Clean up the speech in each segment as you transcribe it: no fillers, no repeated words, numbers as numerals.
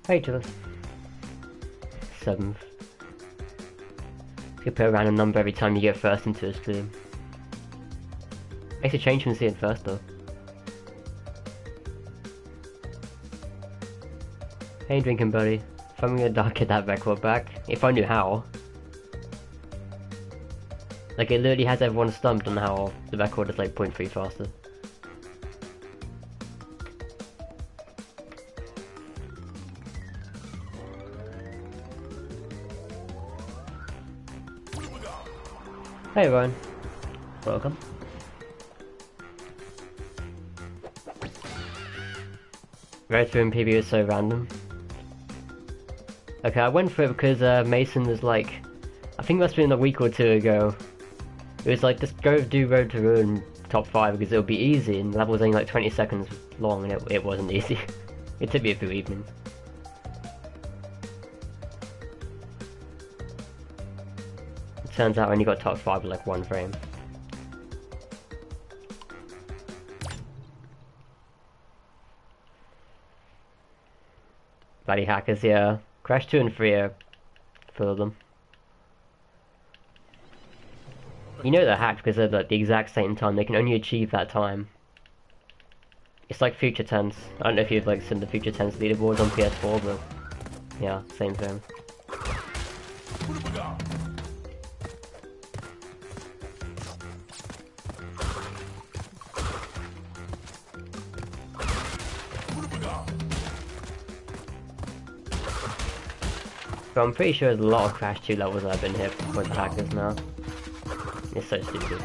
Hey, Jules. 7th. You put a random number every time you get first into a stream. Makes a change from seeing first though. Hey, drinking buddy. If I'm gonna get that record back, if I knew how. Like, it literally has everyone stumped on how the record is like 0.3 faster. Hey Ryan. Welcome. Red and PB is so random. Okay, I went for it because Mason was like, I think it must have been a week or two ago. It was like, just go do Road to Ruin top 5 because it'll be easy, and the level was only like 20 seconds long, and it wasn't easy. It took me a few evenings. It turns out I only got top 5 with like 1 frame. Bloody hackers, yeah. Crash 2 and 3 are full of them. You know they're hacked because they're at the exact same time. They can only achieve that time. It's like Future Tense. I don't know if you've like seen the Future Tense leaderboards on PS4, but yeah, same thing. But I'm pretty sure there's a lot of Crash 2 levels that have been hit with the hackers now. It's so stupid.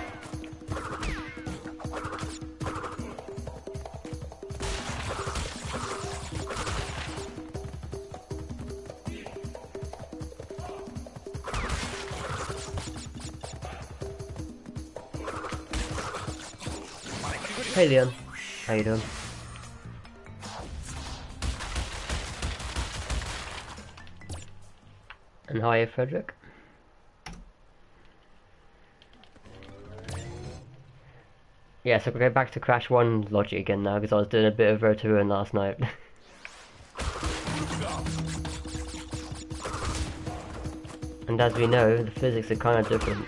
Hey Leon, how you doing? And hi Frederick. Yeah, so we'll go back to Crash 1 logic again now, because I was doing a bit of Road to Ruin last night. And as we know, the physics are kind of different.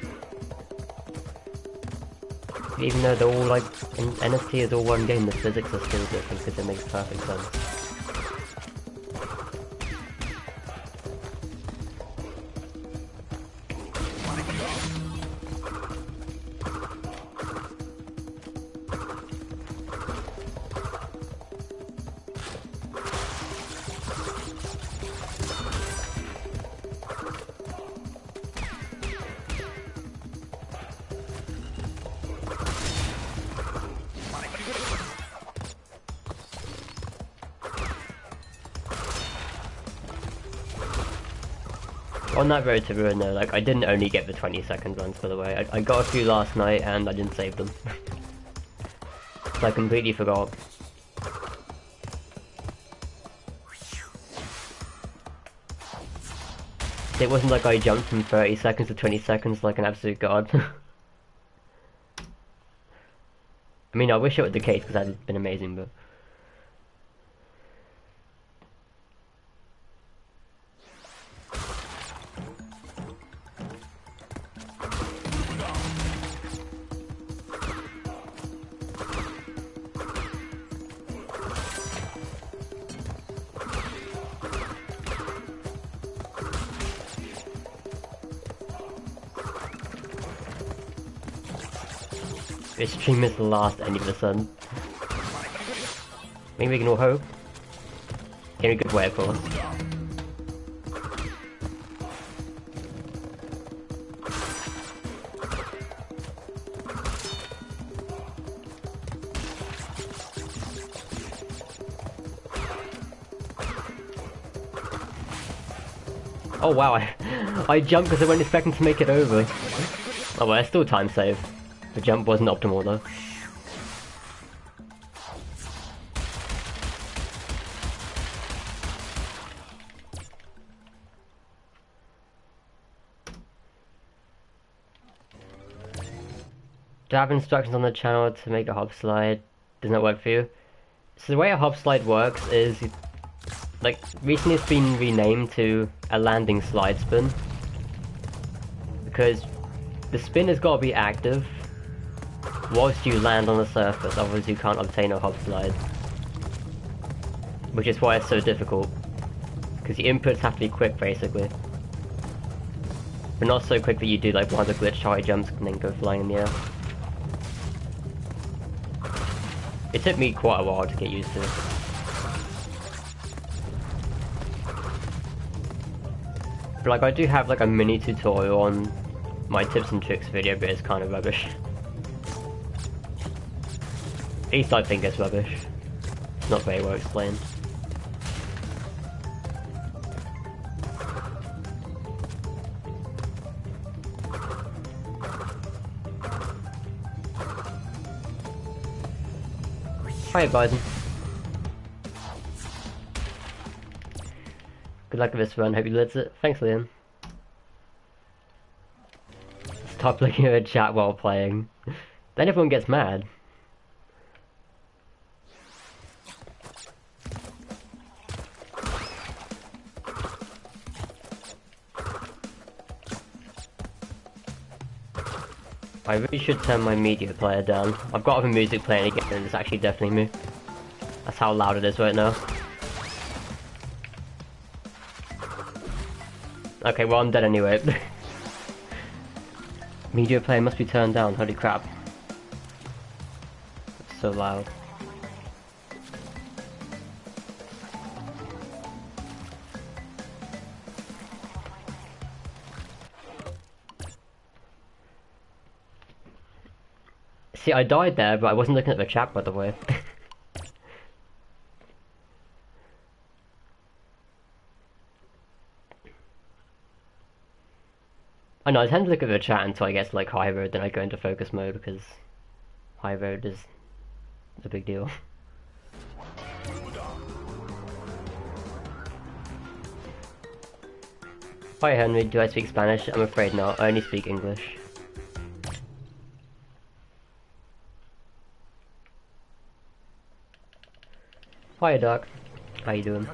Even though they're all like, NST is all one game, the physics are still different, because it makes perfect sense. On that Road to Ruin though, like, I didn't only get the 20-second runs, by the way. I got a few last night and I didn't save them. So I completely forgot. It wasn't like I jumped from 30 seconds to 20 seconds like an absolute god. I mean, I wish it was the case because that would have been amazing, but... This stream is the last any of the sun. Maybe we can all hope. In a good way, of course. Oh wow, I jumped because I wasn't expecting to make it over. Oh well, it's still time save. The jump wasn't optimal though. Do I have instructions on the channel to make a hop slide? Doesn't that work for you? So the way a hop slide works is Like, recently it's been renamed to a landing slide spin. Because the spin has got to be active whilst you land on the surface, otherwise you can't obtain a hop slide. Which is why it's so difficult. Because the inputs have to be quick, basically. But not so quick that you do like one of the glitch high jumps and then go flying in the air. It took me quite a while to get used to. But like, I do have like a mini tutorial on my tips and tricks video, but it's kind of rubbish. At least I think it's rubbish. It's not very well explained. Hiya, Bison. Good luck with this run, hope you lives it. Thanks, Liam. Stop looking at the chat while playing. Then everyone gets mad. I really should turn my media player down. I've got other music playing again and it's actually deafening me. That's how loud it is right now. Okay, well I'm dead anyway. Media player must be turned down, holy crap. It's so loud. See, I died there, but I wasn't looking at the chat, by the way. I know, I tend to look at the chat until I get to like high road, then I go into focus mode because high road is a big deal. Hi Henry, do I speak Spanish? I'm afraid not, I only speak English. Hi Doc, how you doing?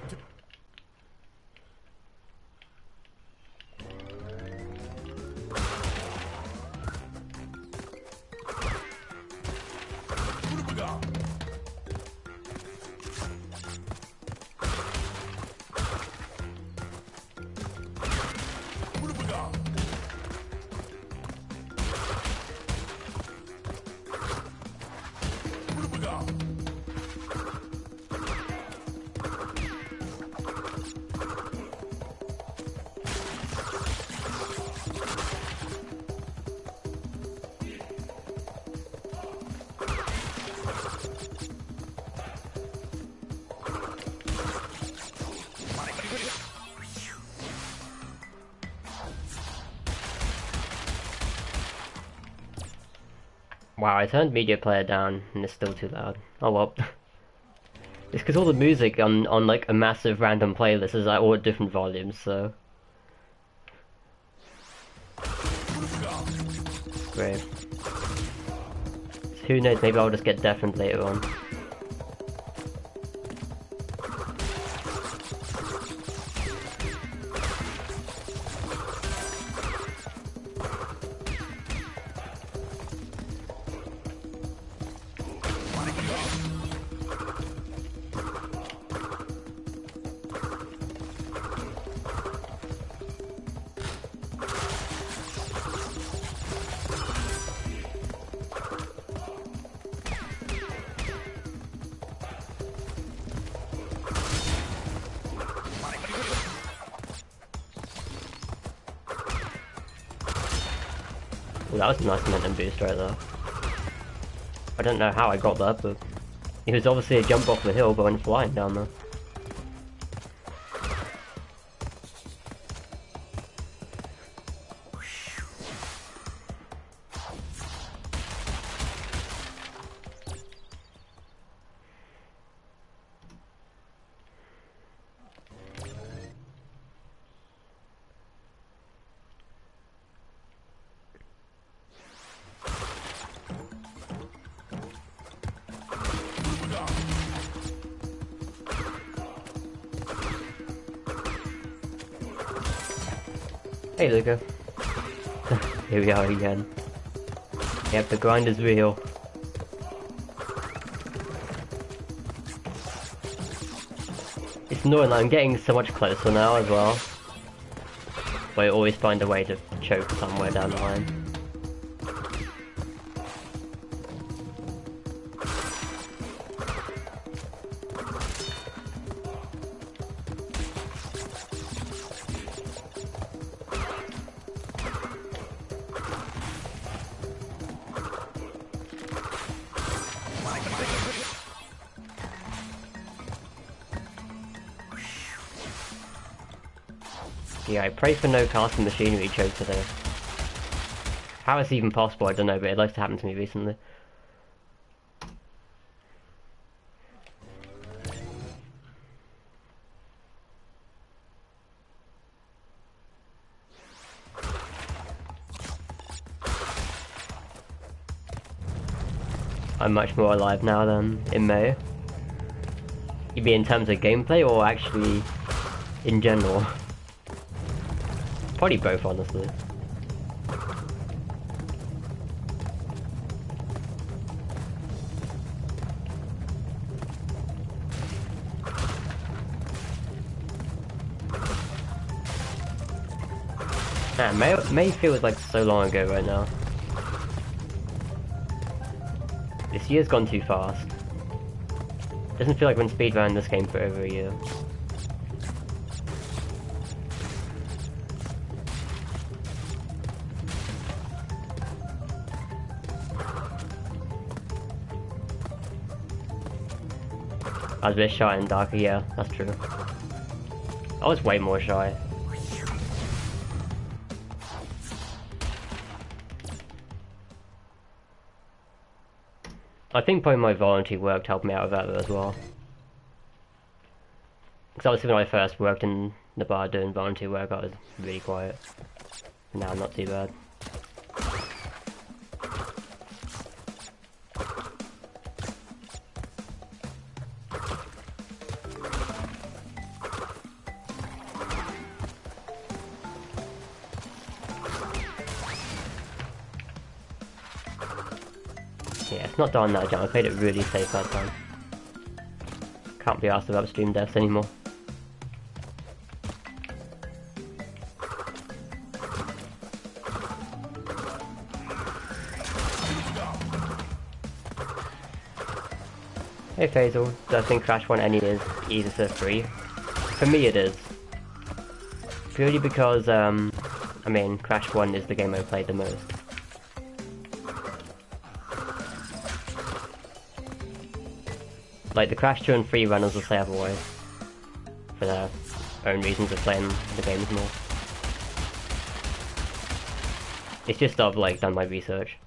Wow, I turned media player down and it's still too loud. Oh well. It's because all the music on like a massive random playlist is like all at different volumes, so. Great. Who knows, maybe I'll just get deafened later on. Well, that was a nice momentum boost right there. I don't know how I got that, but it was obviously a jump off the hill, but went flying down there. Hey Luca. Here we are again. Yep, the grind is real. It's annoying that I'm getting so much closer now as well. But I always find a way to choke somewhere down the line. Yeah, I pray for no casting machinery choke today. How it's even possible, I don't know, but it likes to happen to me recently. I'm much more alive now than in May. You mean in terms of gameplay or actually in general? Probably both, honestly. Man, May feels like so long ago right now. This year's gone too fast. Doesn't feel like we've been speedrunning this game for over a year. I was a bit shy and darker, yeah, that's true. I was way more shy. I think probably my volunteer work helped me out with that as well. Because obviously when I first worked in the bar doing volunteer work, I was really quiet. Now not too bad. Yeah, it's not done that jump. I played it really safe that time. Can't be asked about upstream deaths anymore. Hey Faisal, do I think Crash 1 any is easy to free? For me it is. Purely because, I mean, Crash 1 is the game I played the most. Like, the Crash 2 and 3 runners will say otherwise. For their own reasons of playing the games more. It's just I've, like, done my research.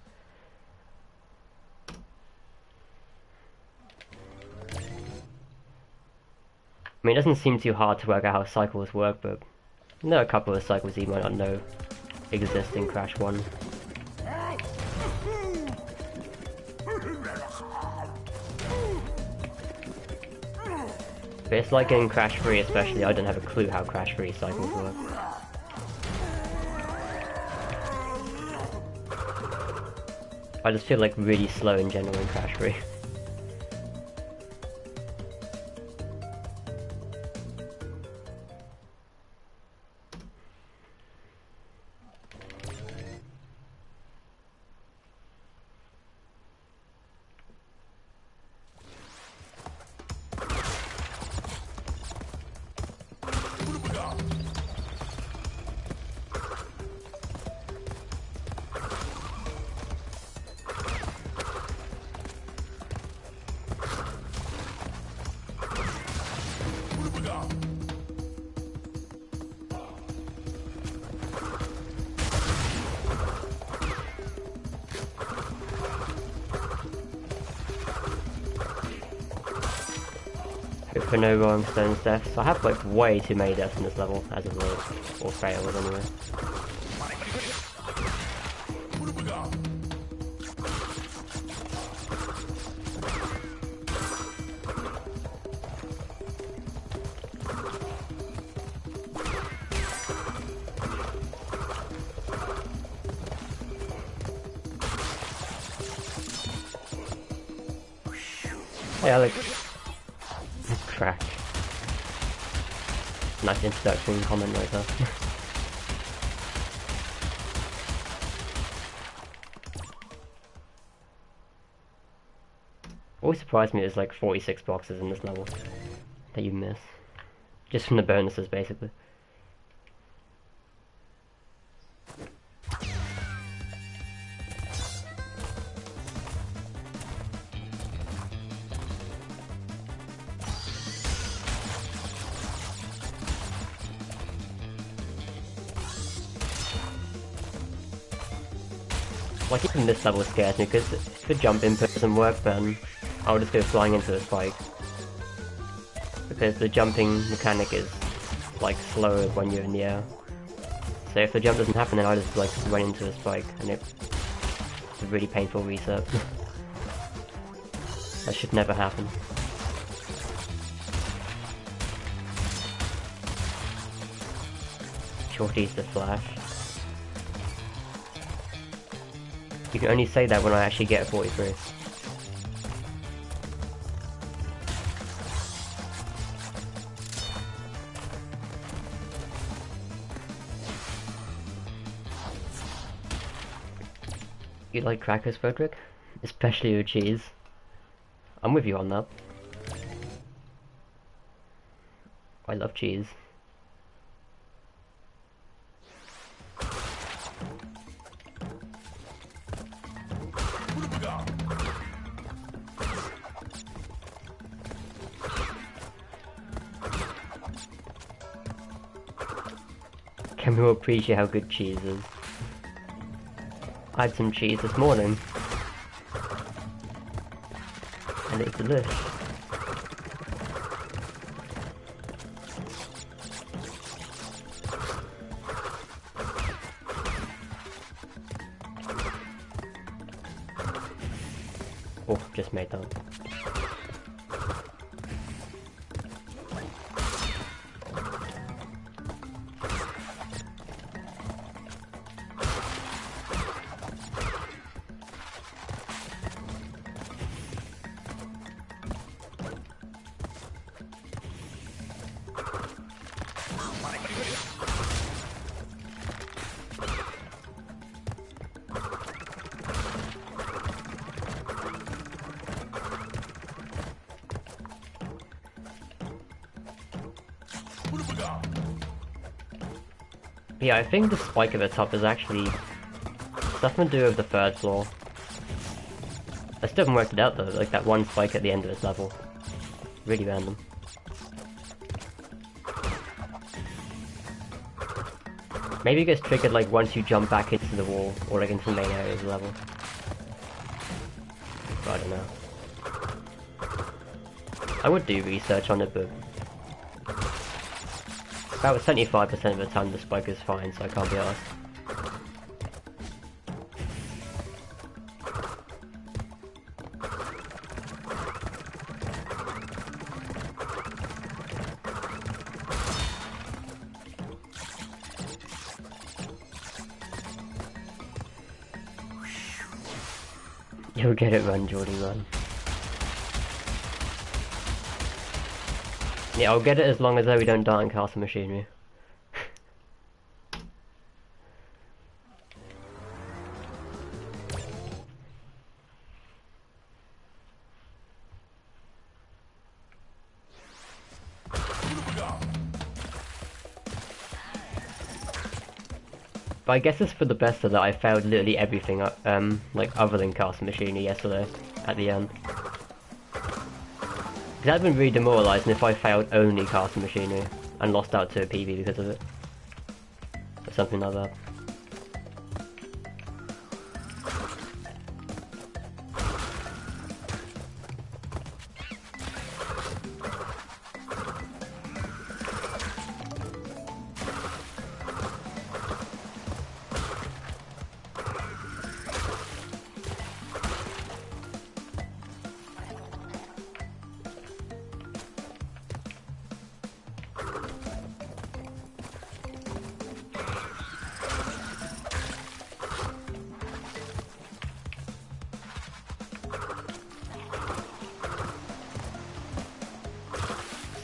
I mean, it doesn't seem too hard to work out how cycles work, but there are a couple of cycles you might not know exist in Crash 1. But it's like in Crash 3 especially, I don't have a clue how Crash 3 cycles work. I just feel like really slow in general in Crash 3. For no Rolling Stones deaths. I have like way too many deaths in this level as of late. Or fails anyway. Hey Alex. Crack. Nice introduction comment right there. Always surprised me there's like 46 boxes in this level that you miss. Just from the bonuses basically. Like even this level scares me because if the jump input doesn't work then I'll just go flying into a spike. Because the jumping mechanic is like slower when you're in the air. So if the jump doesn't happen then I'll just like run into a spike and it's a really painful reset. That should never happen. Shorty's the Flash. You can only say that when I actually get a 43. You like crackers, Frederick? Especially with cheese. I'm with you on that. I love cheese. Can we all appreciate how good cheese is? I had some cheese this morning. And it's delicious. Oh, just made that. Yeah, I think the spike at the top is actually something to do with the third floor. I still haven't worked it out though, like that one spike at the end of this level. Really random. Maybe it gets triggered like once you jump back into the wall, or like into the main area of the level. But I don't know. I would do research on it, but about 75% of the time the spike is fine, so I can't be asked. You'll get it, run, Geordie, run. Yeah, I'll get it as long as we don't die in Castle Machinery. But I guess it's for the best of that I failed literally everything, like other than Castle Machinery yesterday, at the end. Because I'd been really demoralising if I failed only Castle Machinery and lost out to a PB because of it. Or something like that.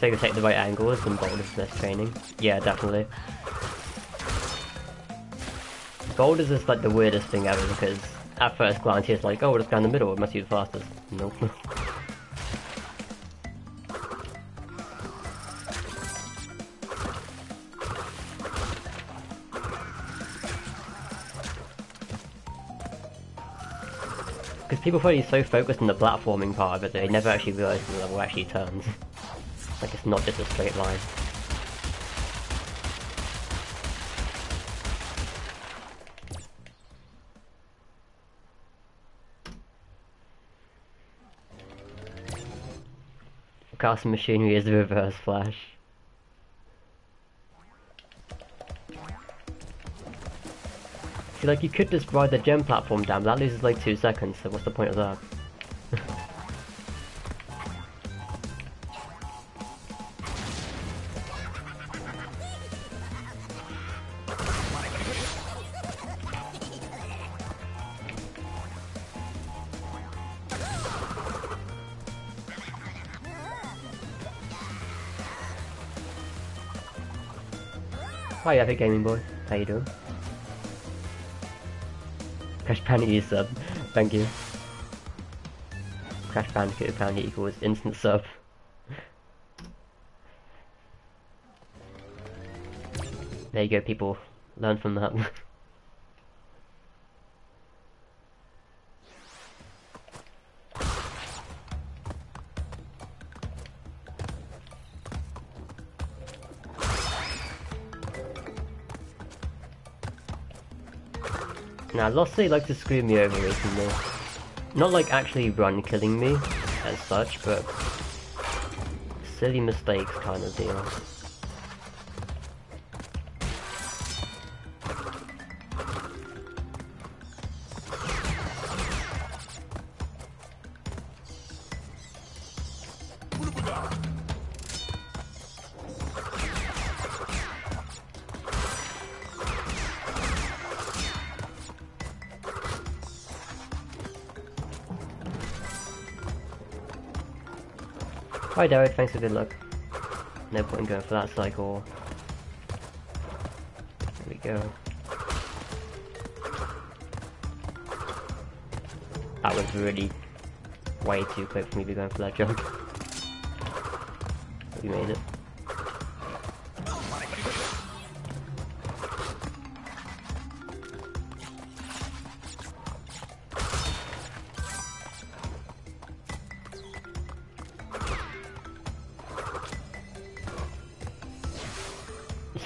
so you take the right angles and boulders less training. Yeah, definitely. Boulders is like the weirdest thing ever because at first glance it's like, oh, we'll just go in the middle, it must be the fastest. Nope. Because people probably so focused on the platforming part of it that they never actually realise the level actually turns. Like it's not just a straight line. Castle machinery is the reverse flash. See, like you could just ride the gem platform down, but that loses like 2 seconds, so what's the point of that? Hi, Epic Gaming Boy. How you doing? Crash Bandicoot sub. Thank you. Crash Bandicoot apparently equals instant sub. There you go, people. Learn from that. Now, Lossley like to screw me over recently. Not like actually run killing me, as such, but silly mistakes kind of deal. Hi Derek, thanks for good luck. No point in going for that cycle. There we go. That was really way too quick for me to be going for that jump. We made it.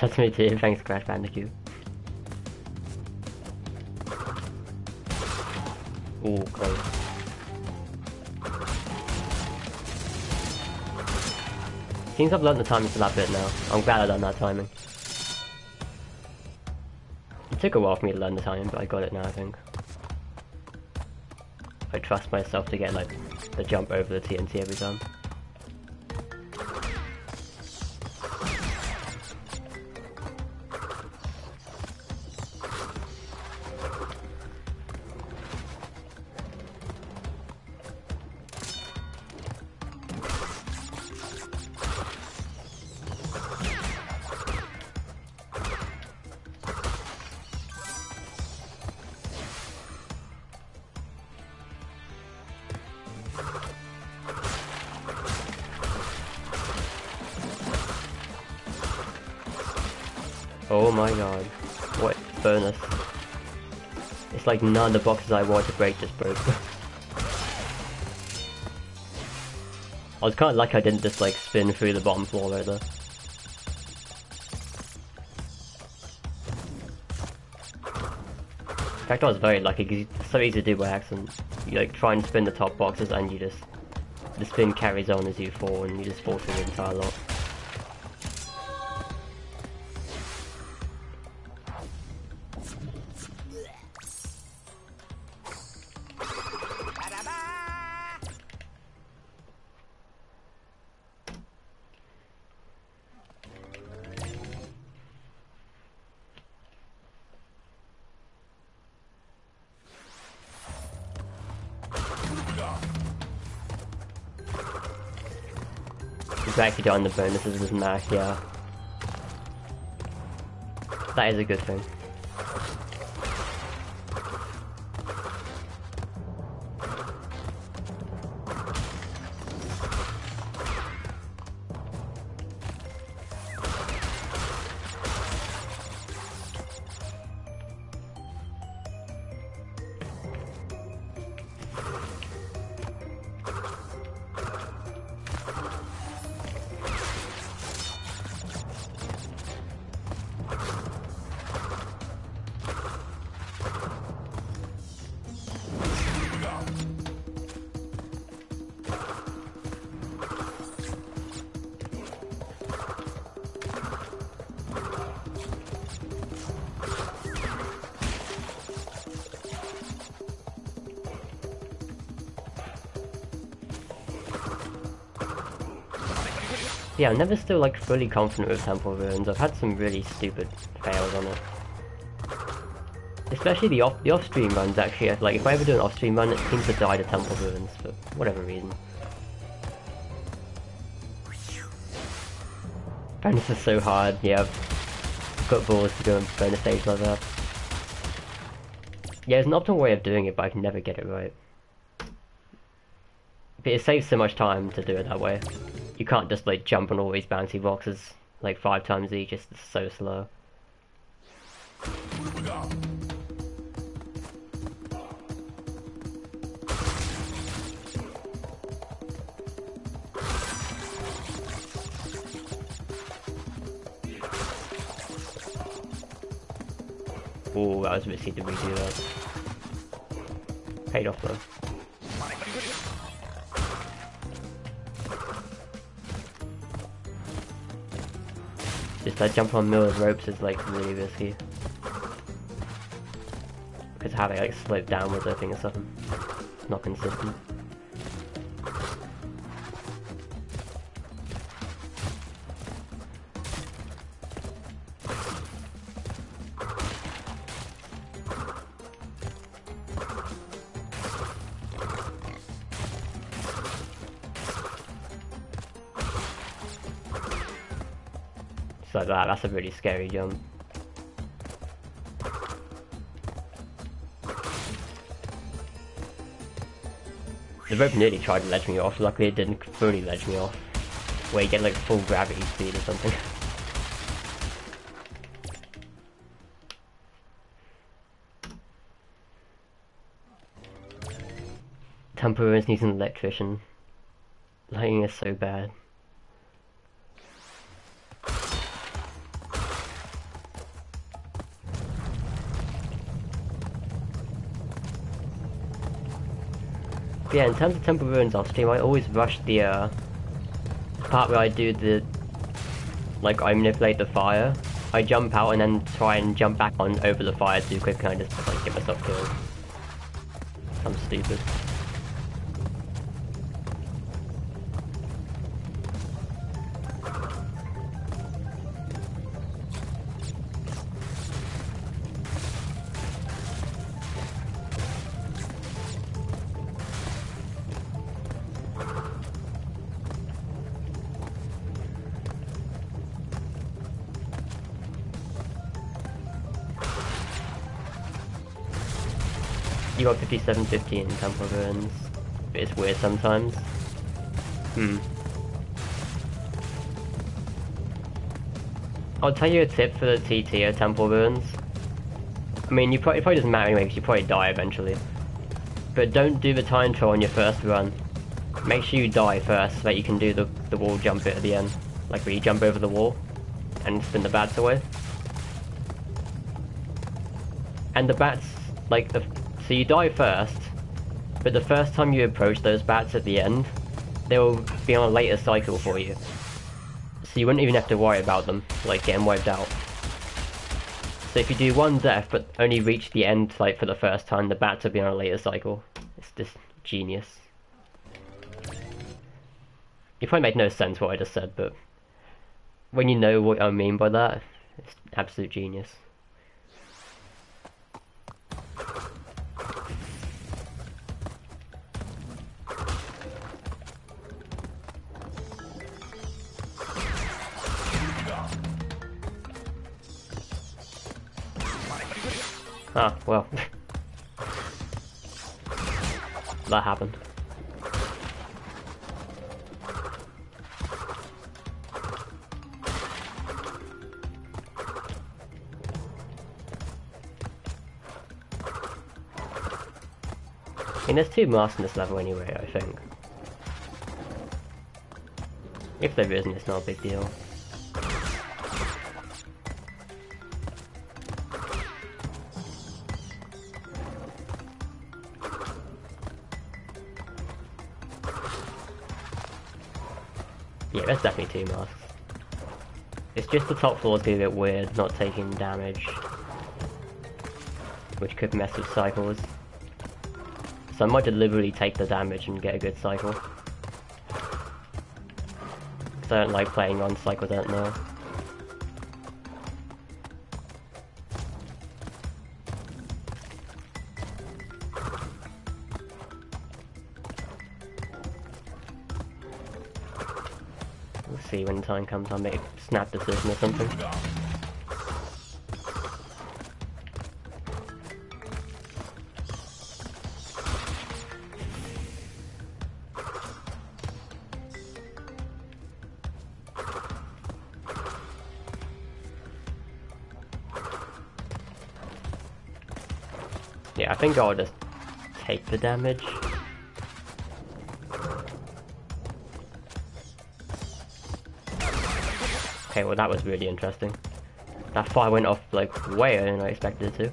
That's me too, thanks Crash Bandicoot. Ooh, close. Seems I've learned the timing for that bit now. I'm glad I done that timing. It took a while for me to learn the timing, but I got it now I think. I trust myself to get like the jump over the TNT every time. Oh my god, what bonus. It's like none of the boxes I wanted to break just broke. I was kinda lucky I didn't just like spin through the bottom floor right there. In fact I was very lucky because it's so easy to do by accident. You like try and spin the top boxes and you just, the spin carries on as you fall and you just fall through the entire lot. We actually do it on the bonuses with Mac, yeah. That is a good thing. Yeah, I'm never still like fully confident with Temple Ruins. I've had some really stupid fails on it. Especially the off-stream runs actually. Like if I ever do an off-stream run, it seems to die to Temple Ruins for whatever reason. Bonus is so hard, yeah. I've got balls to go and bonus stage like that. Yeah, there's an optimal way of doing it, but I can never get it right. But it saves so much time to do it that way. You can't just like jump on all these bouncy boxes like 5 times each, it's so slow. Ooh, that was risky to redo that. Paid off though. Just that jump on Miller's ropes is like really risky. Because how they like slope downwards I think or something. It's not consistent. Like that's a really scary jump. The rope nearly tried to ledge me off, luckily it didn't fully ledge me off. Where you get like full gravity speed or something. Temple Ruins needs an electrician. Lighting is so bad. Yeah, in terms of Temple Ruins off stream, I always rush the part where I do the, like, I manipulate the fire. I jump out and then try and jump back on over the fire too quick and I just like get myself killed. I'm stupid. You got 5750 in Temple Ruins. It's weird sometimes. I'll tell you a tip for the TT at Temple Ruins. I mean, it probably doesn't matter anyway because you probably die eventually. But don't do the time trial on your first run. Make sure you die first so that you can do the wall jump bit at the end. Like where you jump over the wall and spin the bats away. And the bats, like so you die first, but the first time you approach those bats at the end, they will be on a later cycle for you. So you wouldn't even have to worry about them, like getting wiped out. So if you do one death, but only reach the end like for the first time, the bats will be on a later cycle. It's just genius. You probably make no sense what I just said, but when you know what I mean by that, it's absolute genius. Ah, well. That happened. I mean, there's 2 masks in this level anyway, I think. If there isn't, it's not a big deal. Yeah, there's definitely 2 masks. It's just the top floor's be a bit weird, not taking damage, which could mess with cycles. So I might deliberately take the damage and get a good cycle. Because I don't like playing on cycles I don't know. We'll see when the time comes, I'll make a snap decision or something. Yeah, I think I'll just take the damage. Okay, well that was really interesting. That fire went off like way earlier than I expected it to.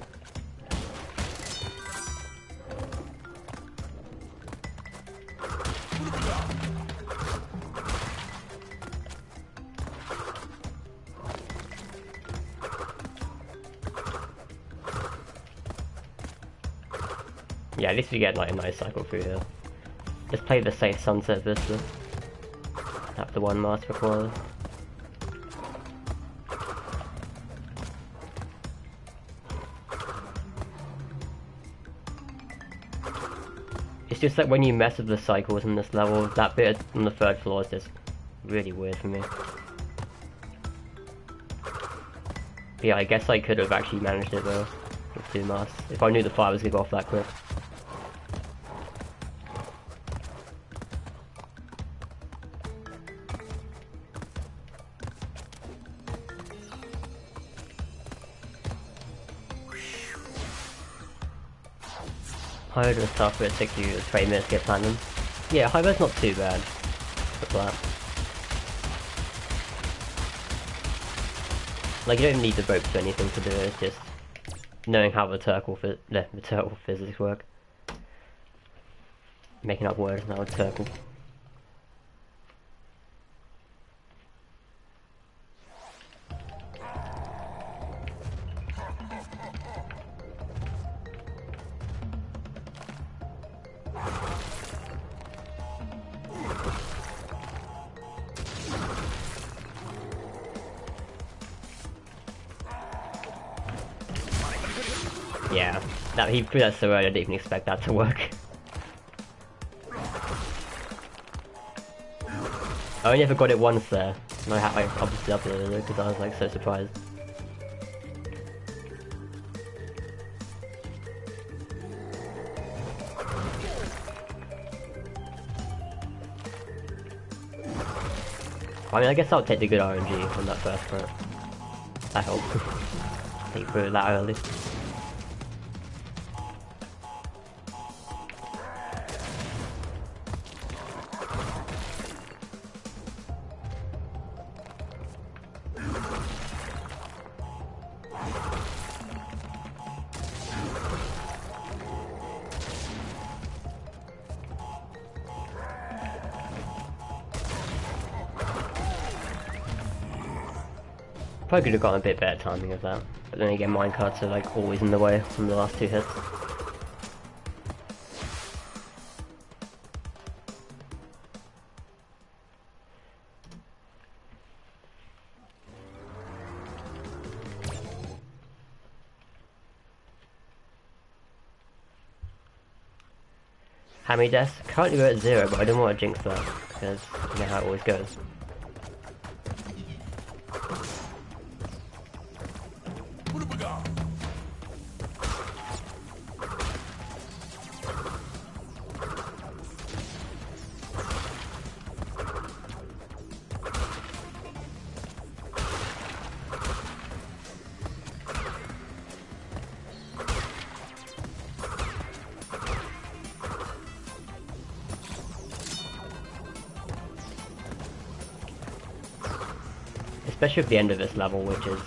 Yeah, at least we get like a nice cycle through here. Just play the safe Sunset Vista. Have the 1 mask required. It's just that when you mess with the cycles in this level, that bit on the 3rd floor is just really weird for me. But yeah, I guess I could have actually managed it though, with 2 masks, if I knew the fire was going to go off that quick. Higher than stuff where it takes you 20 minutes to get platinum. Yeah, Hyber's not too bad for that. Like, you don't need the ropes or anything to do it, it's just knowing how the turtle physics work. Making up words now, turtle. Yeah, he threw that so early, I didn't even expect that to work. I only ever got it once there, and I obviously uploaded it because I was like so surprised. I mean, I guess I'll take the good RNG on that first part. I hope. He threw it that early. Probably could have gotten a bit better timing of that, but then again minecarts are like always in the way from the last 2 hits. How many deaths? Currently we're at 0, but I don't want to jinx that, because you know how it always goes. Especially at the end of this level, which is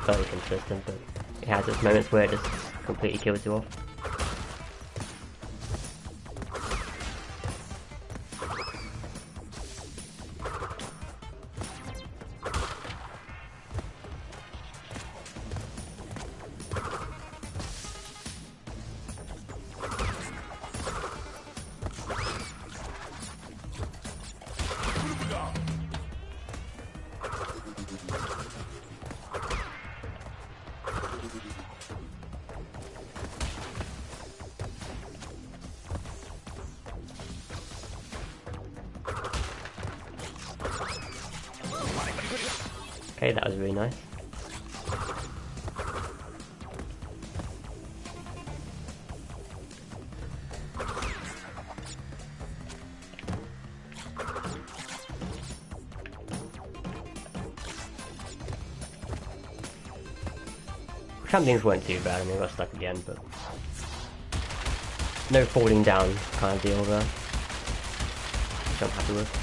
fairly consistent, but it has its moments where it just completely kills you off. Okay, that was really nice. Some things weren't too bad, I mean I got stuck at the end, but no falling down kind of deal there, which I'm happy with.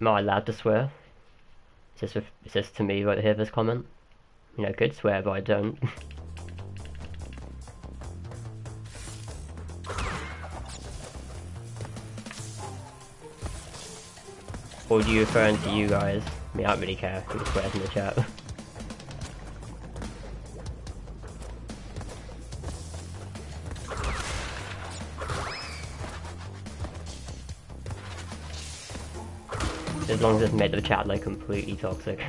Am I allowed to swear? Is this to me right here, this comment? You know, I could swear, but I don't. Or are you referring to you guys? I mean, I don't really care who swears in the chat. As long as it's made the chat like completely toxic.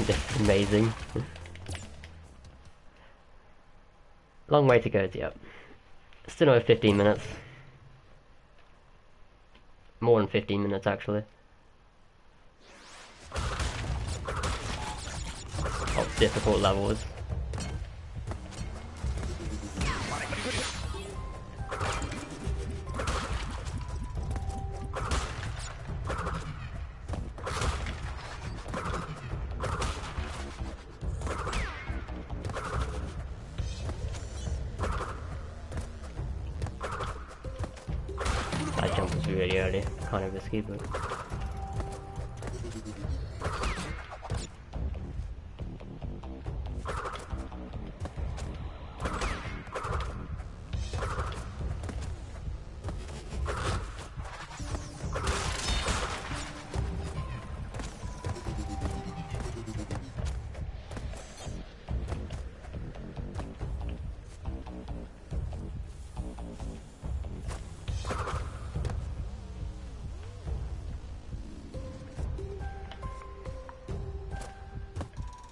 This is amazing. Long way to go, yep. Still another 15 minutes. More than 15 minutes, actually. Of difficult levels. That jump was really early, kind of risky, but...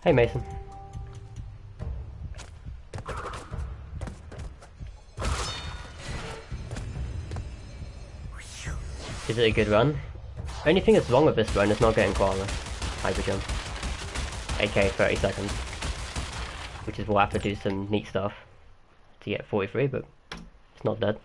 Hey Mason. Is it a good run? Only thing that's wrong with this run is not getting Koala Hyper Jump. AK 30 seconds. Which is we'll have to do some neat stuff to get 43, but it's not dead.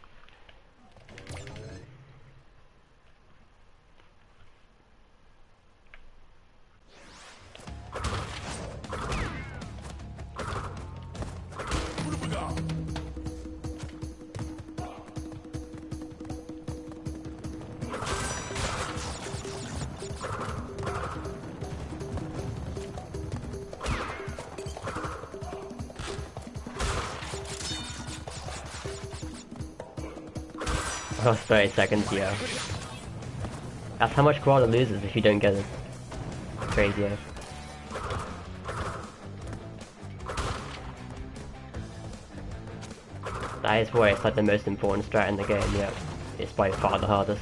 Oh, 30 seconds, yeah. That's how much Koala loses if you don't get it. Crazy, yeah. That is why it's like the most important strat in the game, yeah. It's by far the hardest.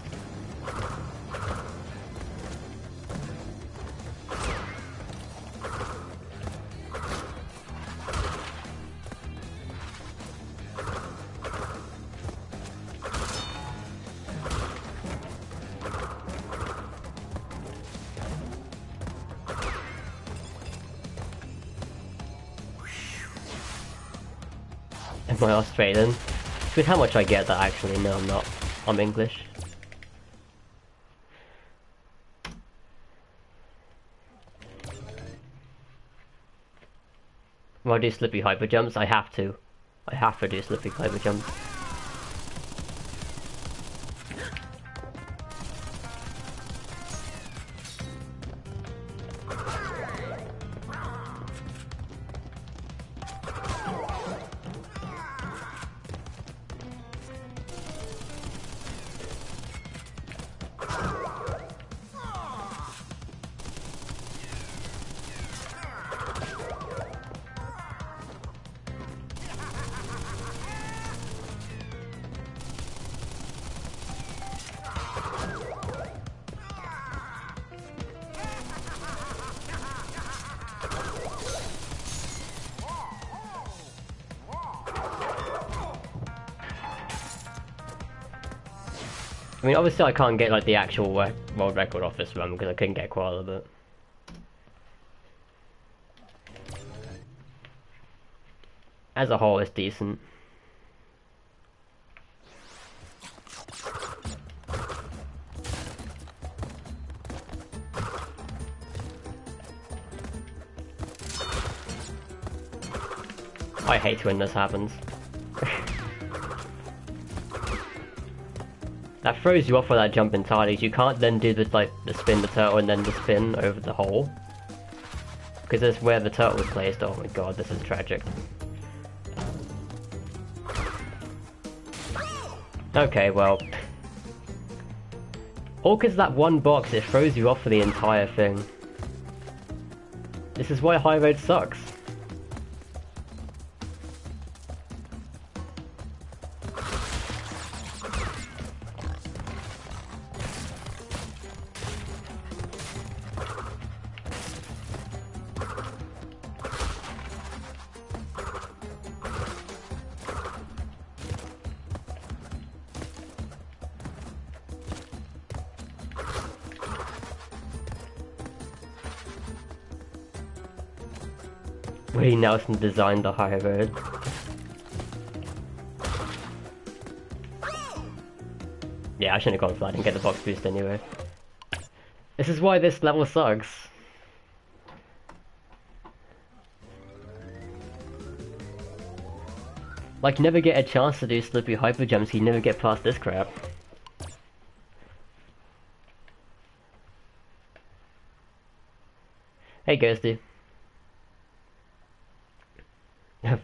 Am I Australian? With how much I get that actually, no I'm not. I'm English. When I do slippy hyper jumps, I have to. I have to do slippy hyper jumps. I mean, obviously I can't get like the actual world record off this run because I couldn't get Koala, but as a whole, it's decent. I hate when this happens. That throws you off with that jump entirely. You can't then do the spin the turtle and then the spin over the hole. Because that's where the turtle was placed. Oh my god, this is tragic. Okay, well. All because that one box, it throws you off for the entire thing. This is why High Road sucks. Willie Nelson designed the High Road. Yeah, I shouldn't have gone for that and get the box boost anyway. This is why this level sucks. Like, never get a chance to do slippy hyper jumps, you never get past this crap. Hey Ghosty.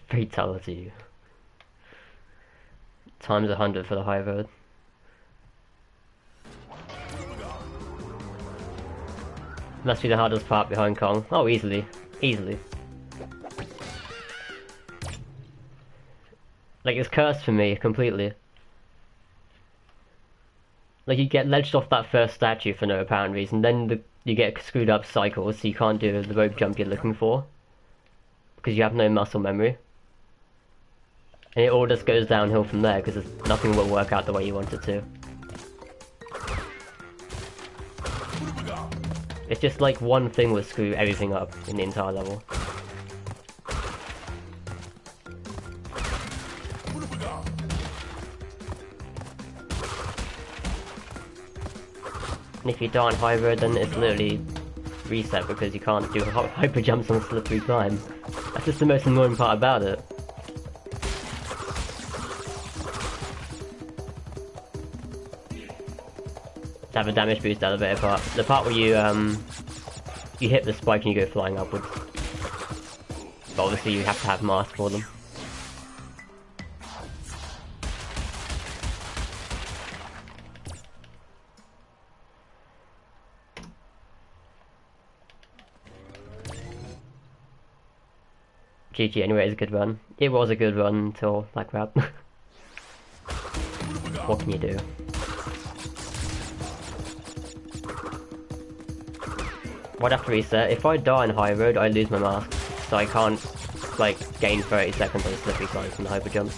Fatality. Times 100 for the High Road. Must be the hardest part behind Kong. Oh, easily. Easily. Like, it's cursed for me, completely. Like, you get ledged off that first statue for no apparent reason, then you get screwed up cycles, so you can't do the rope jump you're looking for. Because you have no muscle memory. And it all just goes downhill from there, because nothing will work out the way you want it to. It's just like one thing will screw everything up in the entire level. And if you die on High Road, then it's literally reset because you can't do hyper jumps on slippery climb. That's just the most annoying part about it. To have a damage boost elevator part. The part where you hit the spike and you go flying upwards. But obviously you have to have mask for them. GG anyway, it's a good run. It was a good run until that crap. What can you do? I'd have to reset. If I die on High Road, I lose my mask. So I can't, like, gain 30 seconds on slippery slides from the hyper jump.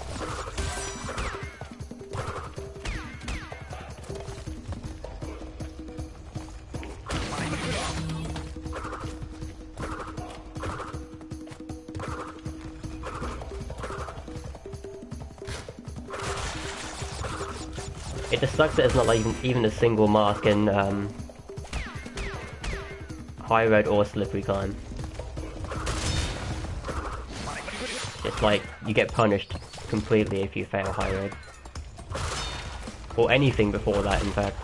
It just sucks that it's not like even a single mask in High Road or Slippery Climb. It's like you get punished completely if you fail High Road. Or anything before that, in fact.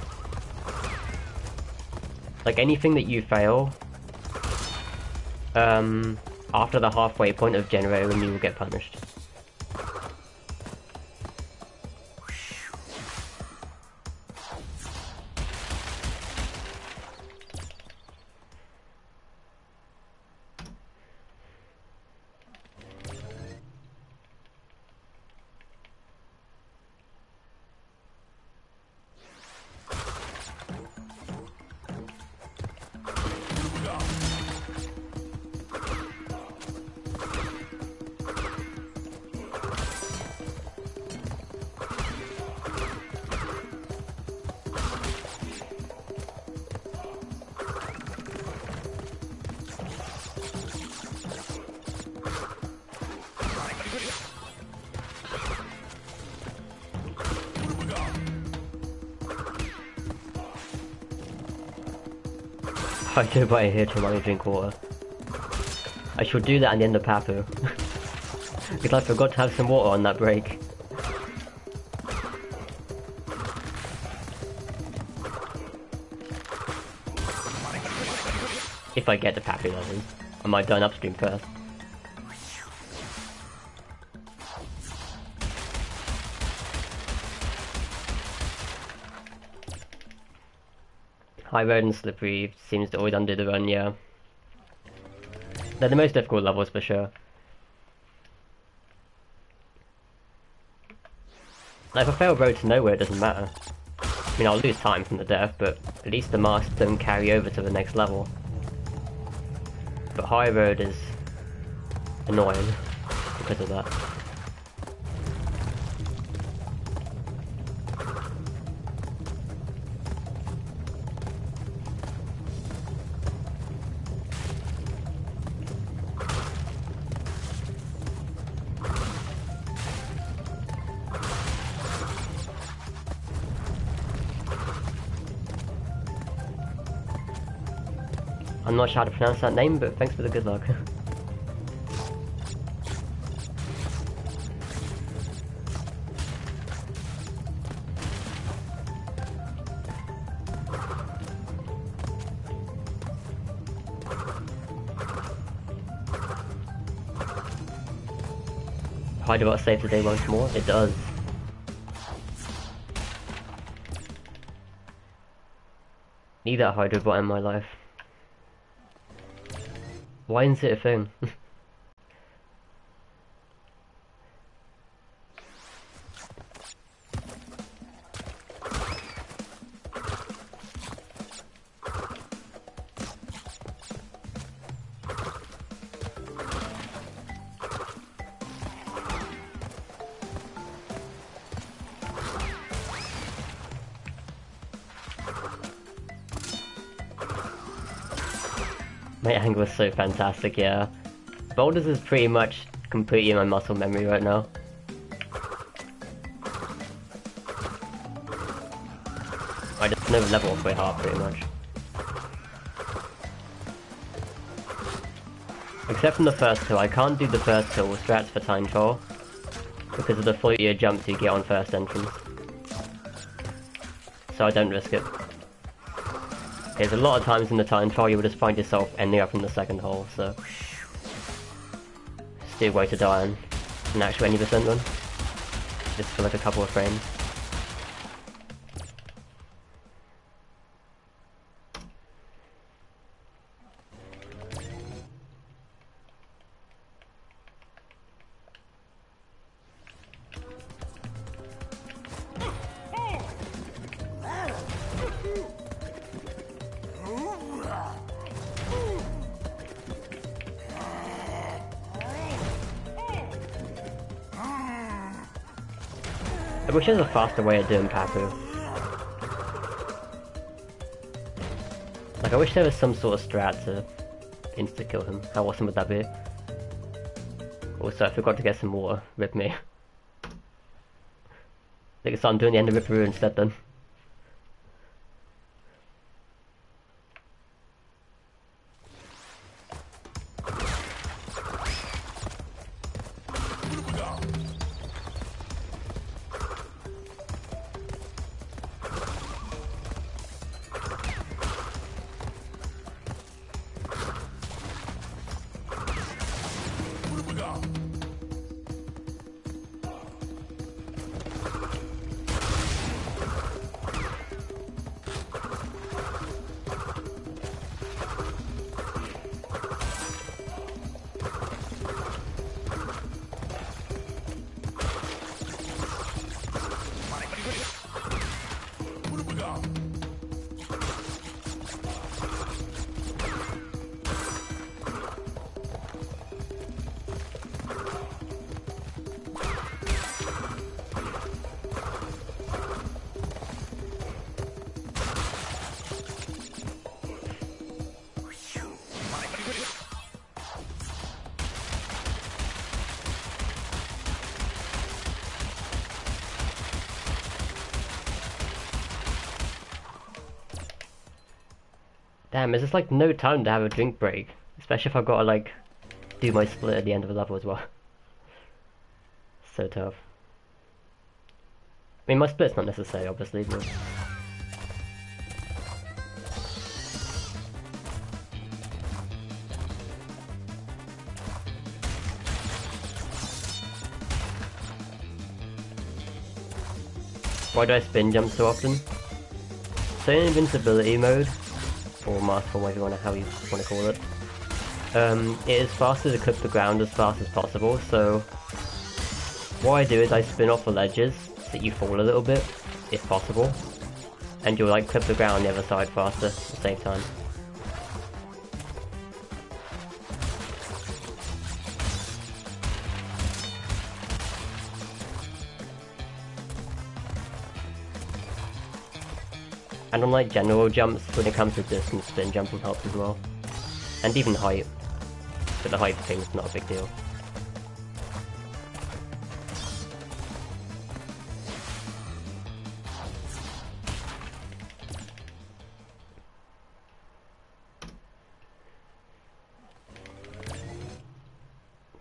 Like anything that you fail after the halfway point of Generator Room, you will get punished. I do buy here to let me drink water. I should do that at the end of Papu. Because I forgot to have some water on that break. If I get to Papu, that is. I might done upstream first. High Road and Slippery seems to always undo the run, yeah. They're the most difficult levels for sure. Like, if I fail Road to Nowhere, it doesn't matter. I mean, I'll lose time from the death, but at least the masks don't carry over to the next level. But High Road is annoying because of that. I'm not sure how to pronounce that name, but thanks for the good luck. Hydrobot save the day once more? It does. Need that Hydrobot in my life. Why isn't it a thing? My angle is so fantastic, yeah. Boulders is pretty much completely in my muscle memory right now. I just know level by half pretty much. Except from the first two, I can't do the first two with strats for time trial because of the floatier jumps you get on first entrance. So I don't risk it. There's a lot of times in the time trial you will just find yourself ending up in the second hole, so steer away to die on an actual any percent run. Just for like a couple of frames. I wish there was a faster way of doing Papu. Like, I wish there was some sort of strat to insta-kill him. How awesome would that be? Also, I forgot to get some water. Rip me. So I'm doing the end of Ripperoo instead then. Damn, is this like no time to have a drink break? Especially if I've got to like do my split at the end of the level as well. So tough. I mean, my split's not necessary, obviously, but... Why do I spin jump so often? So in invincibility mode, or masterful, whatever how you want to call it, it is faster to clip the ground as fast as possible, so what I do is I spin off the ledges so that you fall a little bit, if possible, and you'll like clip the ground on the other side faster at the same time. And unlike general jumps, when it comes to distance, spin jumping helps as well. And even height. But the height thing's not a big deal.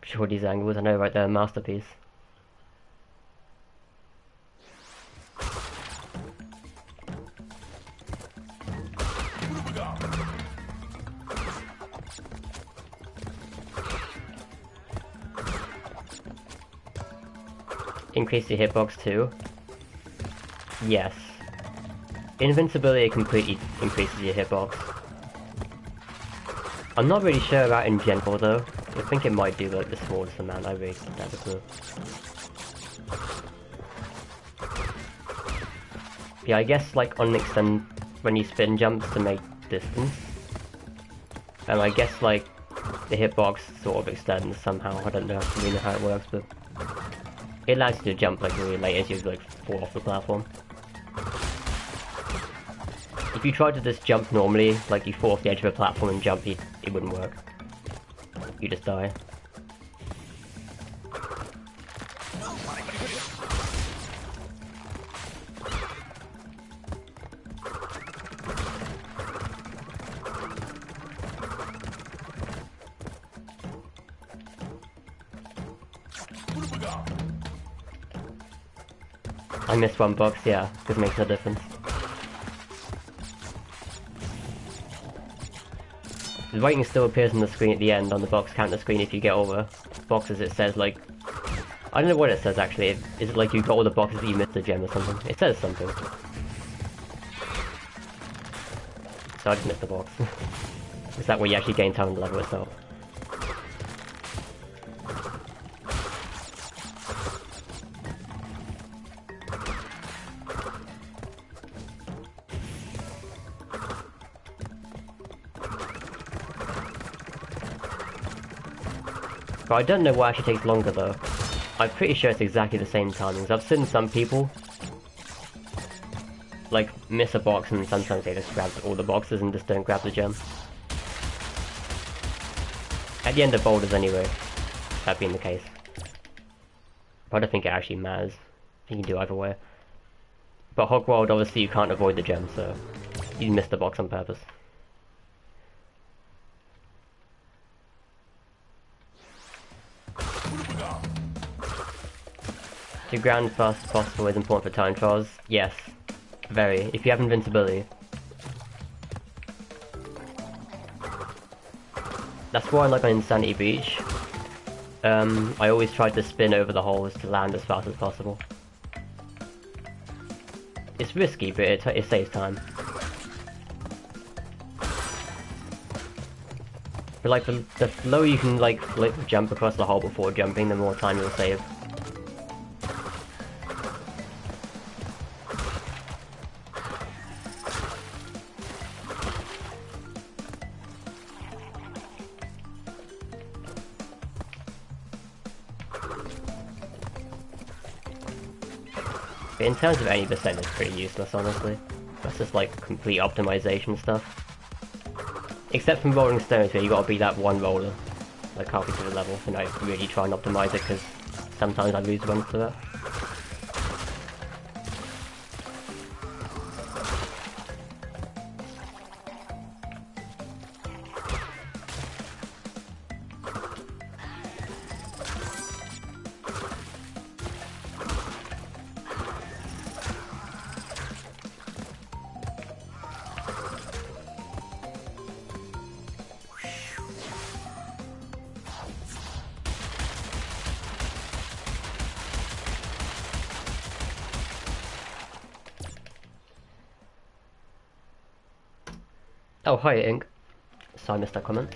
Sure, these angles, I know right there, masterpiece. Increase your hitbox too? Yes. Invincibility completely increases your hitbox. I'm not really sure about in general though. I think it might do like the smallest amount, I really don't have a clue. Yeah, I guess like on extend when you spin jumps to make distance. And I guess like the hitbox sort of extends somehow, I don't know really how it works, but it allows you to jump like really late as you like fall off the platform. If you tried to just jump normally, like you fall off the edge of a platform and jump, it wouldn't work. You just die. I missed one box, yeah, because it makes no difference. The rating still appears on the screen at the end, on the box counter screen if you get all the boxes. It says like... I don't know what it says actually. Is it like you got all the boxes but you missed a gem or something? It says something. So I just missed the box. Is that where you actually gain time on the level itself? But I don't know what actually takes longer though. I'm pretty sure it's exactly the same timings. I've seen some people like miss a box and sometimes they just grab all the boxes and just don't grab the gem. At the end of boulders anyway, that being the case. But I don't think it actually matters. You can do either way. But Hogworld, obviously you can't avoid the gem, so you missed the box on purpose. To ground fast as possible is important for time trials. Yes, very. If you have invincibility. That's why I like on Insanity Beach. I always try to spin over the holes to land as fast as possible. It's risky, but it saves time. But like the lower you can like jump across the hole before jumping, the more time you'll save. But in terms of any percent, it's pretty useless, honestly. That's just like complete optimization stuff. Except from Rolling Stones, where you gotta be that one roller, like halfway through the level, and I really try and optimize it because sometimes I lose runs to that. Oh, hi, Ink. Sorry, I missed that comment.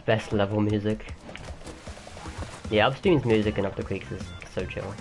Best level music. Yeah, Upstream's music in Up the Creeks is so chill.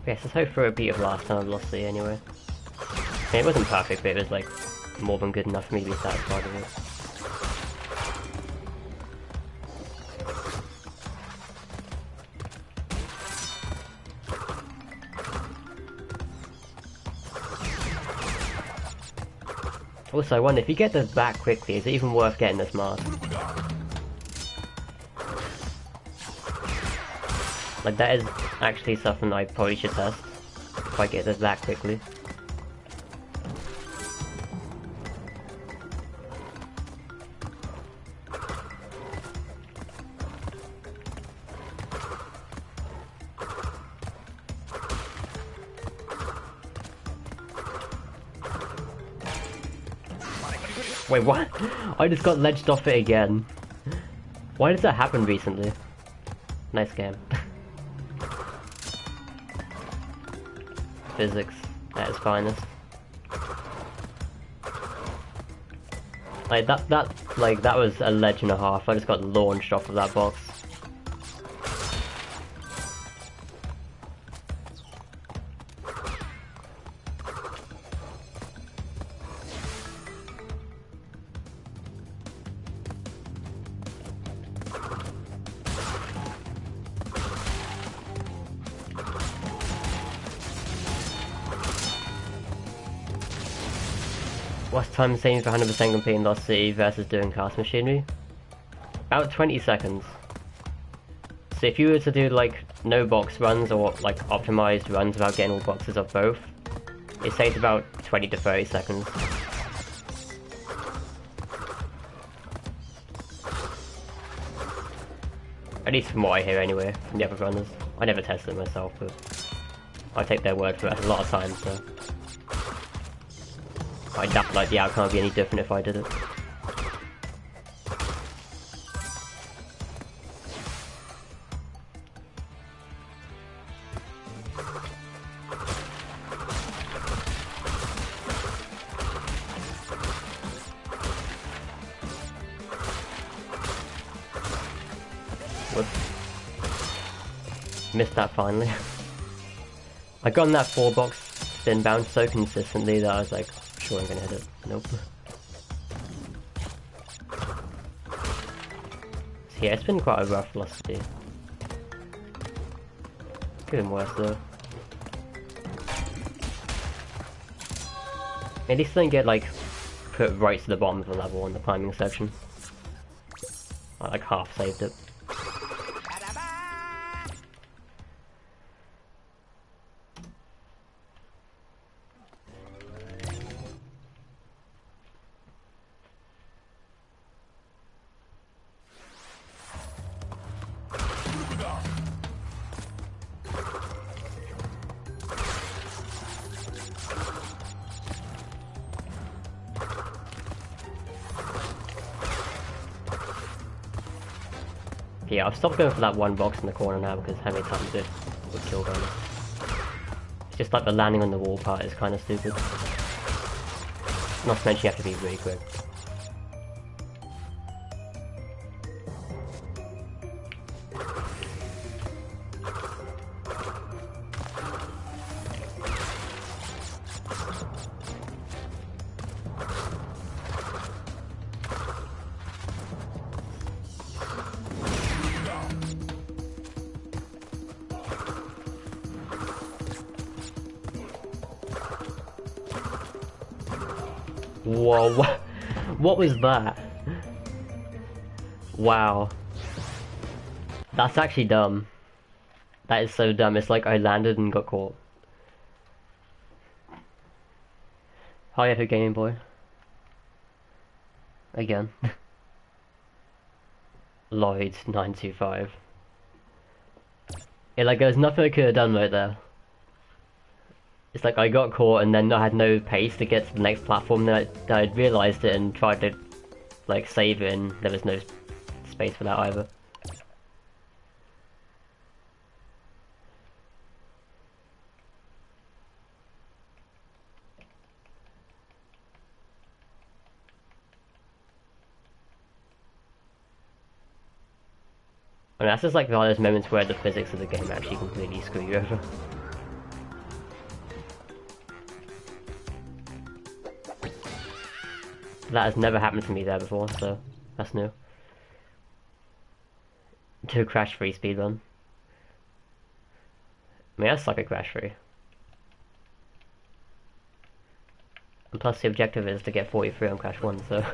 Yes, let's hope for a beat of last time I lost it anyway. I mean, it wasn't perfect, but it was like more than good enough for me to be satisfied with it. Also, I wonder, if you get this back quickly, is it even worth getting this mask? Like, that is actually something I probably should test, if I get this back quickly. Wait, what? I just got ledged off it again. Why did that happen recently? Nice game. Physics at its finest. Like that was a ledge and a half. I just got launched off of that box. What's time saving for 100% completing Lost City versus doing cast machinery? About 20 seconds. So if you were to do like no box runs or like optimized runs without getting all boxes of both, it saves about 20 to 30 seconds. At least from what I hear anyway, from the other runners. I never tested it myself, but I take their word for it a lot of times, so I doubt like the outcome would be any different if I did it. Missed that finally. I got in that 4-box spin bounce so consistently that I was like, sure I'm gonna hit it. Nope. So yeah, it's been quite a rough velocity. Could have been worse though. At least I didn't get like put right to the bottom of the level in the climbing section. I like half saved it. Yeah, I've stopped going for that one box in the corner now because how many times it would kill them. It's just like the landing on the wall part is kind of stupid. Not to mention you have to be really quick. Whoa, what was that? Wow. That's actually dumb. That is so dumb, it's like I landed and got caught. Hi, Epic Gaming Boy. Again. Lloyd925. Yeah, like there's nothing I could have done right there. It's like I got caught and then I had no pace to get to the next platform. Then I'd realised it and tried to like save it, and there was no space for that either. And that's just like one of those moments where the physics of the game actually completely screw you over. That has never happened to me there before, so that's new. To crash-free speedrun. I mean, that's like a crash-free. And plus the objective is to get 43 on Crash 1, so...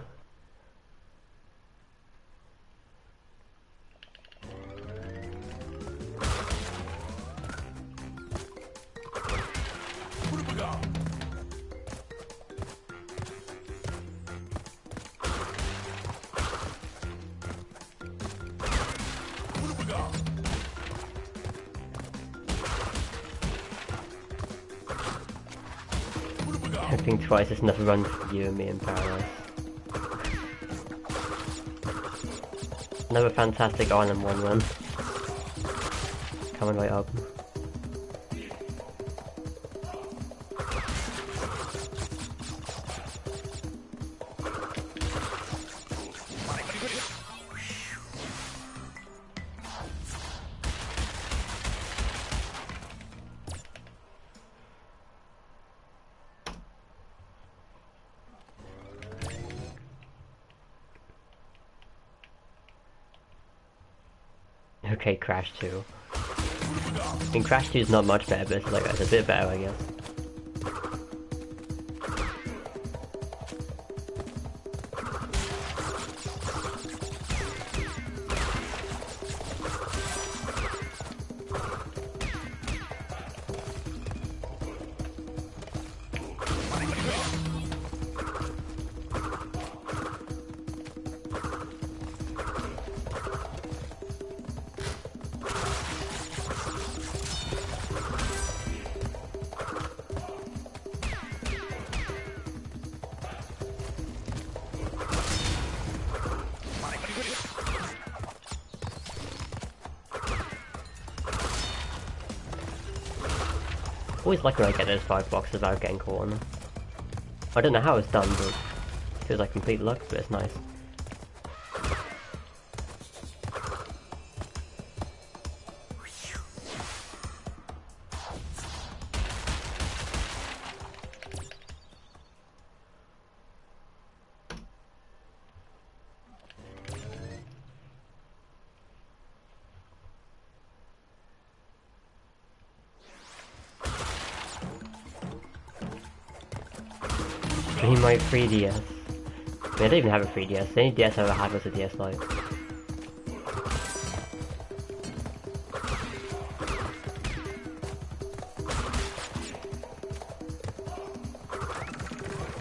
I think twice is enough run for you and me in paradise. Another fantastic Island 1 run. Coming right up. Okay, Crash 2. I mean, Crash 2 is not much better, but it's like it's a bit better, I guess. Always like when I get those 5 boxes without getting caught on them. I don't know how it's done, but it feels like complete luck, but it's nice. Stream my 3DS. I don't even have a 3DS. The only DS I ever had was a DS Lite.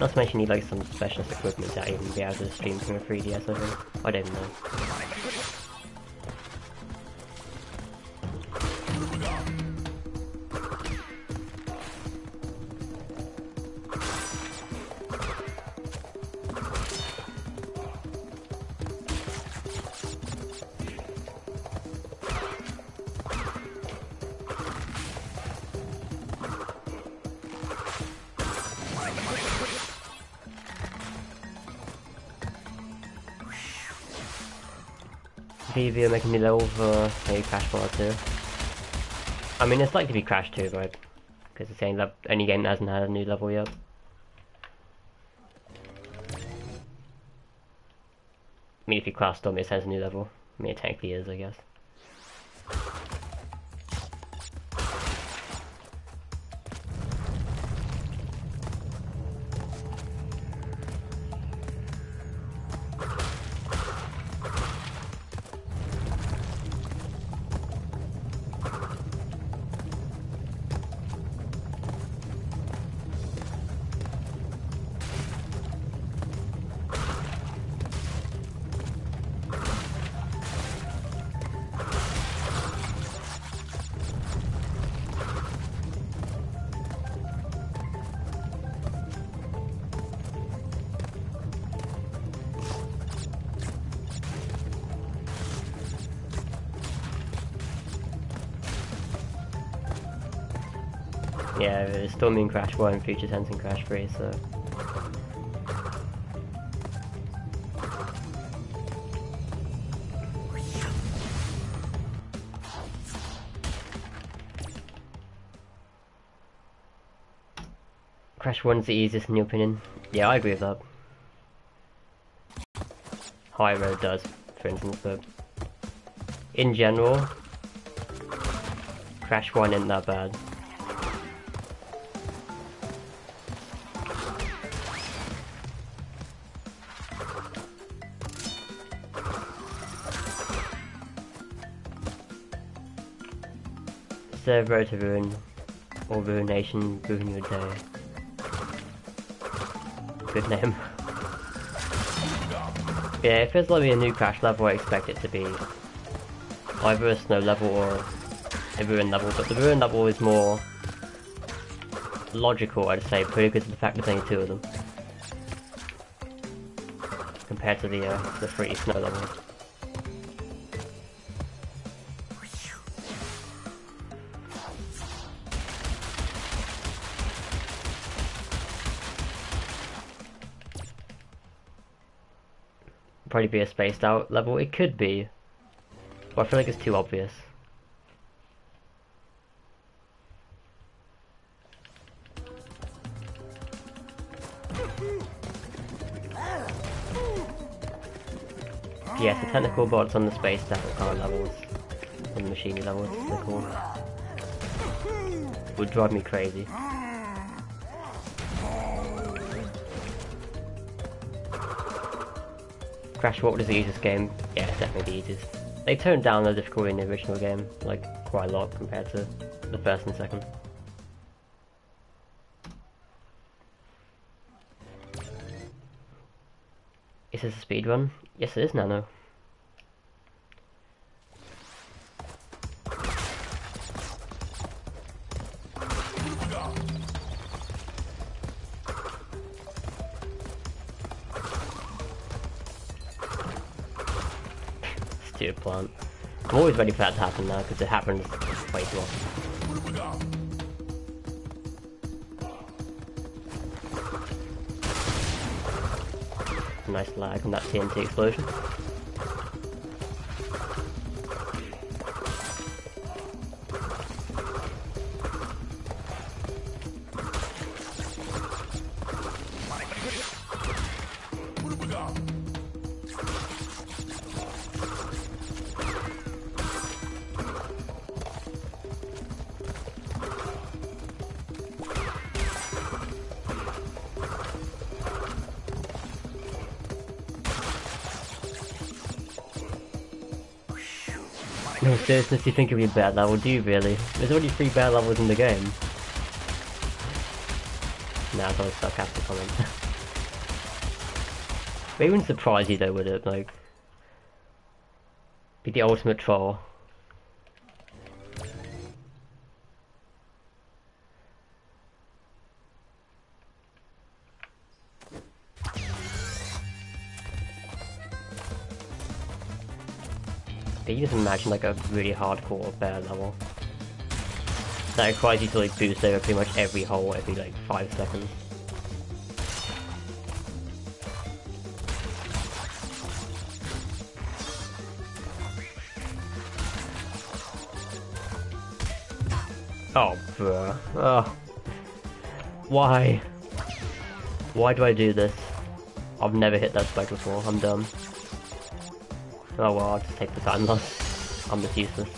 Not to mention you need like some specialist equipment to even be able to stream from a 3DS, I think. I don't know. VV are making a new level for maybe Crash 1 or 2. I mean, it's likely to be Crash 2, right? Because it's saying that any game that hasn't had a new level yet. I mean, if you class Storm, it has a new level. I mean, it technically is, I guess. Yeah, Stormy and Crash 1, Future Tense and Crash 3, so... Crash 1's the easiest in your opinion? Yeah, I agree with that. High Road does, for instance, but... in general... Crash 1 isn't that bad. Instead of Road to Ruin, or Ruination, Ruin Your Day. Good name. Yeah, if there's like a new Crash level, I expect it to be either a snow level or a Ruin level, but the Ruin level is more logical, I'd say, purely because of the fact there's only 2 of them. Compared to the 3 snow levels. Probably be a spaced out level. It could be, but I feel like it's too obvious. Yes, the technical bots on the spaced out car levels, on the machine levels, they're cool. Would drive me crazy. Crash What was the easiest game? Yeah, it's definitely the easiest. They toned down the difficulty in the original game, like, quite a lot compared to the first and second. Is this a speedrun? Yes it is, Nano. Stupid plant. I'm always ready for that to happen now, because it happens way too often. a nice lag on that TNT explosion. No, seriously, you think it'd be a bad level, do you really? There's already 3 bad levels in the game. Nah, it's always sarcastic comment. But it wouldn't surprise you though, would it? Like, be the ultimate troll. But you just imagine like a really hardcore bear level that requires you to like boost over pretty much every hole every like 5 seconds. Oh, bruh. Oh. Why? Why do I do this? I've never hit that spike before, I'm dumb. Oh well, I'll just take the time loss. I'm just useless.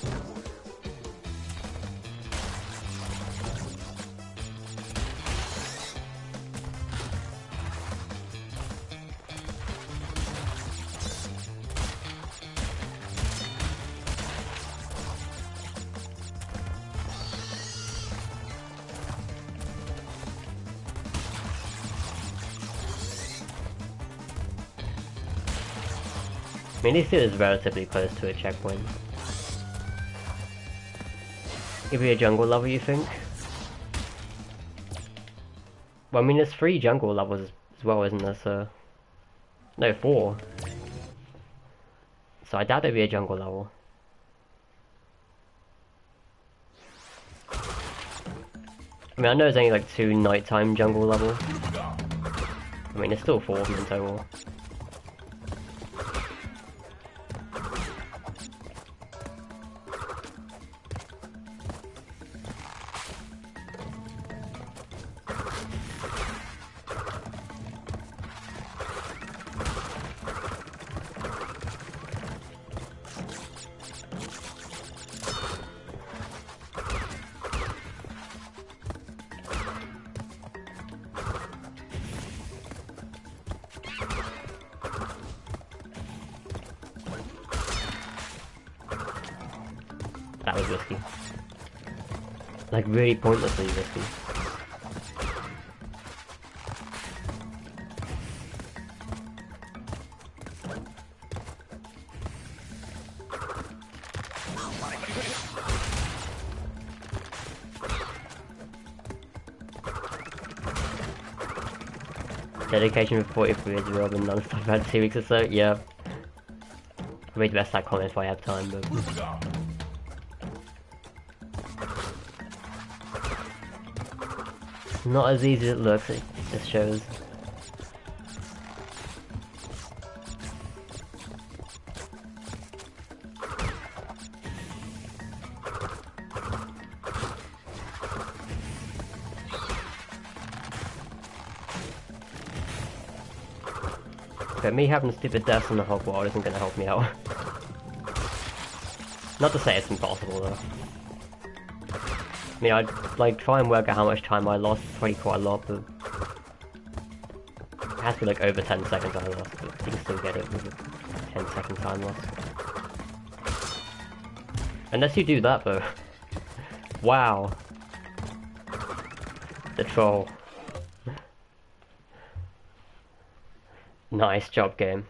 I mean, this is relatively close to a checkpoint. It'd be a jungle level, you think? Well, I mean, there's 3 jungle levels as well, isn't there, so... No, 4. So I doubt it'd be a jungle level. I mean, I know there's only like 2 nighttime jungle levels. I mean, there's still 4 of them in total. That was risky. Like, really pointlessly risky. Dedication for 43 is real, been non-stop about 2 weeks or so, yeah. I'll read the rest of that comment if I have time, but... Not as easy as it looks, it just shows. But me having stupid deaths in the whole world isn't gonna help me out. Not to say it's impossible though. I mean, I'd like try and work out how much time I lost, probably quite a lot, but it has to be like over 10 seconds I lost, but you can still get it with a 10-second time loss. Unless you do that though. Wow. The troll. Nice job, game.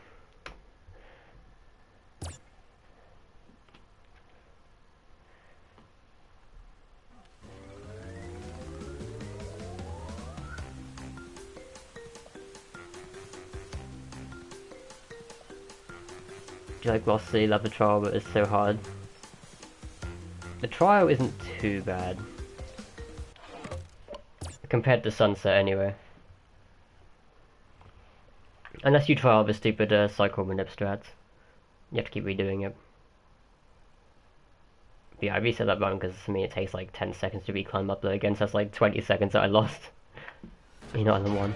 Do you like Lost City? Love the trial, but it's so hard. The trial isn't too bad. Compared to Sunset, anyway. Unless you try all the stupid cycle manip strats. You have to keep redoing it. But yeah, I reset that run because to me it takes like 10 seconds to reclimb up there again, so that's like 20 seconds that I lost. You know, on the one.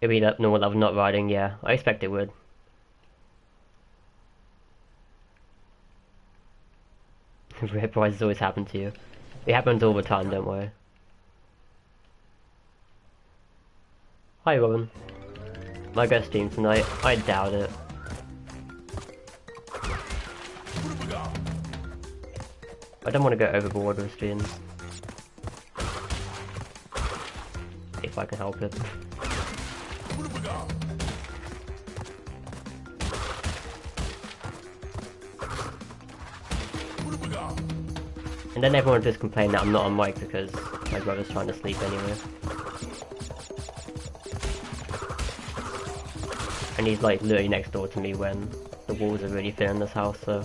It'd be that normal level not riding, yeah. I expect it would. Rare prizes always happen to you. It happens all the time, don't worry. Hi Robin. Might go stream tonight. I doubt it. I don't want to go overboard with streams. If I can help it. And then everyone just complain that I'm not on mic because my brother's trying to sleep anyway. And he's like literally next door to me when the walls are really thin in this house, so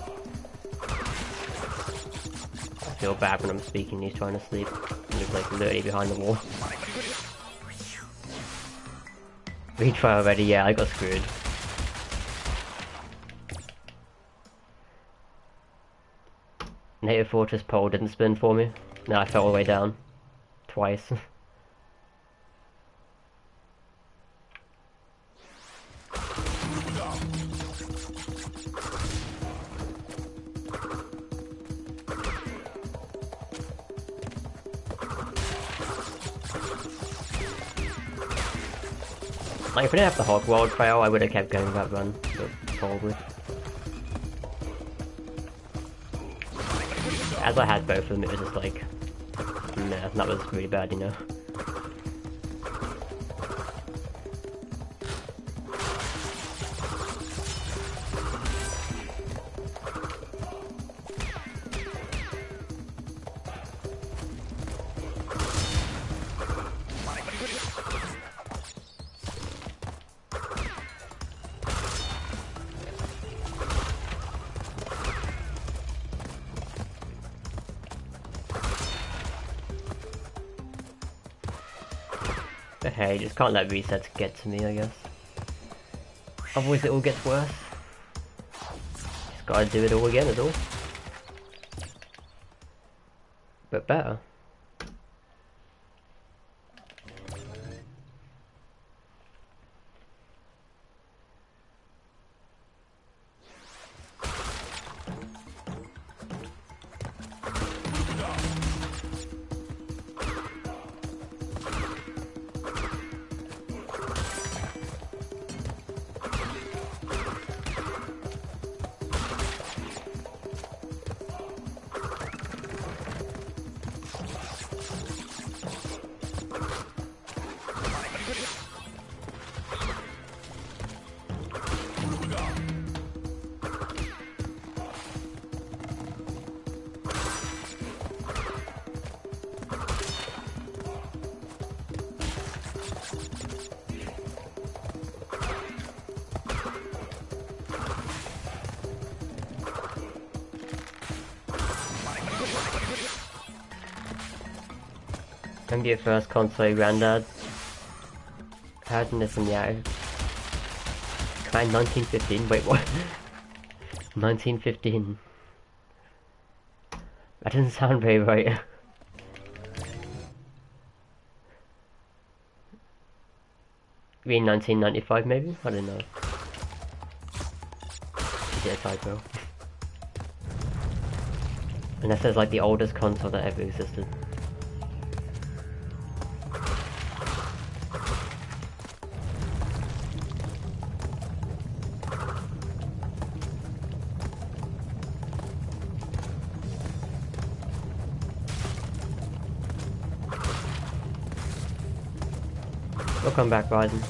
I feel bad when I'm speaking and he's trying to sleep. And he's like literally behind the wall. Retry already, yeah, I got screwed. Native Fortress pole didn't spin for me. No, I fell all the way down. Twice. Like, if I didn't have the Hog World trail, I would have kept going that run, but probably. As I had both of them, it was just like, nah, that was really bad, you know. But hey, just can't let resets get to me, I guess. Otherwise it all gets worse. Just gotta do it all again, is all. But better. Can be a first console granddad. How'd this one, yeah. Kind 1915, wait what? 1915. That doesn't sound very right. You mean 1995 maybe? I don't know. Is it a typo? Unless there's like the oldest console that ever existed. Welcome back, Ryzen.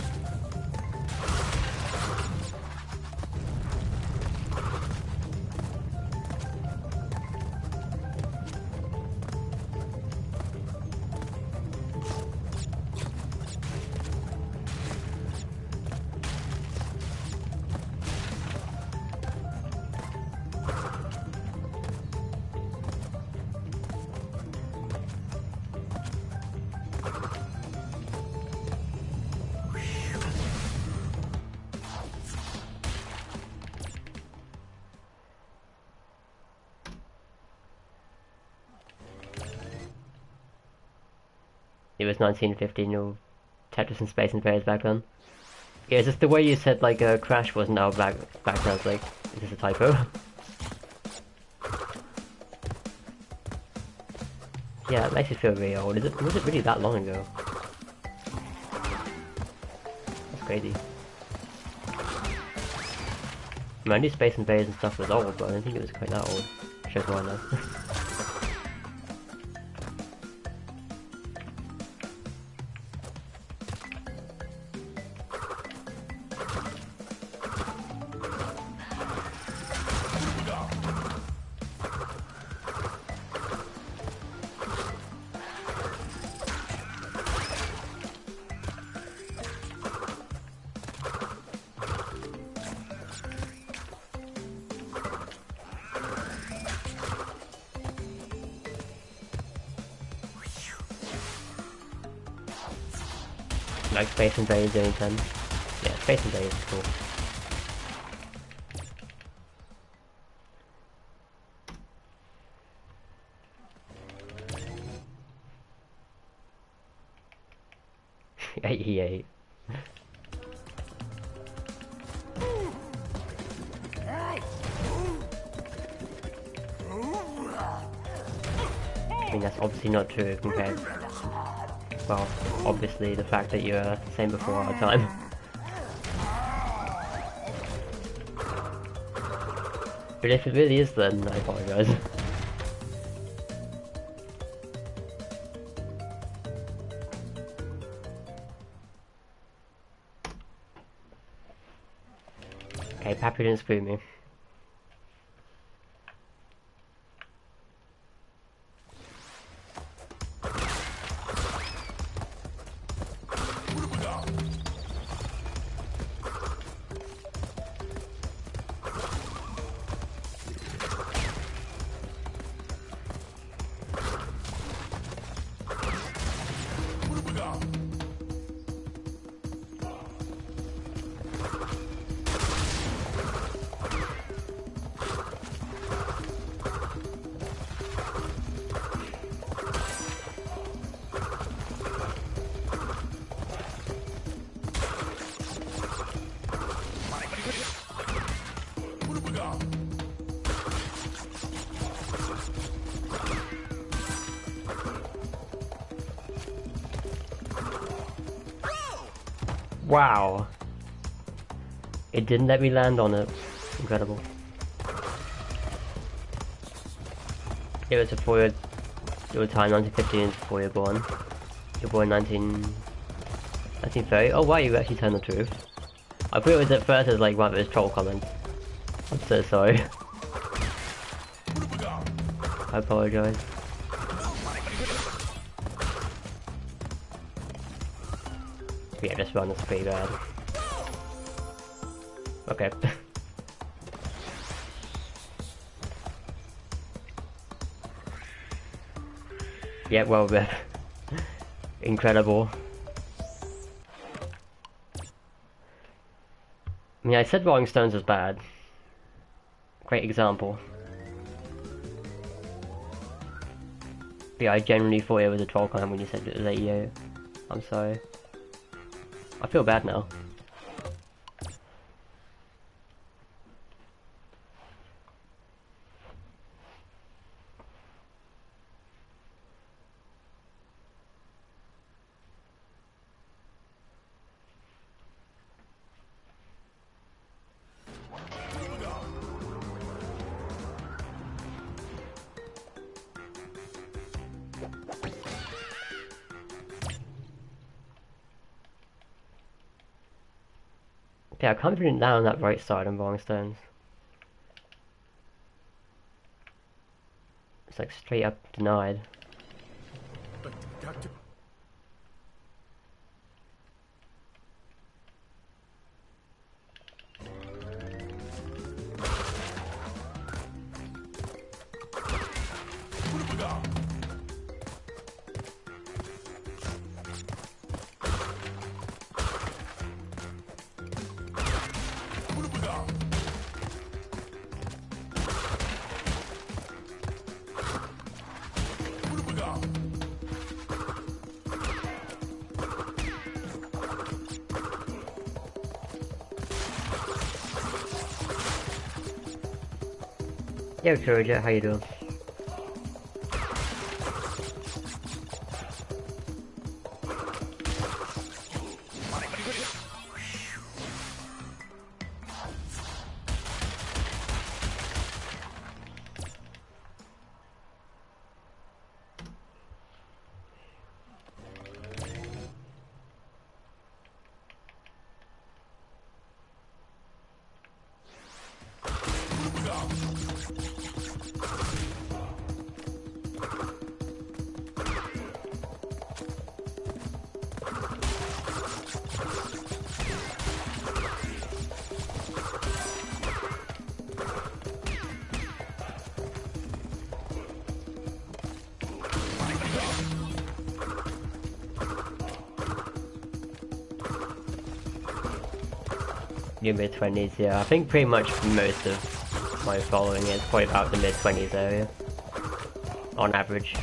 it was 1915 or Tetris and Space Invaders back then. Yeah, it's just the way you said like Crash wasn't out back then. I was like, is this a typo? Yeah, it makes it feel really old. Was it really that long ago? That's crazy. I mean, I knew Space Invaders and stuff was old, but I don't think it was quite that old. Shows why now. Like Space Invaders doing 10. Yeah, Space Invaders is cool. EA. I mean, that's obviously not true compared. Well, obviously the fact that you're saying before our time. But if it really is, then I apologize. Okay, Pappy didn't screw me. Wow. It didn't let me land on it. Incredible. It was before your time, 1915 before you were born. You were born 1930. Oh wow, you actually turned the truth. I thought it was at first as like one of those troll comments. I'm so sorry. I apologize. Yeah, this run is pretty bad. Okay. Yeah, well, incredible. I mean, I said Rolling Stones was bad. Great example. But yeah, I genuinely thought it was a troll comment when you said it was AEO. I'm sorry. I feel bad now. Yeah, I can't even down on that right side on Rolling Stones. It's like straight up denied. But Dr. Yo, Kuroja, how you doing? Your mid-20s, yeah. I think pretty much most of my following is probably about the mid-20s area. On average.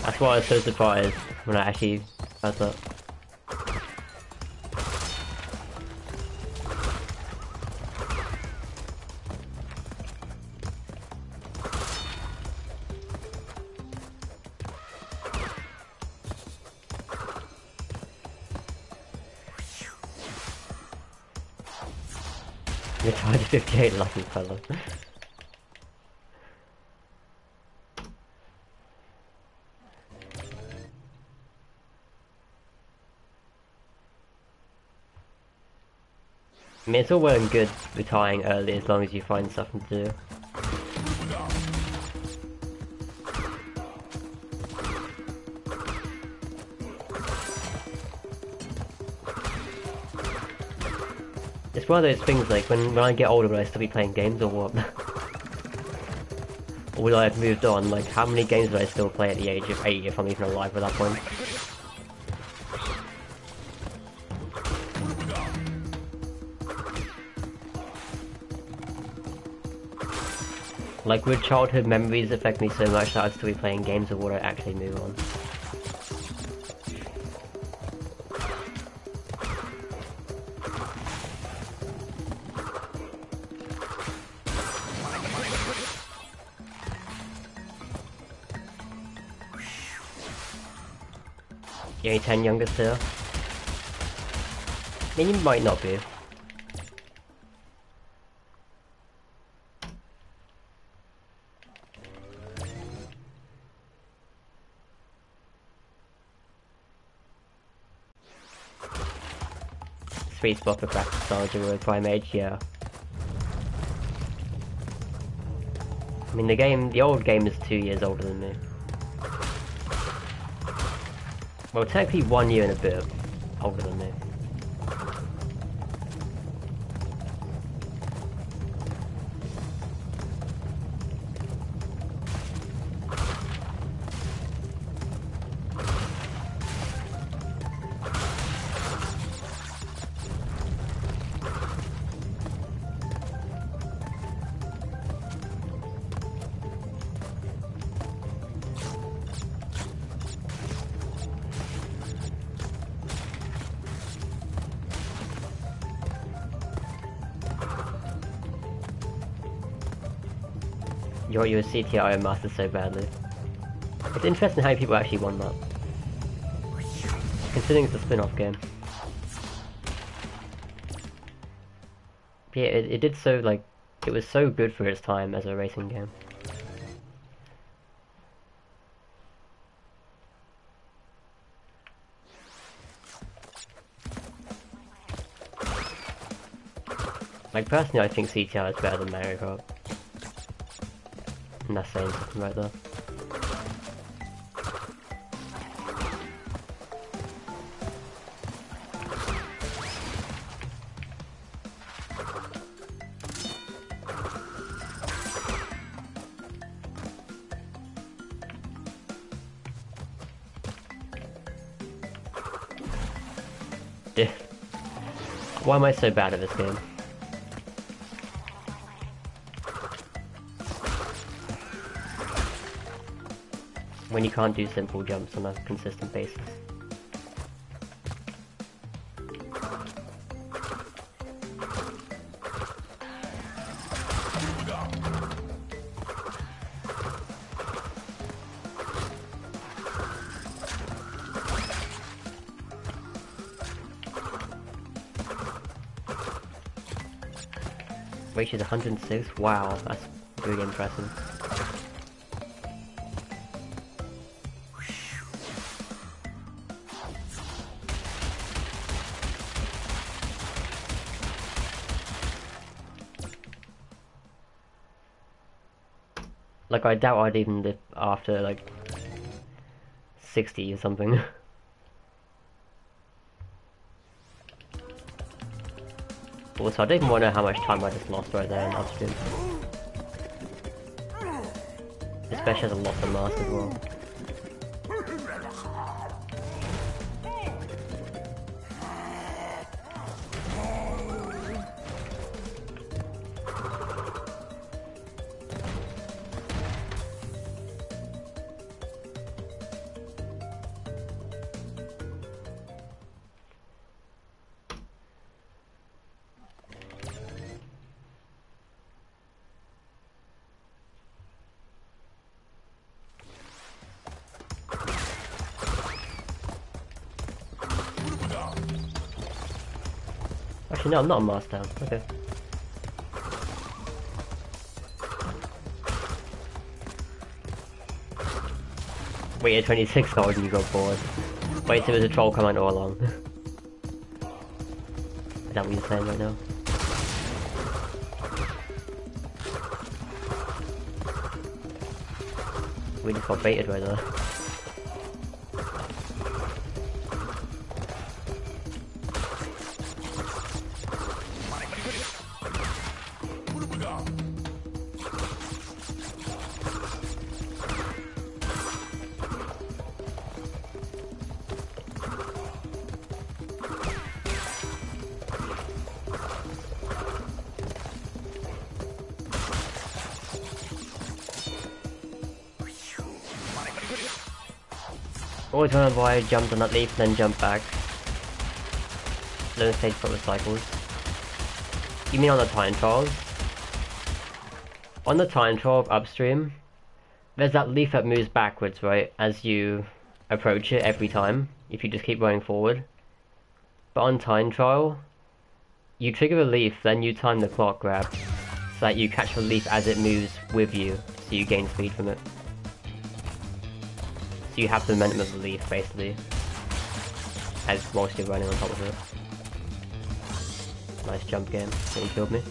That's why I was so surprised when I actually heard that. You're tired of 58 lucky fella. I mean, it's all well and good retiring early as long as you find something to do. It's one of those things like when I get older, will I still be playing games or what? Or will I have moved on? Like, how many games will I still play at the age of 8 if I'm even alive at that point? Like, would childhood memories affect me so much that I'd still be playing games, or would I actually move on? You're only 10 younger still? I mean, you might not be. Sweet spot for practice knowledge with prime age, yeah. I mean, the old game is 2 years older than me. Well, technically 1 year and a bit older than me. You want your CTRO master so badly. It's interesting how people actually want that. Considering it's a spin-off game. But yeah, it did so, like, it was so good for its time as a racing game. Like, personally, I think CTR is better than Mario Kart. And that's saying something right there. Why am I so bad at this game? When you can't do simple jumps on a consistent basis. Ratio is 106. Wow, that's really impressive. Like, I doubt I'd even live after, like, 60 or something. Also, I don't even want to know how much time I just lost right there in upstream. Especially as I lost the mask as well. Actually, no, I'm not a mask down. Okay. Waited 26 gold and you got bored. Wait, so it was a troll command all along. Is that what you're saying right now? We just got baited right there. Always wondered why I jumped on that leaf and then jumped back. Learn stage proper cycles. You mean on the time trials? On the time trial upstream, there's that leaf that moves backwards, right, as you approach it every time, if you just keep going forward. But on time trial, you trigger the leaf, then you time the clock grab, so that you catch the leaf as it moves with you, so you gain speed from it. So you have the momentum of the leaf, basically, as whilst you're running on top of it. Nice jump game, that you killed me.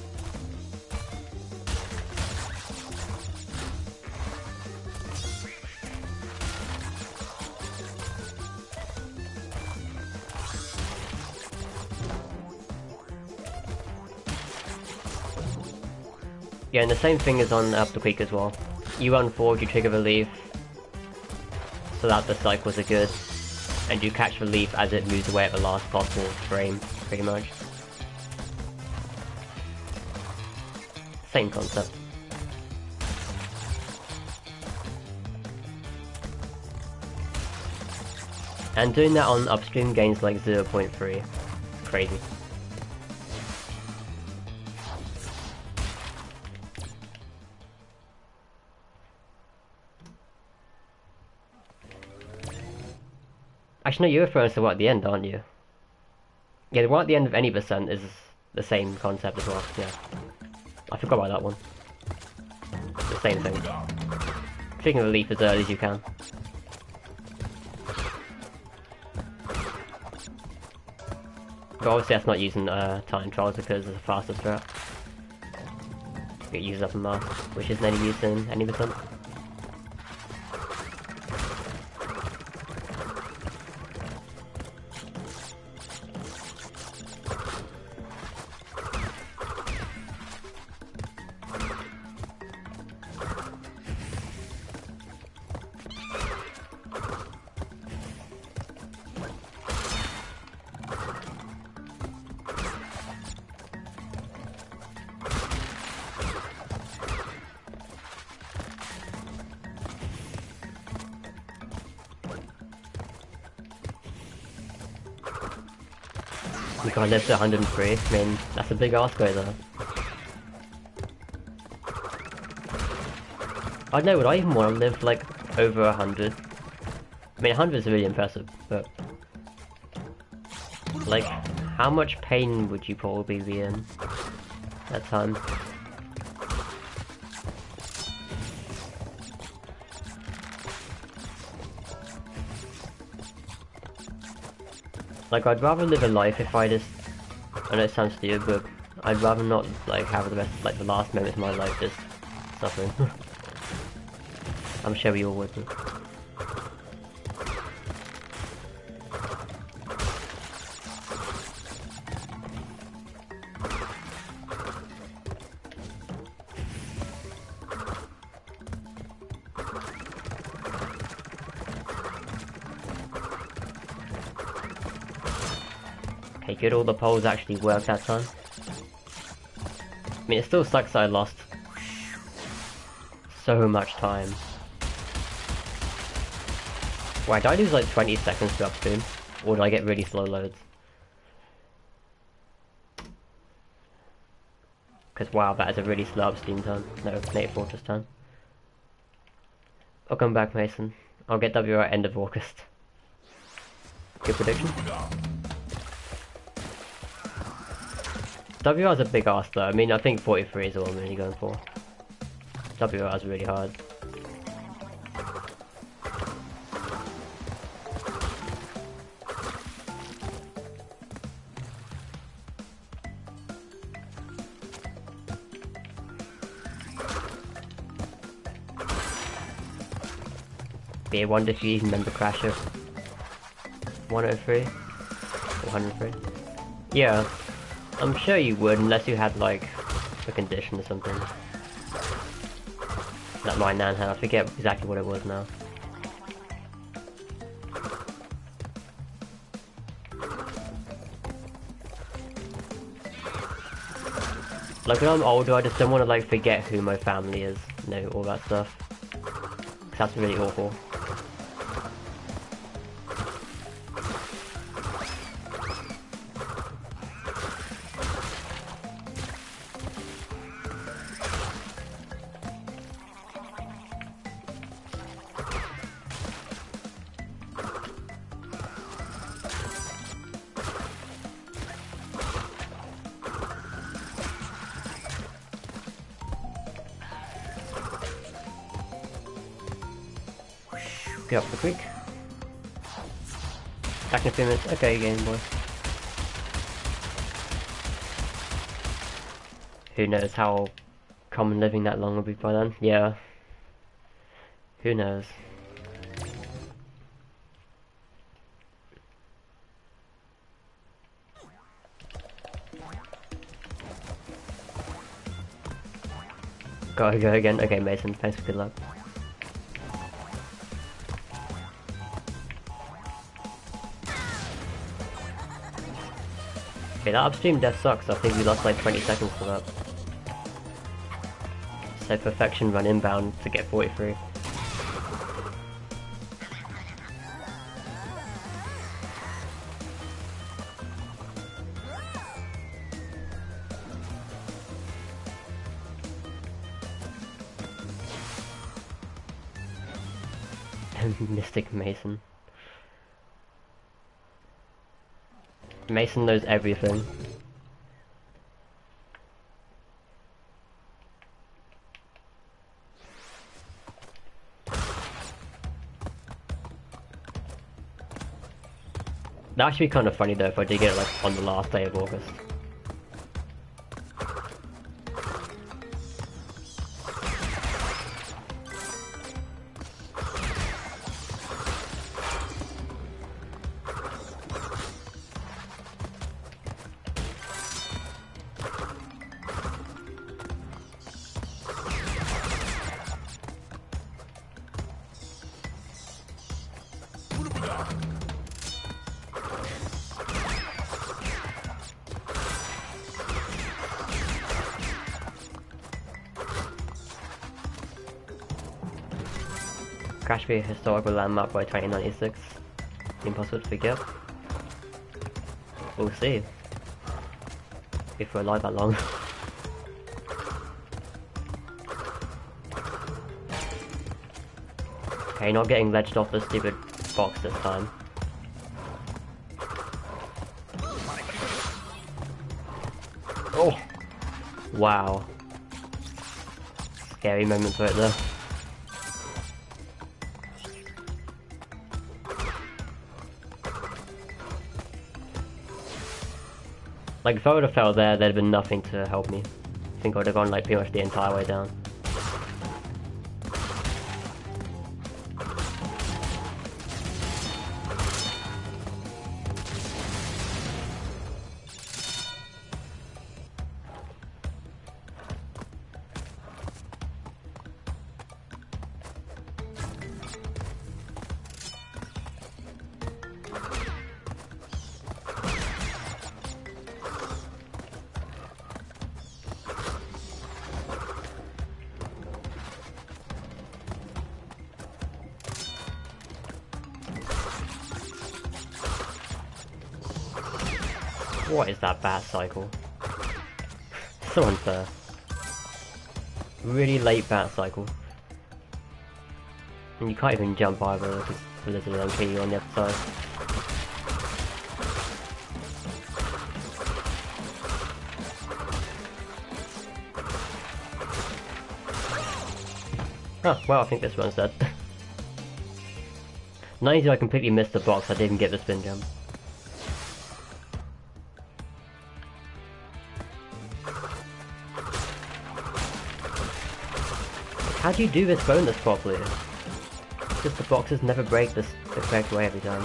Yeah, and the same thing is on Up the Creek as well. You run forward, you trigger the leaf, so that the cycles are good, and you catch the leaf as it moves away at the last possible frame, pretty much. Same concept. And doing that on upstream gains like 0.3. Crazy. Actually, no, you're referring to what at the end, aren't you? Yeah, the one at the end of any percent is the same concept as well, yeah. I forgot about that one. The same thing. Tricking the leaf as early as you can. But obviously that's not using time trials because it's a faster strat. It uses up a mask, which isn't any use in any percent. You can't live to 103, I mean, that's a big ask right there. I don't know, would I even want to live like over 100? I mean 100 is really impressive, but like, how much pain would you probably be in that time? Like, I'd rather live a life if I just... I know it sounds stupid, but I'd rather not, like, have the rest, like, the last moments of my life just suffering. I'm sure we all would be. Okay, good, all the polls actually worked that time. I mean, it still sucks that I lost so much time. Wait, did I lose like 20 seconds to upstream? Or did I get really slow loads? Because wow, that is a really slow upstream time. No, Native Fortress time. I'll come back, Mason. I'll get WR at end of August. Good prediction? WR is a big ask though. I mean, I think 43 is what I'm really going for. WR is really hard. Be a wonder if you even remember Crasher. 103? 103? Yeah. I'm sure you would, unless you had, like, a condition or something. That my nan had, I forget exactly what it was now. Like, when I'm older, I just don't want to, like, forget who my family is, you know, all that stuff. 'Cause that's really awful. Get up the creek. Back in a few minutes. Okay, Game Boy. Who knows how common living that long will be by then? Yeah. Who knows? Gotta go again. Okay, Mason. Thanks for good luck. Okay, that upstream death sucks. I think we lost like 20 seconds for that. So perfection run inbound to get 43. Mystic Mason. Mason knows everything. That'd actually be kind of funny though if I did get it like on the last day of August. Crash be a historical landmark by 2096. Impossible to forget. We'll see. If we're alive that long. Okay, not getting ledged off the stupid box this time. Oh! Wow. Scary moments right there. Like, if I would have fell there, there'd have been nothing to help me. I think I would have gone, like, pretty much the entire way down. What is that bat cycle? So unfair. Really late bat cycle. And you can't even jump either because there's an MP on the other side. Oh, well, I think this one's dead. Not only did I completely miss the box, I didn't get the spin jump. How do you do this bonus properly? Just the boxes never break the correct way every time.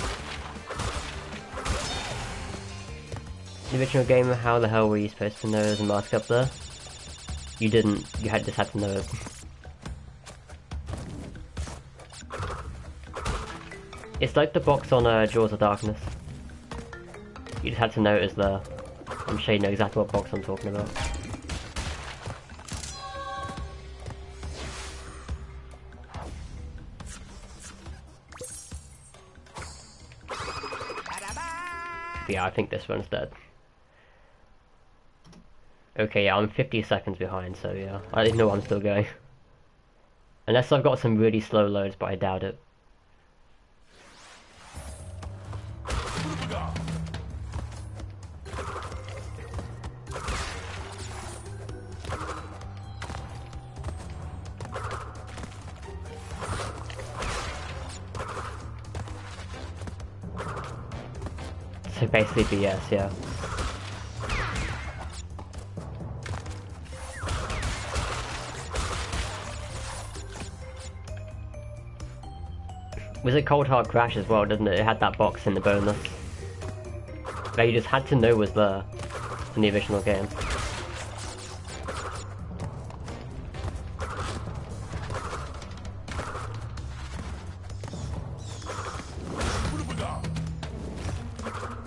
The original game, how the hell were you supposed to know there's a mask up there? You didn't, you just had to know it. It's like the box on Jaws of Darkness. You just had to know it was there. I'm sure you know exactly what box I'm talking about. Yeah, I think this one's dead. Okay, yeah, I'm 50 seconds behind, so yeah. I didn't know I'm still going. Unless I've got some really slow loads, but I doubt it. So basically BS, yeah. Was it Cold Hard Crash as well, didn't it? It had that box in the bonus. That you just had to know was there in the original game.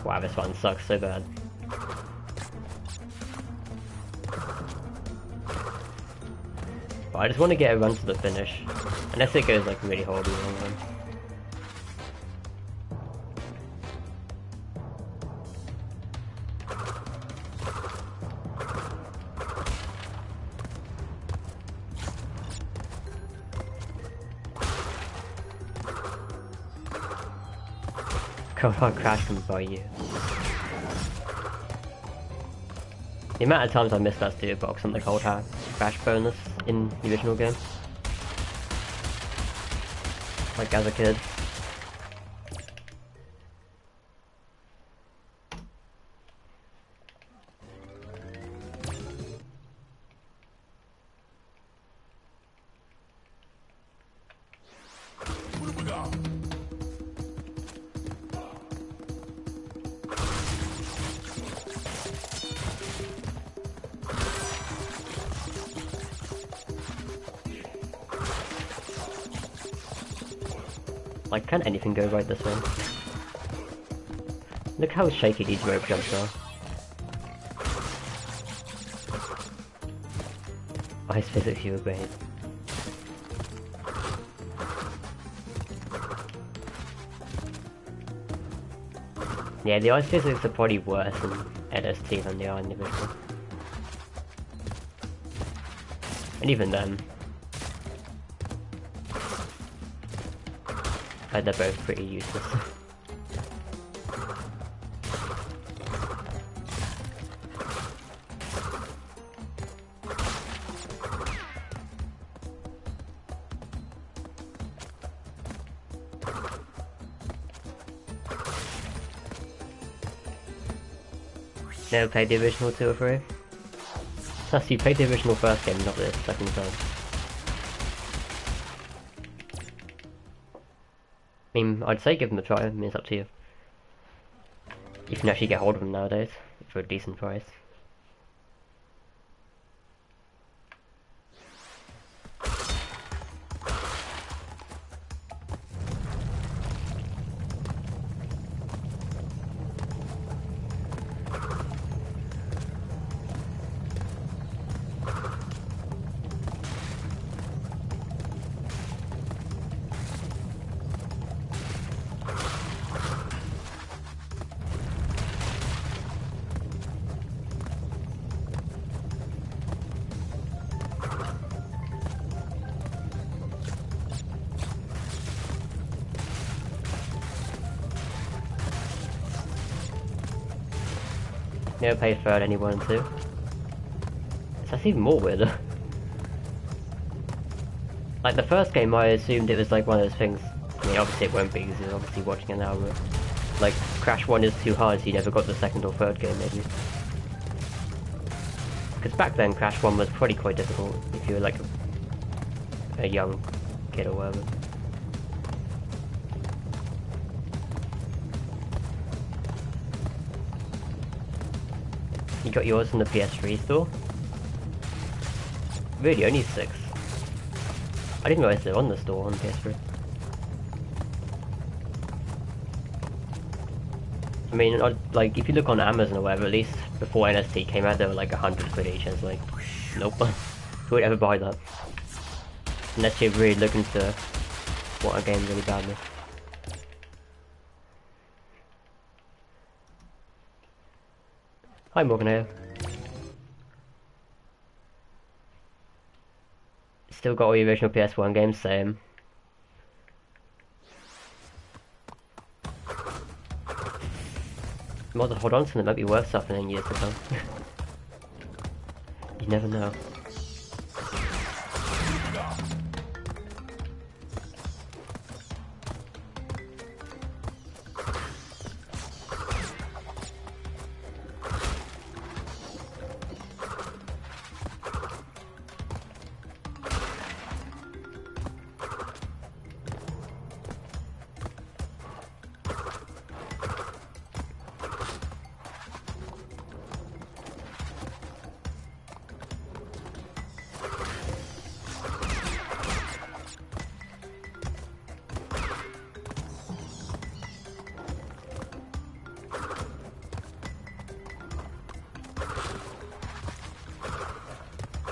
Wow, this one sucks so bad. But I just want to get a run to the finish. Unless it goes like really horribly wrong then. Cold Hard Crash can buy you. The amount of times I missed that studio box on the Cold Hard Crash bonus in the original game. Like as a kid. Like, can anything go right this one? Look how shaky these rope jumps are. Ice physics, you were great. Yeah, the ice physics are probably worse in LST than they are in the original. And even then, they're both pretty useless. Never played the original 2 or 3? Plus, you played the original first game, not the second time. I mean, I'd say give them a try, I mean, it's up to you. You can actually get hold of them nowadays, for a decent price. Never played third, only 1 and 2. That's even more weirder. Like the first game, I assumed it was like one of those things. I mean, obviously it won't be because you're obviously watching an hour. Like Crash 1 is too hard, so you never got the second or third game, maybe. Because back then, Crash 1 was probably quite difficult if you were like a young kid or whatever. You got yours from the PS3 store? Really, only 6. I didn't realize they're on the store on PS3. I mean, like, if you look on Amazon or whatever, at least before NST came out, they were like 100 quid each, and it's like, nope, who would ever buy that? Unless you're really looking to want a game really badly. Hi Morgan here. Still got all the original PS1 games, same. Might hold on to them, might be worth something in years to come. You never know.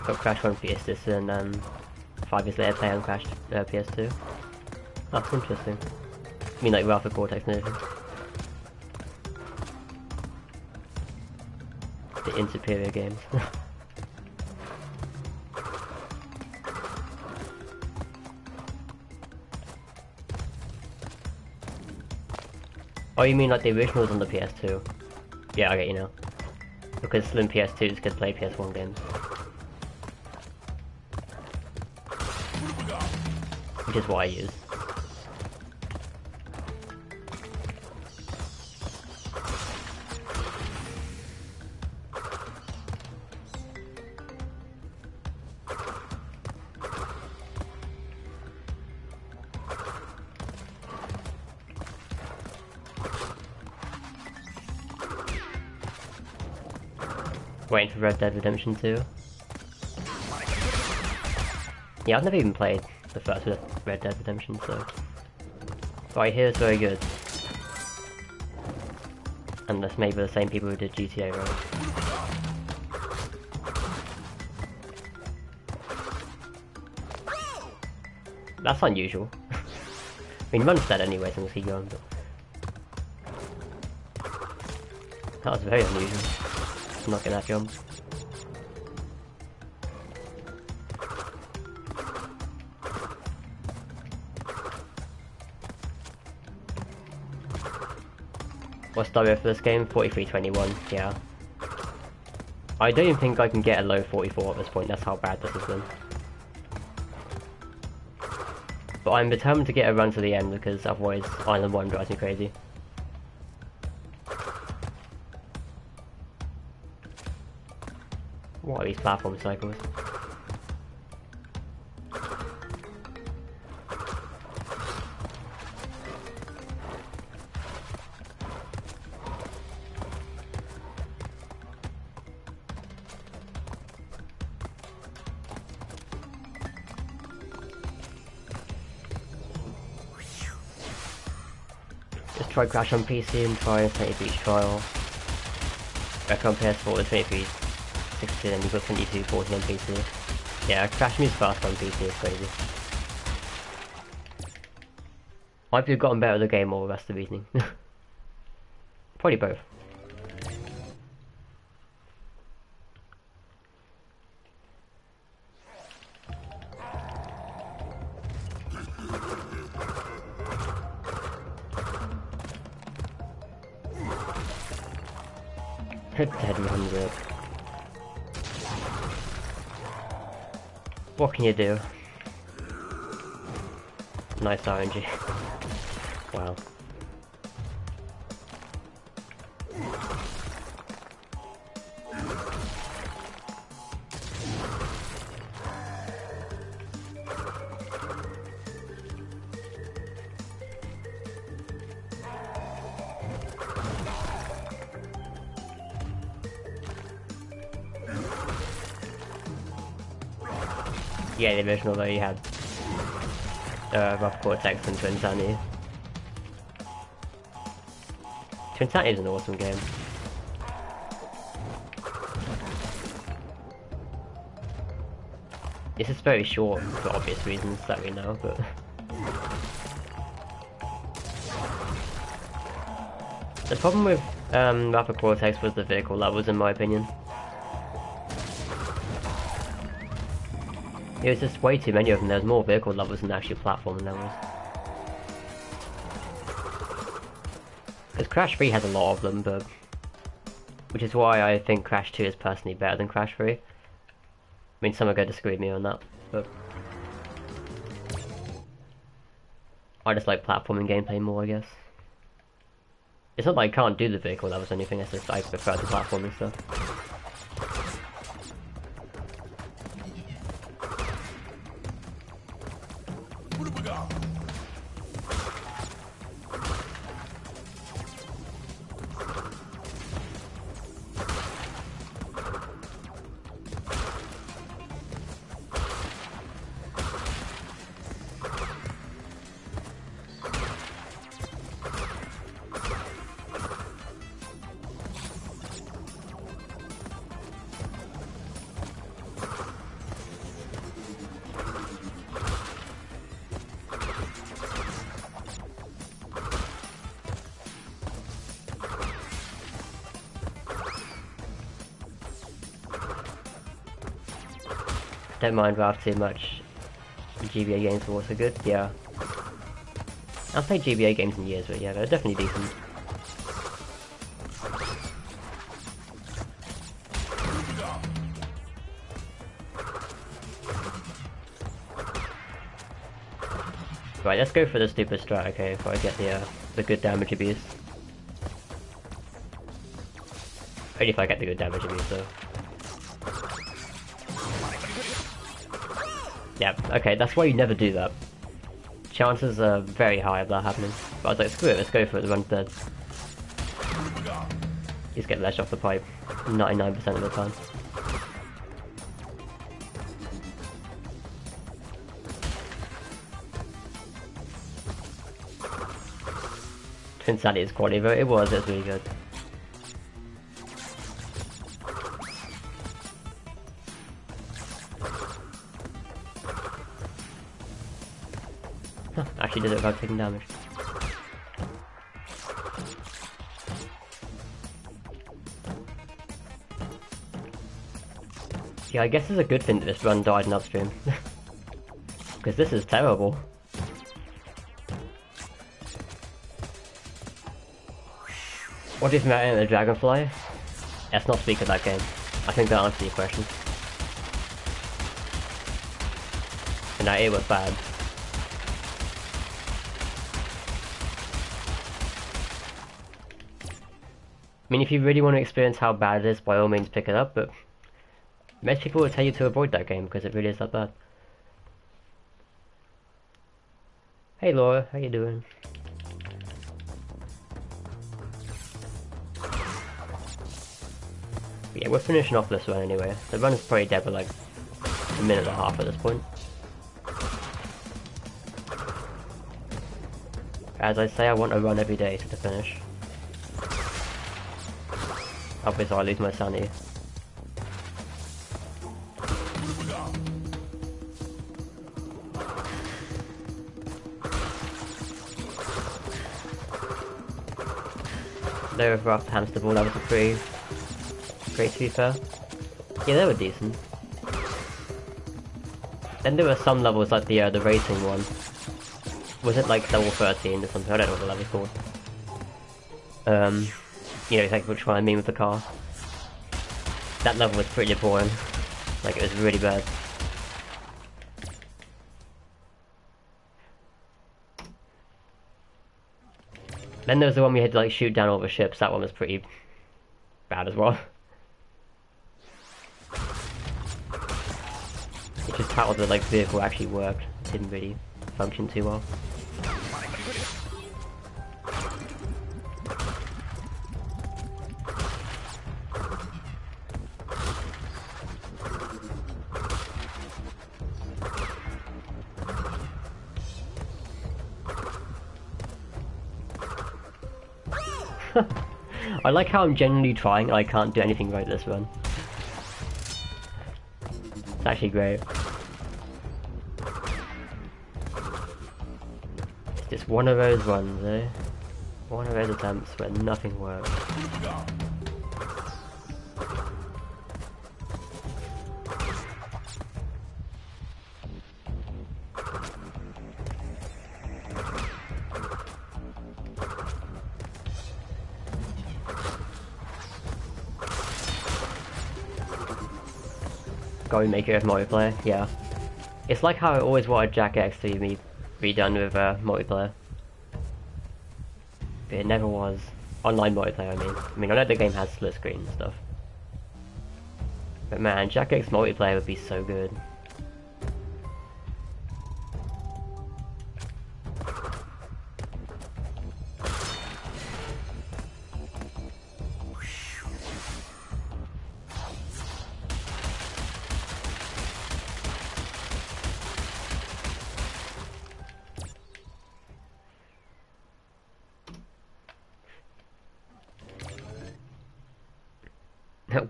Got Crash 1 PS2 and 5 years later play on Crash PS2. Oh, that's interesting. I mean like Wrath of Cortex and everything. The insuperior games. Oh, you mean like the originals on the PS2? Yeah, I get you now. Because slim PS2s could play PS1 games. Which is what I use. Waiting for Red Dead Redemption 2. Yeah, I've never even played the first Red Dead Redemption, so... But I hear it's very good. Unless maybe the same people who did GTA, right? That's unusual. I mean, Run's dead anyway since he's gone, but... That was very unusual. Not getting that jump. What's W for this game? 43-21, yeah. I don't even think I can get a low 44 at this point, that's how bad this has been. But I'm determined to get a run to the end because otherwise Island 1 drives me crazy. What are these platform cycles? Just try Crash on PC and try 20 Beach Trial. Back on PS4 with 23 60 and you've got 22 40 on PC. Yeah, Crash moves fast on PC, it's crazy. Might have gotten better at the game or the rest of the evening. Probably both. Hit head 100. What can you do? Nice RNG. Wow. Yeah, the original though you had Rough Cortex and Twinsanity. Twinsanity is an awesome game. This is very short for obvious reasons that we know, but the problem with Rapid Cortex was the vehicle levels, in my opinion. It was just way too many of them. There's more vehicle levels than actually platform levels. Because Crash 3 has a lot of them, but which is why I think Crash 2 is personally better than Crash 3. I mean, some are going to disagree with me on that, but I just like platforming gameplay more, I guess. It's not like I can't do the vehicle levels or anything, it's just I prefer the platforming stuff. Don't mind Valve too much. GBA games are also good, yeah. I've played GBA games in years, but yeah, they're definitely decent. Right, let's go for the stupid strat, okay, before I get the good damage abuse. Only if I get the good damage abuse, though. Yeah, okay, that's why you never do that. Chances are very high of that happening. But I was like, screw it, let's go for it, the run dead. Just get ledged off the pipe 99% of the time. Twinsanity is quality, but it was really good. Actually did it without taking damage. Yeah, I guess it's a good thing that this run died in upstream. Because this is terrible. What do you think about Enter the Dragonfly? Let's not speak of that game. I think that answers your question. And now it was bad. I mean, if you really want to experience how bad it is, by all means pick it up, but Most people will tell you to avoid that game because it really is that bad. Hey Laura, how you doing? But yeah, we're finishing off this one anyway. The run is probably dead for like a minute and a half at this point. As I say, I want to run every day to the finish. Obviously I lose my sanity. They were rough hamster ball levels were pretty great to be fair. Yeah, they were decent. Then there were some levels like the racing one. Was it like level 13 or something? I don't know what the level's called. You know exactly which one I mean with the car. That level was pretty boring. Like, it was really bad. Then there was the one we had to like shoot down all the ships. That one was pretty bad as well. It's just how the like vehicle actually worked. It didn't really function too well. I like how I'm genuinely trying and I can't do anything right this run. It's actually great. It's just one of those runs, eh? One of those attempts where nothing works. Go make it with multiplayer, yeah. It's like how I always wanted Jack X to be redone with multiplayer. But it never was. Online multiplayer, I mean. I know the game has split screen and stuff. But man, Jack X multiplayer would be so good.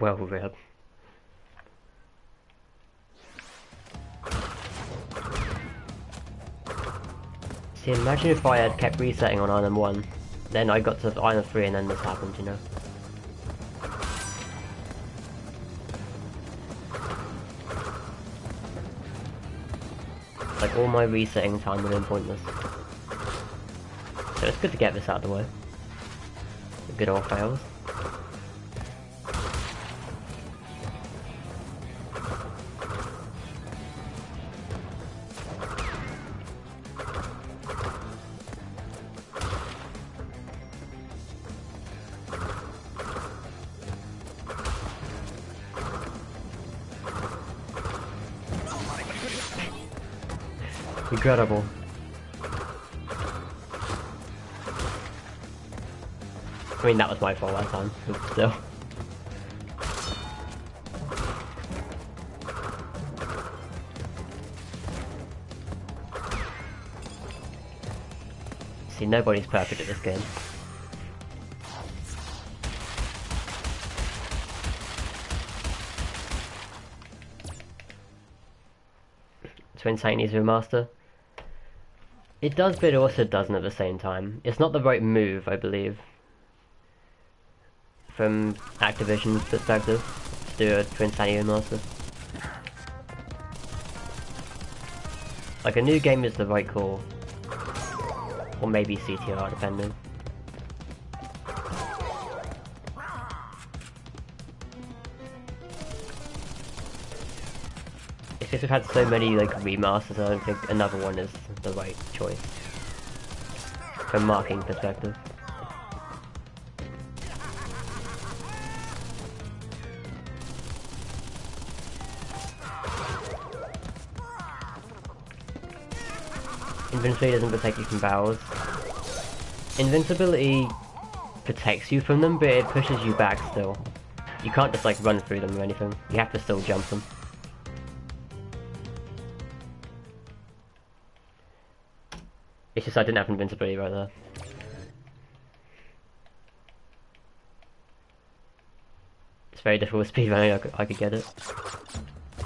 Well, Rip. See, imagine if I had kept resetting on Island 1, then I got to Island 3 and then this happened, you know? Like, all my resetting time would have been pointless. So it's good to get this out of the way. The good old fails. Incredible. I mean, that was my fault that time, but still. See, nobody's perfect at this game. Twin Titanies Remaster. It does, but it also doesn't at the same time. It's not the right move, I believe, from Activision's perspective, to do a Twin Titanies Remaster. Like, a new game is the right call. Or maybe CTR, depending. It's just we've had so many, like, remasters, I don't think another one is the right choice. From marking perspective. invincibility doesn't protect you from barrels. Invincibility protects you from them, but it pushes you back still. You can't just like run through them or anything. You have to still jump them. It's just I didn't have invincibility right there. It's very difficult with speedrunning, I could get it.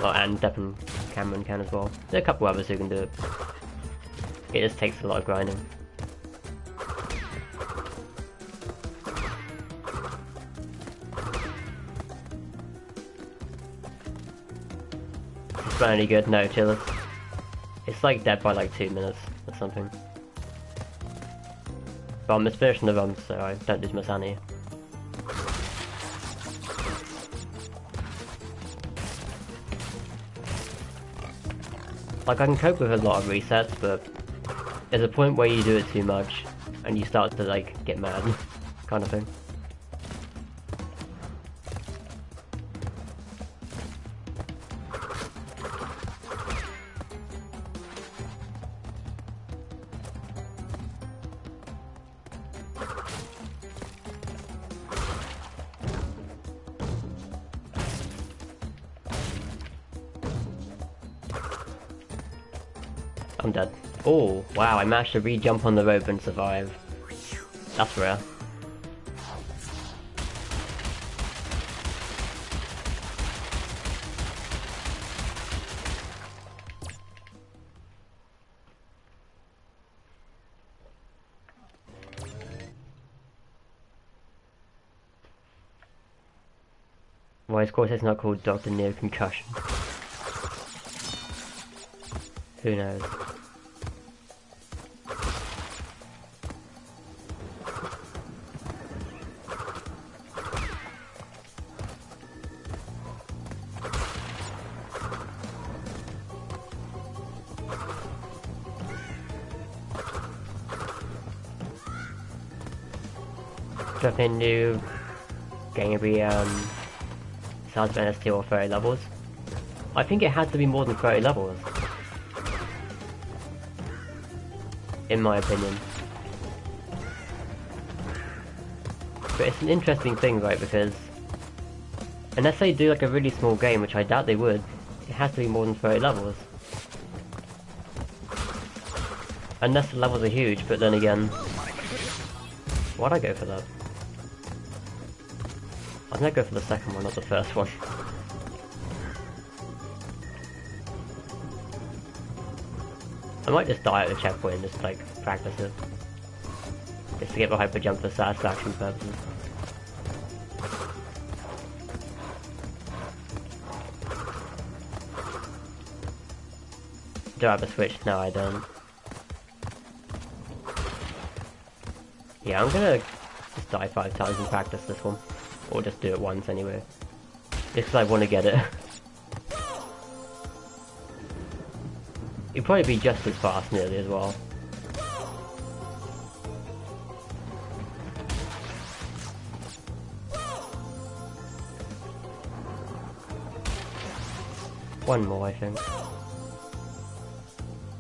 Oh, and Depp and Cameron can as well. There are a couple others who can do it. It just takes a lot of grinding. Is this run any good? No, chillers. It's like dead by like 2 minutes or something. But I'm just finishing the run, so I don't lose my sanity. Like, I can cope with a lot of resets, but there's a point where you do it too much, and you start to, like, get mad, kind of thing. I'm dead. Oh, wow, I managed to re-jump on the rope and survive. That's rare. Why is Cortex not called Dr. Neo Concussion? Who knows? Dropping new Gangery Sounds of NST or 30 levels. I think it has to be more than 30 levels. In my opinion. But it's an interesting thing, right, because unless they do like a really small game, which I doubt they would, it has to be more than 30 levels. Unless the levels are huge, but then again, why'd I go for that? I'm gonna go for the second one, not the first one. I might just die at the checkpoint and just like practice it. Just to get the hyper jump for satisfaction purposes. Do I have a switch? No, I don't. Yeah, I'm gonna just die 5 times and practice this one. Or just do it once anyway. Just because I want to get it. It'd probably be just as fast nearly as well. One more, I think.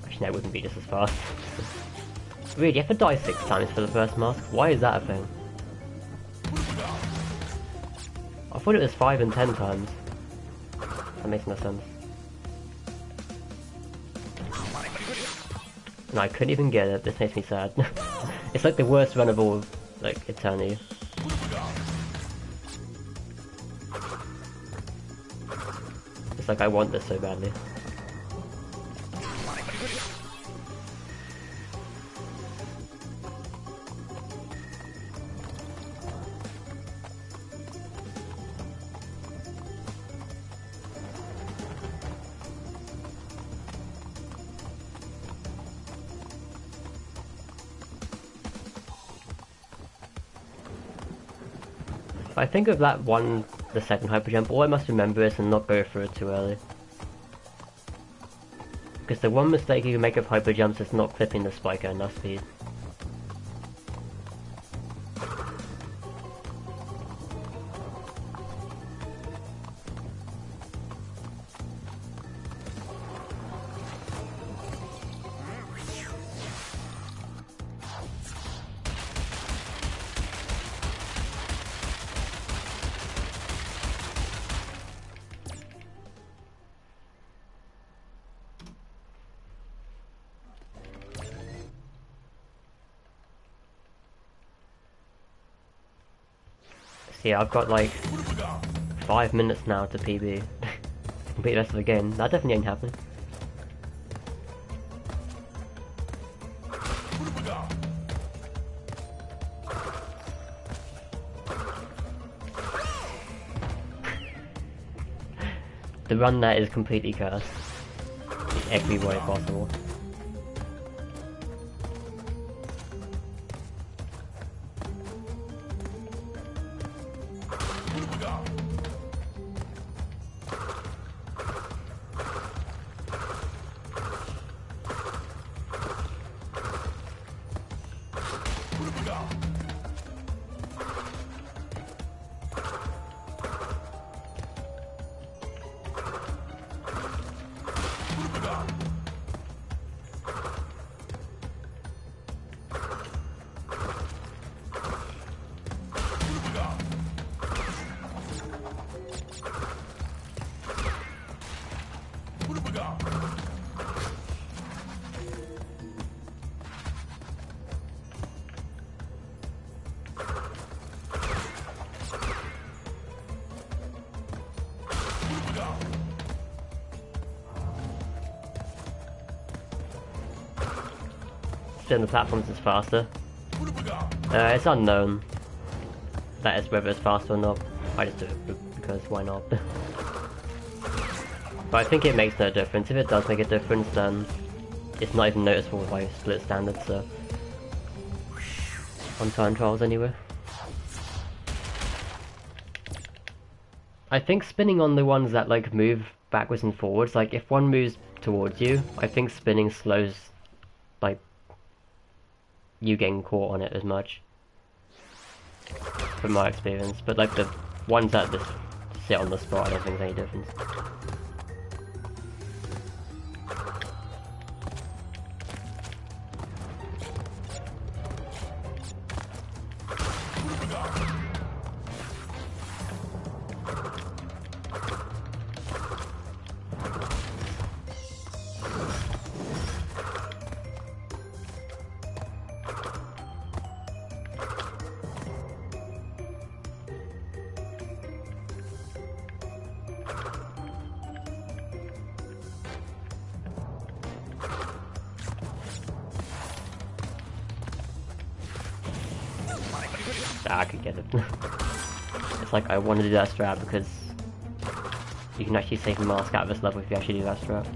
Actually, no, it wouldn't be just as fast. Really, you have to die 6 times for the first mask? Why is that a thing? I thought it was 5 and 10 times. That makes no sense. And I couldn't even get it, this makes me sad. It's like the worst run of all, like, eternity. It's like I want this so badly. If I think of that one, the second hyper jump, all I must remember is to not go through it too early. Because the one mistake you can make of hyper jumps is not clipping the spike at enough speed. See, I've got like 5 minutes now to PB. Complete the rest of the game. That definitely ain't happening. The run there is completely cursed. In every way possible. On the platforms is faster. It's unknown. That is whether it's faster or not. I just do it because why not? But I think it makes no difference. If it does make a difference, then it's not even noticeable by split standards, so on time trials anyway. I think spinning on the ones that like move backwards and forwards, like if one moves towards you, I think spinning slows like you getting caught on it as much, from my experience. But like the ones that just sit on the spot, I don't think there's any difference. I could get it. It's like I want to do that strat because you can actually save mask out of this level if you actually do that strat.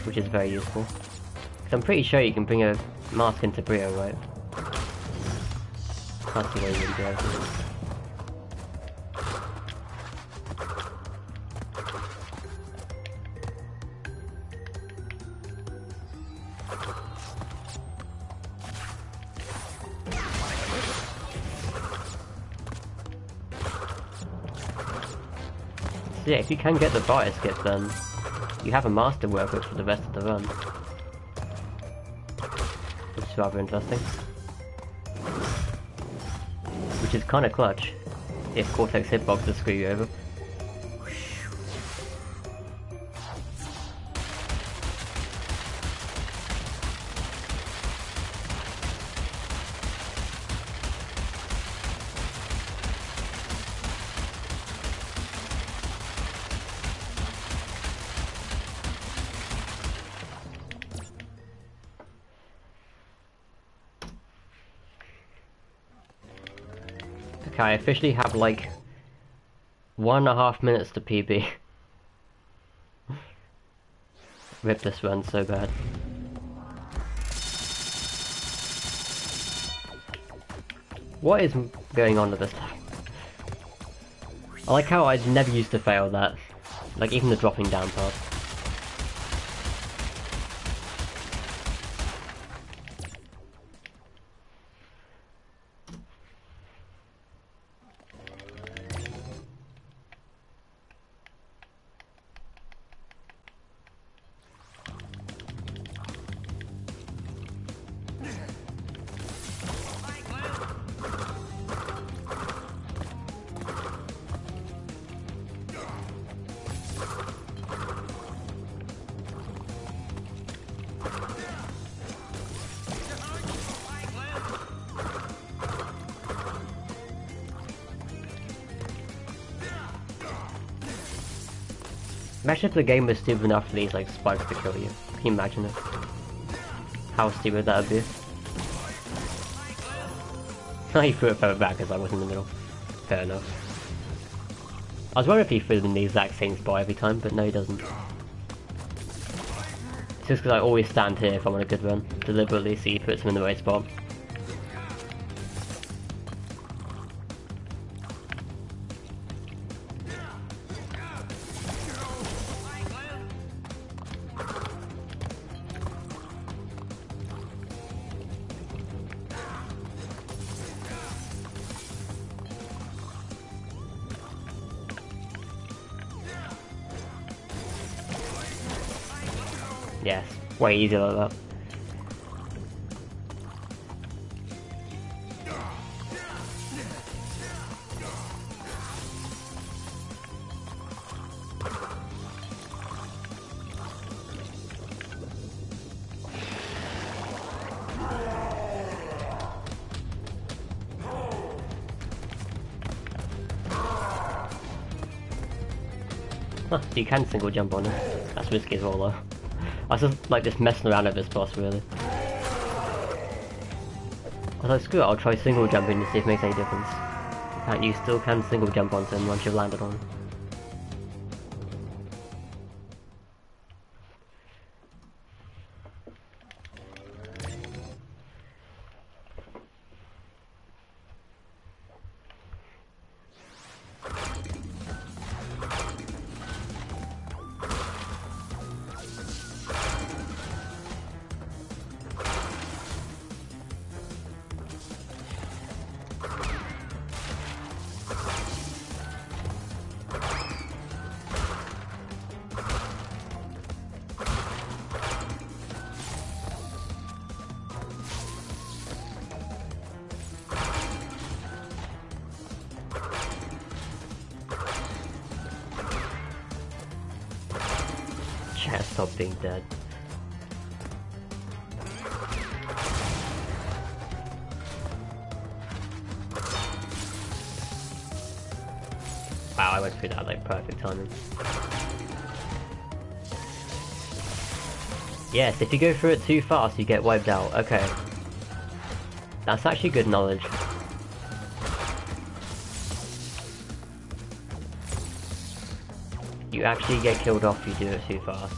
Which is very useful. Because I'm pretty sure you can bring a mask into Brio, right? That's the way you do it. So yeah, if you can get the fire skip, then you have a master work with for the rest of the run. Which is rather interesting. Which is kinda clutch, if Cortex hitboxes screw you over. Okay, I officially have like 1.5 minutes to PB. Rip this run so bad. What is going on with this time? I like how I never used to fail that. Like even the dropping down part. Imagine if the game was stupid enough for these like spikes to kill you. Can you imagine it? How stupid that would be. He threw it further back as I was in the middle. Fair enough. I was wondering if he threw them in the exact same spot every time, but no he doesn't. It's just because I always stand here if I'm on a good run, deliberately, so he puts them in the right spot. Yes, way easier like that. Huh, you can single jump on it. That's risky as well though. I was just like just messing around with this boss really. I was like, screw it, I'll try single jumping to see if it makes any difference. And you still can single jump onto him once you've landed on him. Chat, stop being dead. Wow, I went through that like perfect timing. Yes, if you go through it too fast, you get wiped out. Okay. That's actually good knowledge. You actually get killed off if you do it too fast.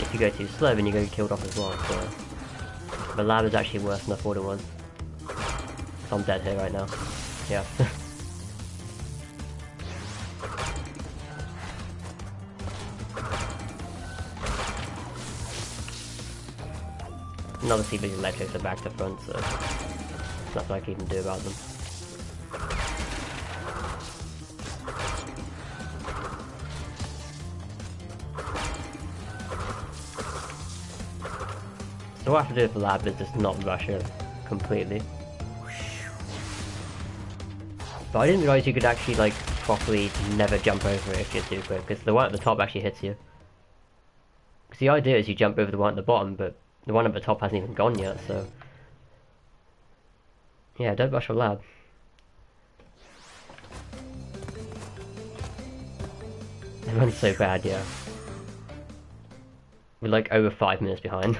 If you go too slow, then you get killed off as well, so... The lab is actually worse than I thought it was. I'm dead here right now. Yeah. And obviously these electrics are back to front, so... There's nothing I can even do about them. So what I have to do with the lab is just not rush it completely. But I didn't realise you could actually like properly never jump over it if you're too quick, because the one at the top actually hits you. Because the idea is you jump over the one at the bottom, but the one at the top hasn't even gone yet, so... Yeah, don't rush the lab. Everyone's so bad, yeah. We're like over 5 minutes behind.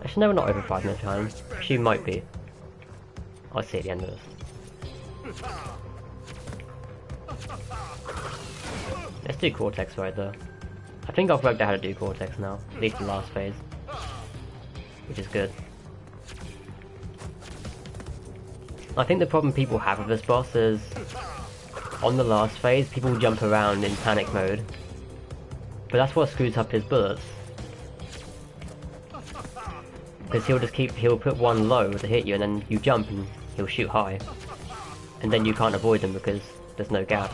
Actually, no, we're not over 5 minutes behind. She might be. I'll see at the end of this. Let's do Cortex right there. I think I've worked out how to do Cortex now, at least the last phase. Which is good. I think the problem people have with this boss is, on the last phase, people jump around in panic mode. But that's what screws up his bullets. Because he'll put one low to hit you, and then you jump and he'll shoot high. And then you can't avoid them because there's no gap.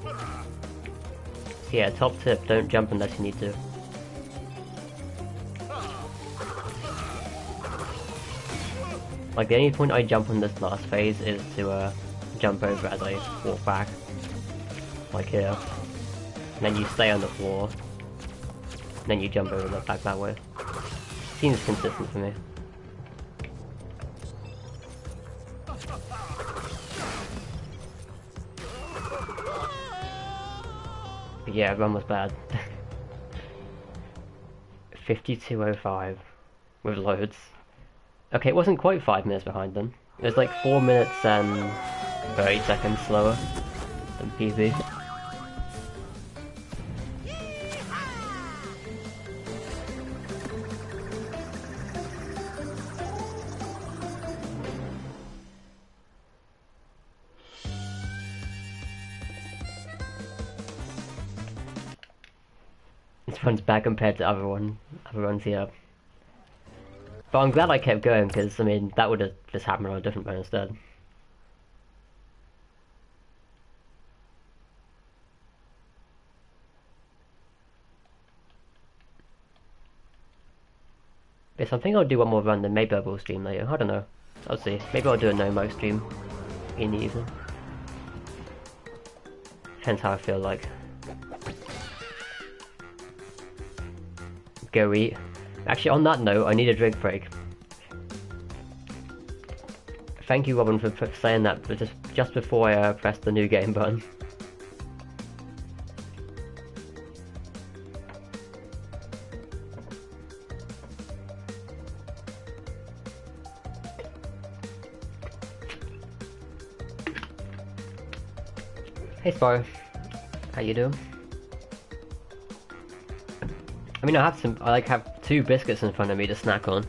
So yeah, top tip, don't jump unless you need to. Like the only point I jump on this last phase is to jump over as I walk back. Like here. And then you stay on the floor. then you jump over the back that way. Seems consistent for me. But yeah, run was bad. 52:05 with loads. Okay, it wasn't quite 5 minutes behind them. It was like 4 minutes and 30 seconds slower than PB. This one's bad compared to other ones here. But I'm glad I kept going, because, I mean, that would have just happened on a different run instead. Yes, I think I'll do one more run, then maybe I will stream later. I don't know. I'll see. Maybe I'll do a no-mo stream in the evening. Depends how I feel like. Go eat. Actually, on that note, I need a drink break. Thank you, Robin, for saying that, but just before I pressed the new game button. Hey, Sparrow. How you doing? I mean, I have 2 biscuits in front of me to snack on.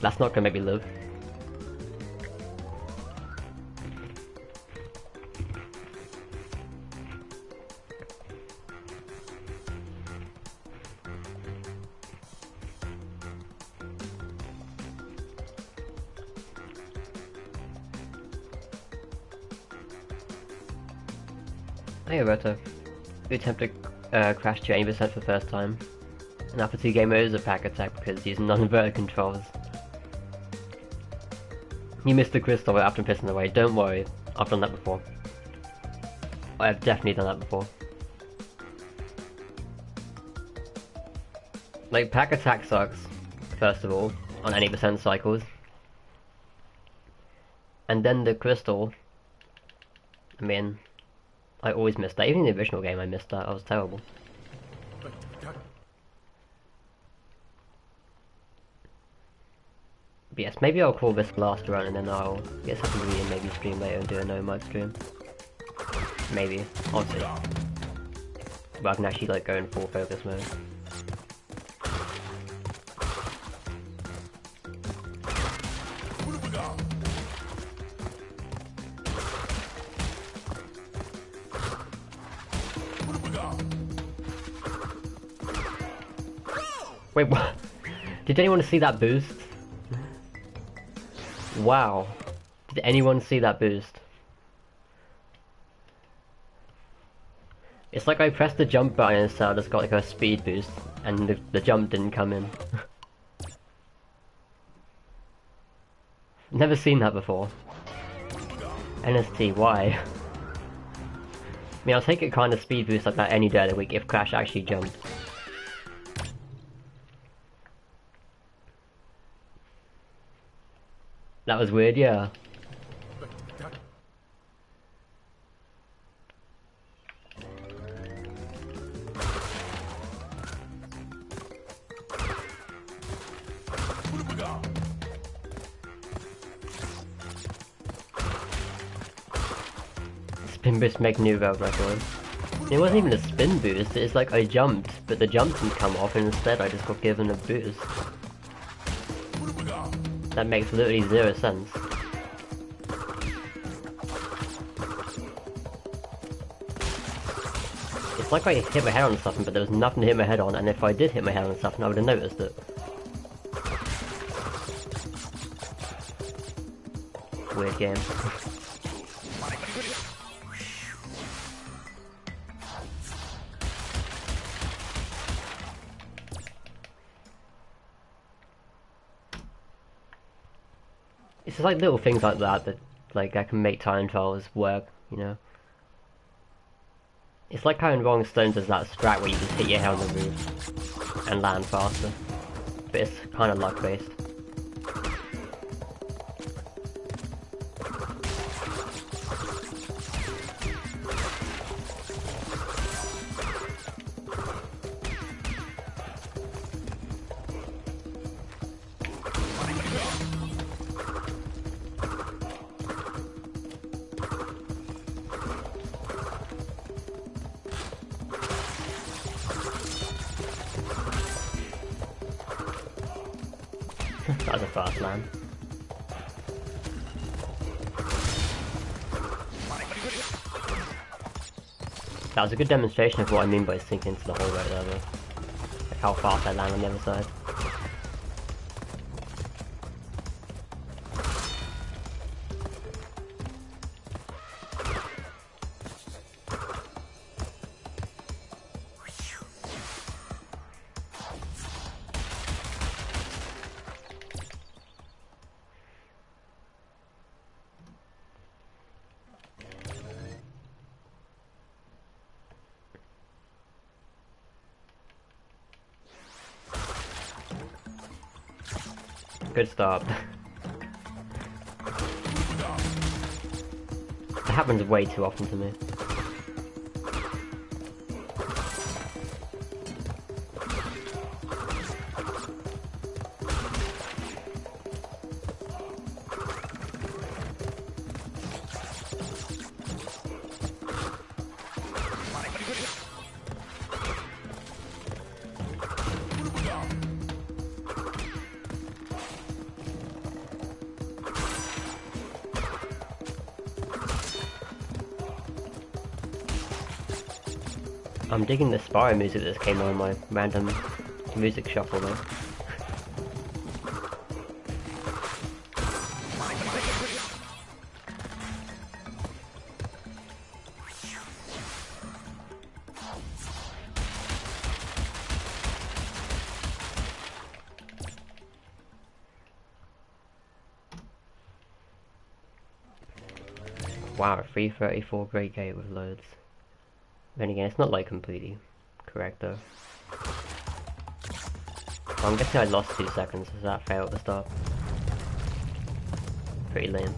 That's not gonna make me live. Hey, Roberto. You attempt to crash to 80% for the first time. And after 2 game modes, a pack attack because using non-inverted controls. You missed the crystal after pissing away. Don't worry, I've done that before. I have definitely done that before. Like, pack attack sucks, first of all, on any percent cycles. And then the crystal, I mean, I always missed that. Even in the original game I missed that. I was terrible. But yes, maybe I'll call this last run and then I'll get something to read and maybe stream later and do a no-mode stream. Maybe. I'll see. But I can actually like go in full focus mode. Wait, what? Did anyone see that boost? Wow. Did anyone see that boost? It's like I pressed the jump button and so I just got like a speed boost and the jump didn't come in. Never seen that before. NST, why? I mean, I'll take a kind of speed boost like that any day of the week if Crash actually jumped. That was weird, yeah. Spin boost make new world record. It wasn't even a spin boost, it's like I jumped, but the jump didn't come off and instead I just got given a boost. That makes literally 0 sense. It's like I hit my head on something, but there was nothing to hit my head on, and if I did hit my head on something, I would have noticed it. Weird game. It's just like little things like that that like I can make time trials work, you know. It's like how in Rolling Stones there's that strat where you just hit your head on the roof. and land faster. But it's kind of luck based. That was a fast land. That was a good demonstration of what I mean by sinking into the hole right there, though. Like how fast I land on the other side. Good start. It happens way too often to me. I'm digging the Spyro music that just came on my random music shuffle though. Wow, a 334 Great Gate with loads. Then again, it's not like completely correct though. Well, I'm guessing I lost 2 seconds, so that failed at the start. Pretty lame.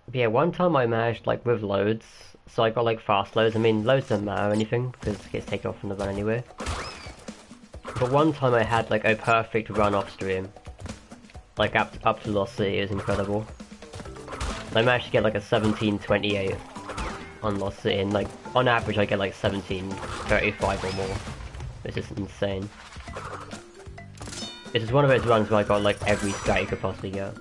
But yeah, one time I managed, like, with loads, so I got, like, fast loads. I mean, loads don't matter or anything, because it gets taken off from the run anyway. But one time I had, like, a perfect run off stream. Like, up to Lost City, it was incredible. I managed to get, like, a 17:28 on Lost City, and, like, on average I get, like, 17:35 or more. It's just insane. It's just one of those runs where I got, like, every stat you could possibly get.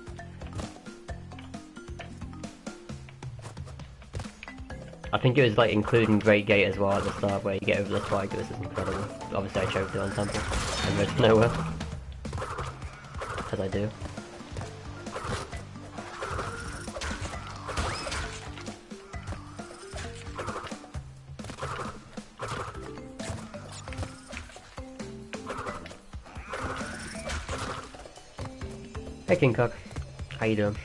I think it was like including Great Gate as well at the start where you get over the spike. This is incredible. Obviously I choked it on temple and went nowhere. As I do. Hey King Cock, how you doing?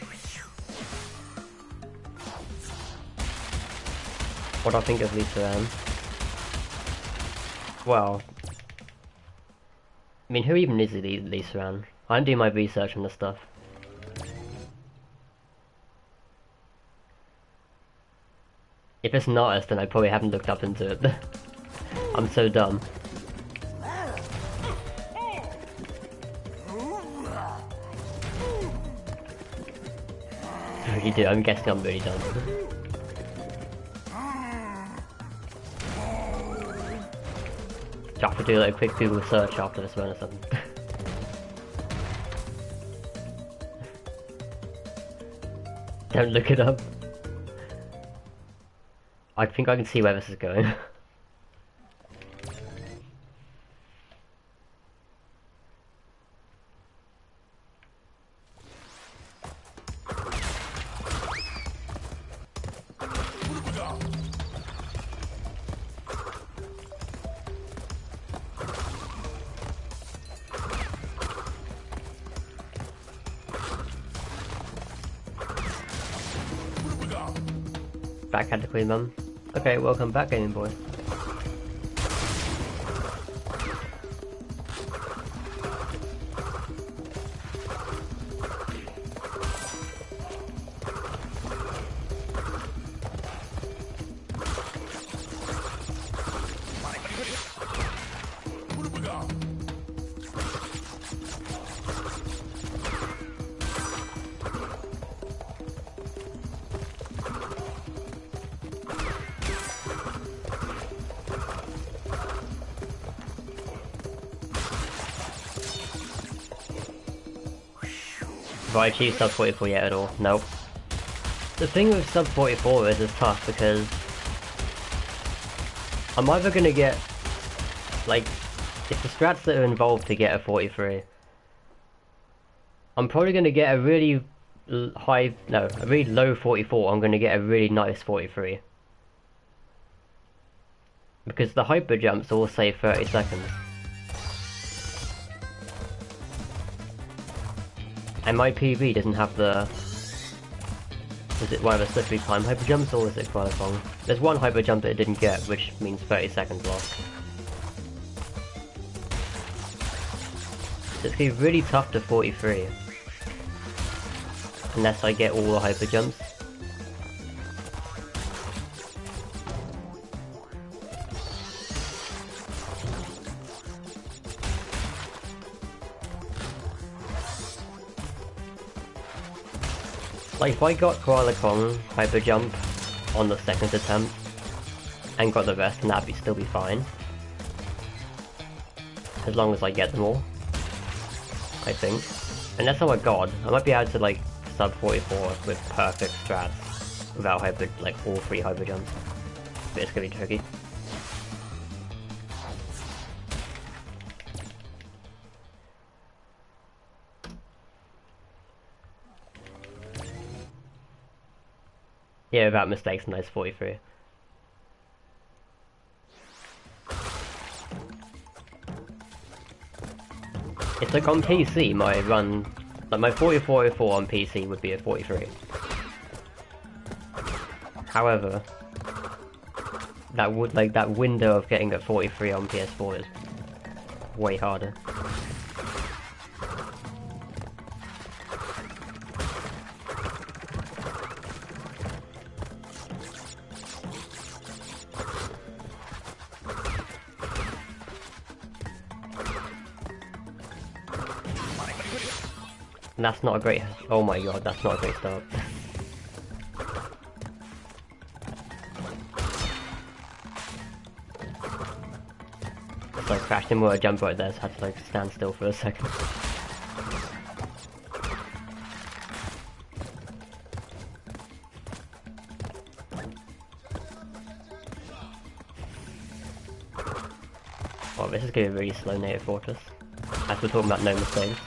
What do I think of Lisa Ann? Well, I mean, who even is Lisa Ann? I'm doing my research on this stuff. If it's an artist, then I probably haven't looked up into it. I'm so dumb. You do. I'm guessing I'm really dumb. Do I have to do like a quick Google search after this one or something? Don't look it up. I think I can see where this is going. Back at the Queen Mum. Okay, welcome back, Gaming Boy. Have I achieved sub 44 yet at all? Nope. The thing with sub 44 is it's tough because I'm either gonna get, like, it's the strats that are involved to get a 43. I'm probably gonna get a really a really low 44, I'm gonna get a really nice 43. Because the hyper jumps all say 30 seconds. And my PB doesn't have the... Is it one of the slippery climb hyper jumps or is it Qualifong? There's one hyper jump that it didn't get, which means 30 seconds lost. So it's gonna be really tough to 43. Unless I get all the hyper jumps. Like if I got Koala Kong hyper jump on the second attempt and got the rest, then that'd still be fine. As long as I get them all, I think. And that's not a god. I might be able to like sub 44 with perfect strats without hyper, like all 3 hyper jumps. But it's gonna be tricky. Yeah, without mistakes, nice 43. It's like on PC, my run, like my 4404 on PC would be a 43. However, that window of getting a 43 on PS4 is way harder. And that's not a great... Oh my god, that's not a great start. It's like crashed in where I jumped right there, so I had to like stand still for a second. Oh, this is gonna be a really slow native fortress. As we're talking about no mistakes.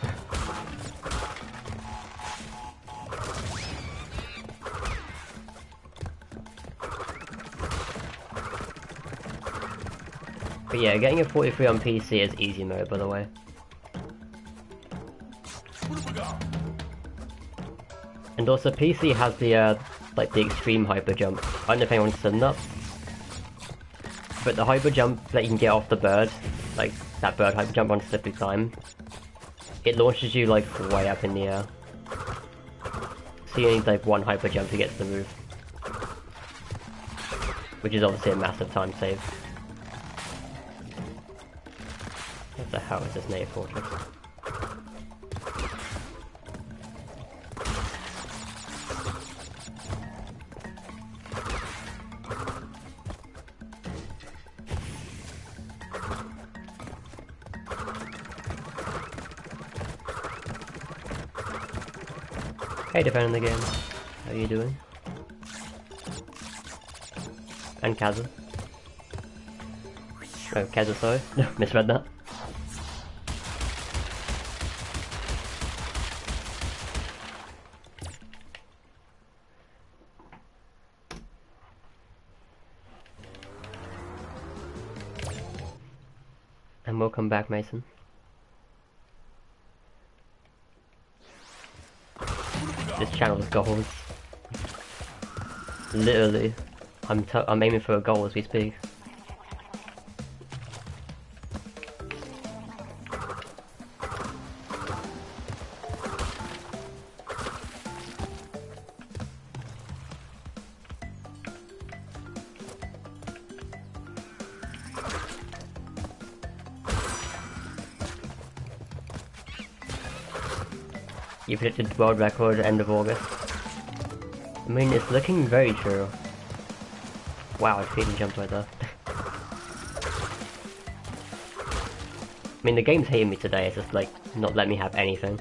But yeah, getting a 43 on PC is easy mode, by the way. And also PC has the like the extreme hyper jump. I don't know if anyone's done that, but the hyper jump that you can get off the bird, like that bird hyper jump on slippery climb, it launches you like way up in the air. So you need like one hyper jump to get to the roof, which is obviously a massive time save. How is this native fortress? Hey, defending the game. How are you doing? And Kazu. Oh, Kazu, sorry. No, misread that. And welcome back, Mason. This channel is goals. Literally, I'm aiming for a goal as we speak. You predicted world record end of August. I mean, it's looking very true. Wow, I freaking jumped right there. I mean, the game's hating me today, it's just like, not letting me have anything.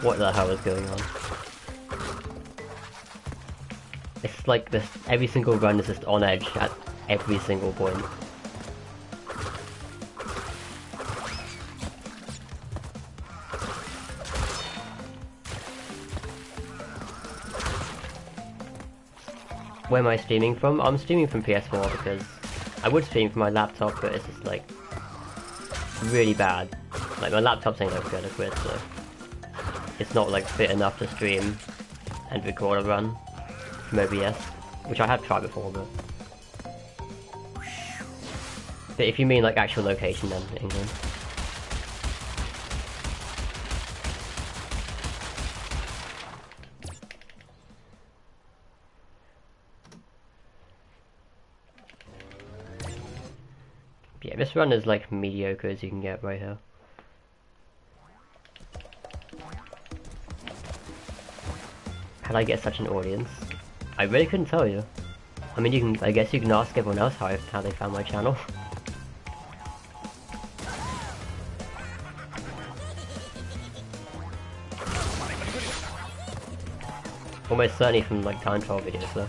What the hell is going on? It's like this, every single run is just on edge at every single point. Where am I streaming from? I'm streaming from PS4 because I would stream from my laptop, but it's just like really bad. Like my laptop's ain't that good, I quit, so it's not like fit enough to stream and record a run from OBS, which I have tried before, but if you mean like actual location, then England. Yeah, this run is like mediocre as you can get right here. How'd I get such an audience? I really couldn't tell you. I mean, you can. I guess you can ask everyone else how they found my channel. Almost certainly from like time trial videos though.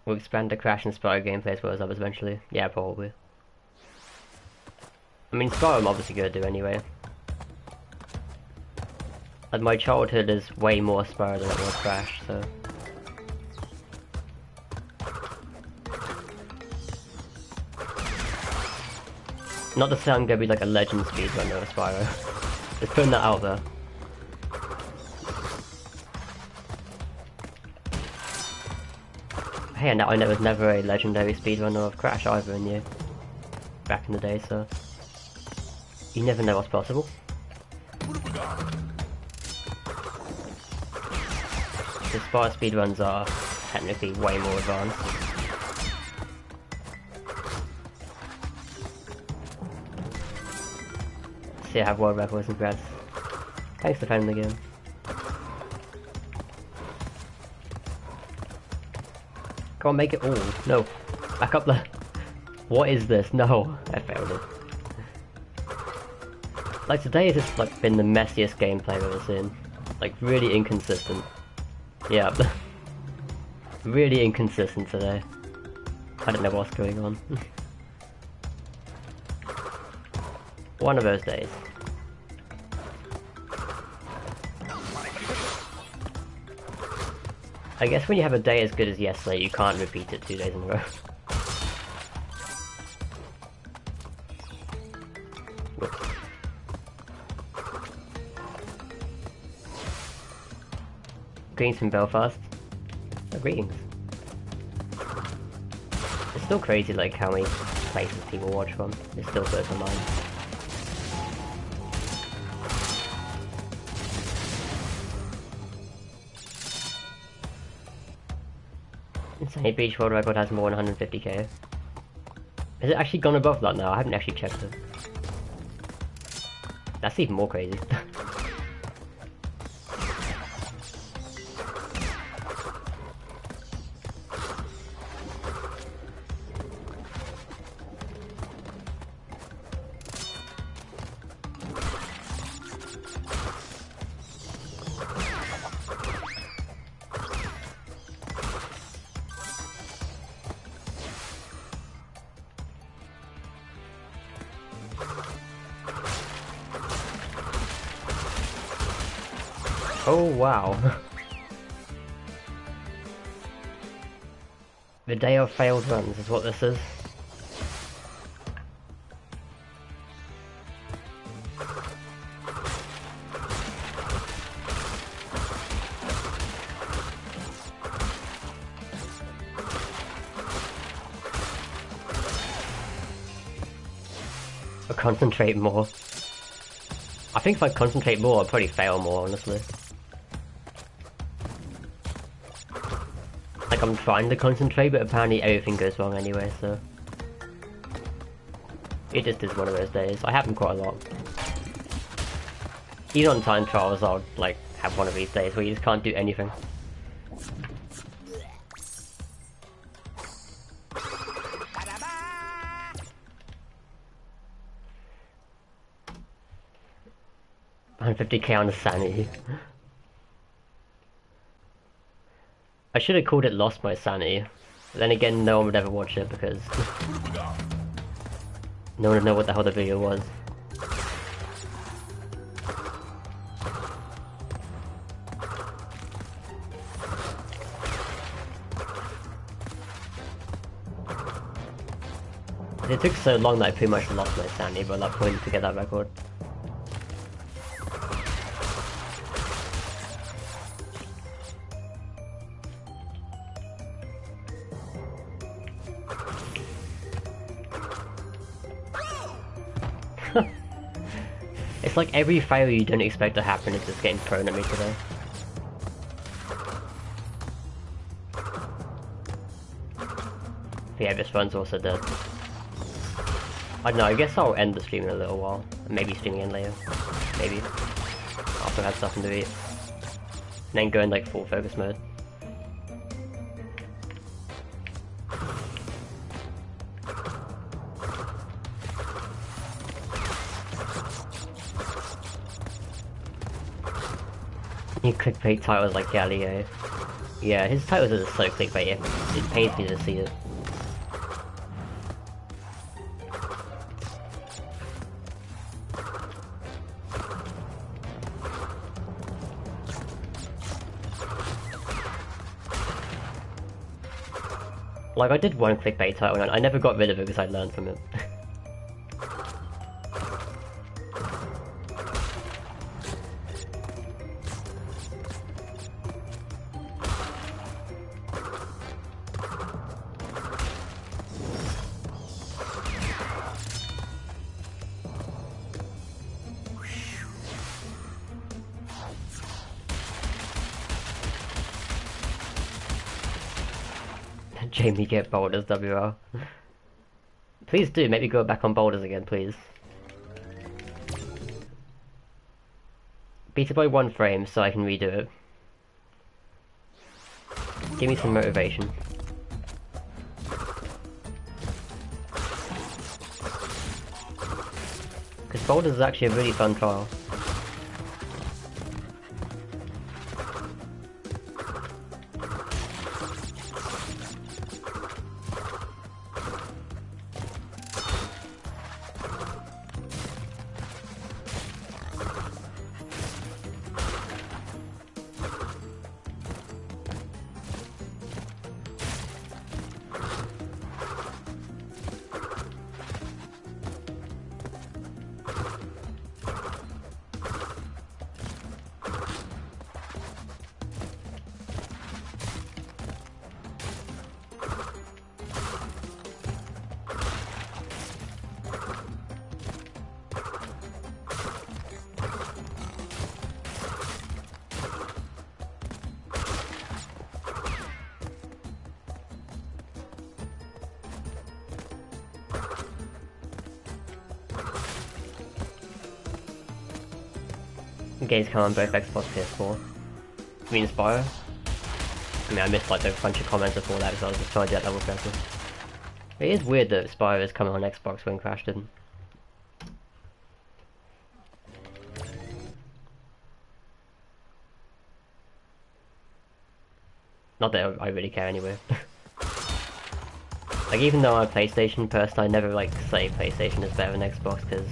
We'll expand the Crash and Spyro gameplay as well as others eventually. Yeah, probably. I mean, Spyro I'm obviously gonna do anyway. Like, my childhood is way more Spyro than it was Crash, so... Not to say I'm gonna be like a legend speedrunner of Spyro. Just putting that out there. Hey, and I was never a legendary speedrunner of Crash either in you back in the day, so you never know what's possible. The Spyro speedruns are technically way more advanced. See, I have world records and threads. Thanks for defending the game. Come on, make it all. No. Back up there. What is this? No. I failed it. Like, today has just like been the messiest gameplay I've ever seen. Like, really inconsistent. Yeah. Really inconsistent today. I don't know what's going on. One of those days. I guess when you have a day as good as yesterday, you can't repeat it 2 days in a row. Greetings from Belfast. Oh, greetings. It's still crazy, like, how many places people watch from. It still blows my mind. Insane Beach World Record has more than 150k. Has it actually gone above that now? I haven't actually checked it. That's even more crazy. Oh wow. The day of failed runs is what this is. I'll concentrate more. I think if I concentrate more, I'll probably fail more, honestly. Like, I'm trying to concentrate, but apparently everything goes wrong anyway, so... It just is one of those days. I have them quite a lot. Even on time trials, I'll, like, have one of these days where you just can't do anything. $150k on the sanity. I should have called it Lost My Sanity. But then again, no one would ever watch it because no one would know what the hell the video was. It took so long that I pretty much lost my sanity by that point to get that record. It's like every failure you don't expect to happen is just getting thrown at me today. But yeah, this run's also dead. I don't know, I guess I'll end the stream in a little while. Maybe streaming in later. Maybe. After I've had something to eat. And then go in like full focus mode. New clickbait titles like Galileo. Yeah, his titles are so clickbait, it pains me to see it. Like, I did one clickbait title and I never got rid of it because I learned from it. Jamie get boulders, WR. Please do, maybe go back on boulders again, please. Beat it by 1 frame so I can redo it. Give me some motivation. Because boulders is actually a really fun trial. Games come on both Xbox PS4. I mean Spyro. I mean I missed like a bunch of comments before that because I was just trying to get level correctly. It is weird that Spyro is coming on Xbox when Crash didn't. Not that I really care anyway. Like even though I'm a PlayStation person, I never like say PlayStation is better than Xbox because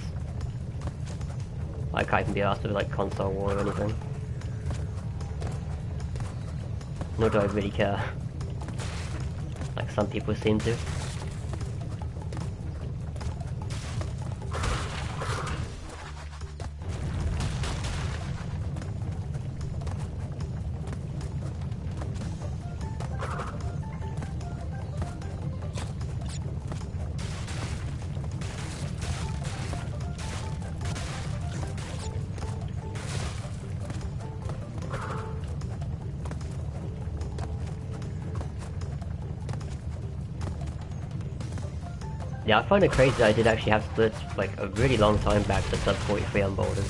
I can't even be asked with like console war or anything. Nor do I really care. Like some people seem to. Yeah, I find it crazy that I did actually have splits like a really long time back to sub 43 on boulders.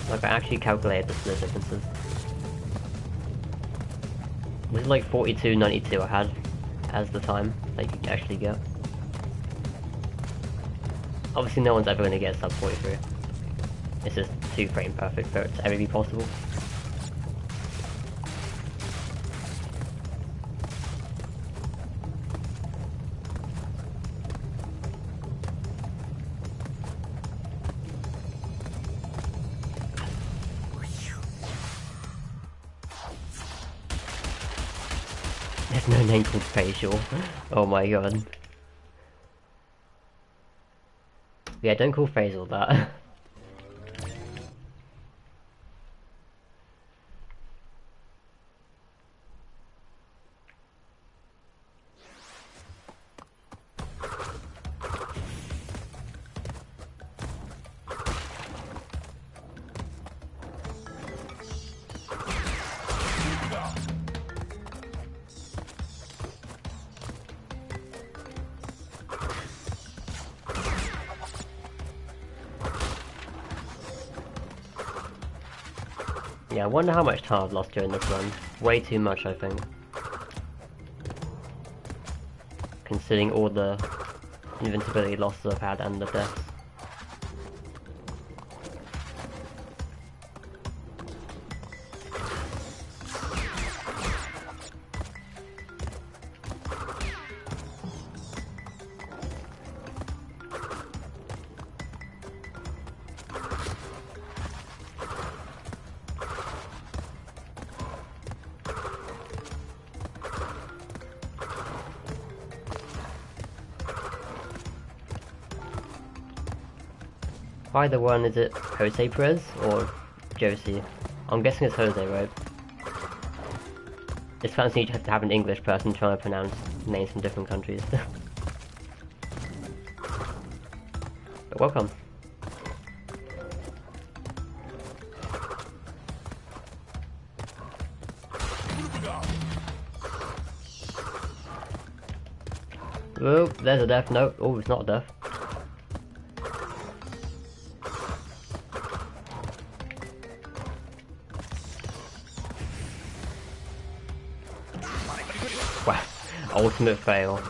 Like I actually calculated the split differences. This is like 42.92 I had as the time that you could actually get. Obviously no one's ever going to get sub 43. It's just 2 frame perfect for it to ever be possible. There's no name called facial. Oh my god. Yeah, don't call facial that. Yeah, I wonder how much time I've lost during this run. Way too much, I think. Considering all the invincibility losses I've had and the deaths. Either one, is it Jose Perez or Josie? I'm guessing it's Jose, right? It's fancy to have an English person trying to pronounce names from different countries. But welcome. Oh, there's a death. No, oh, it's not a death. Wow, ultimate fail.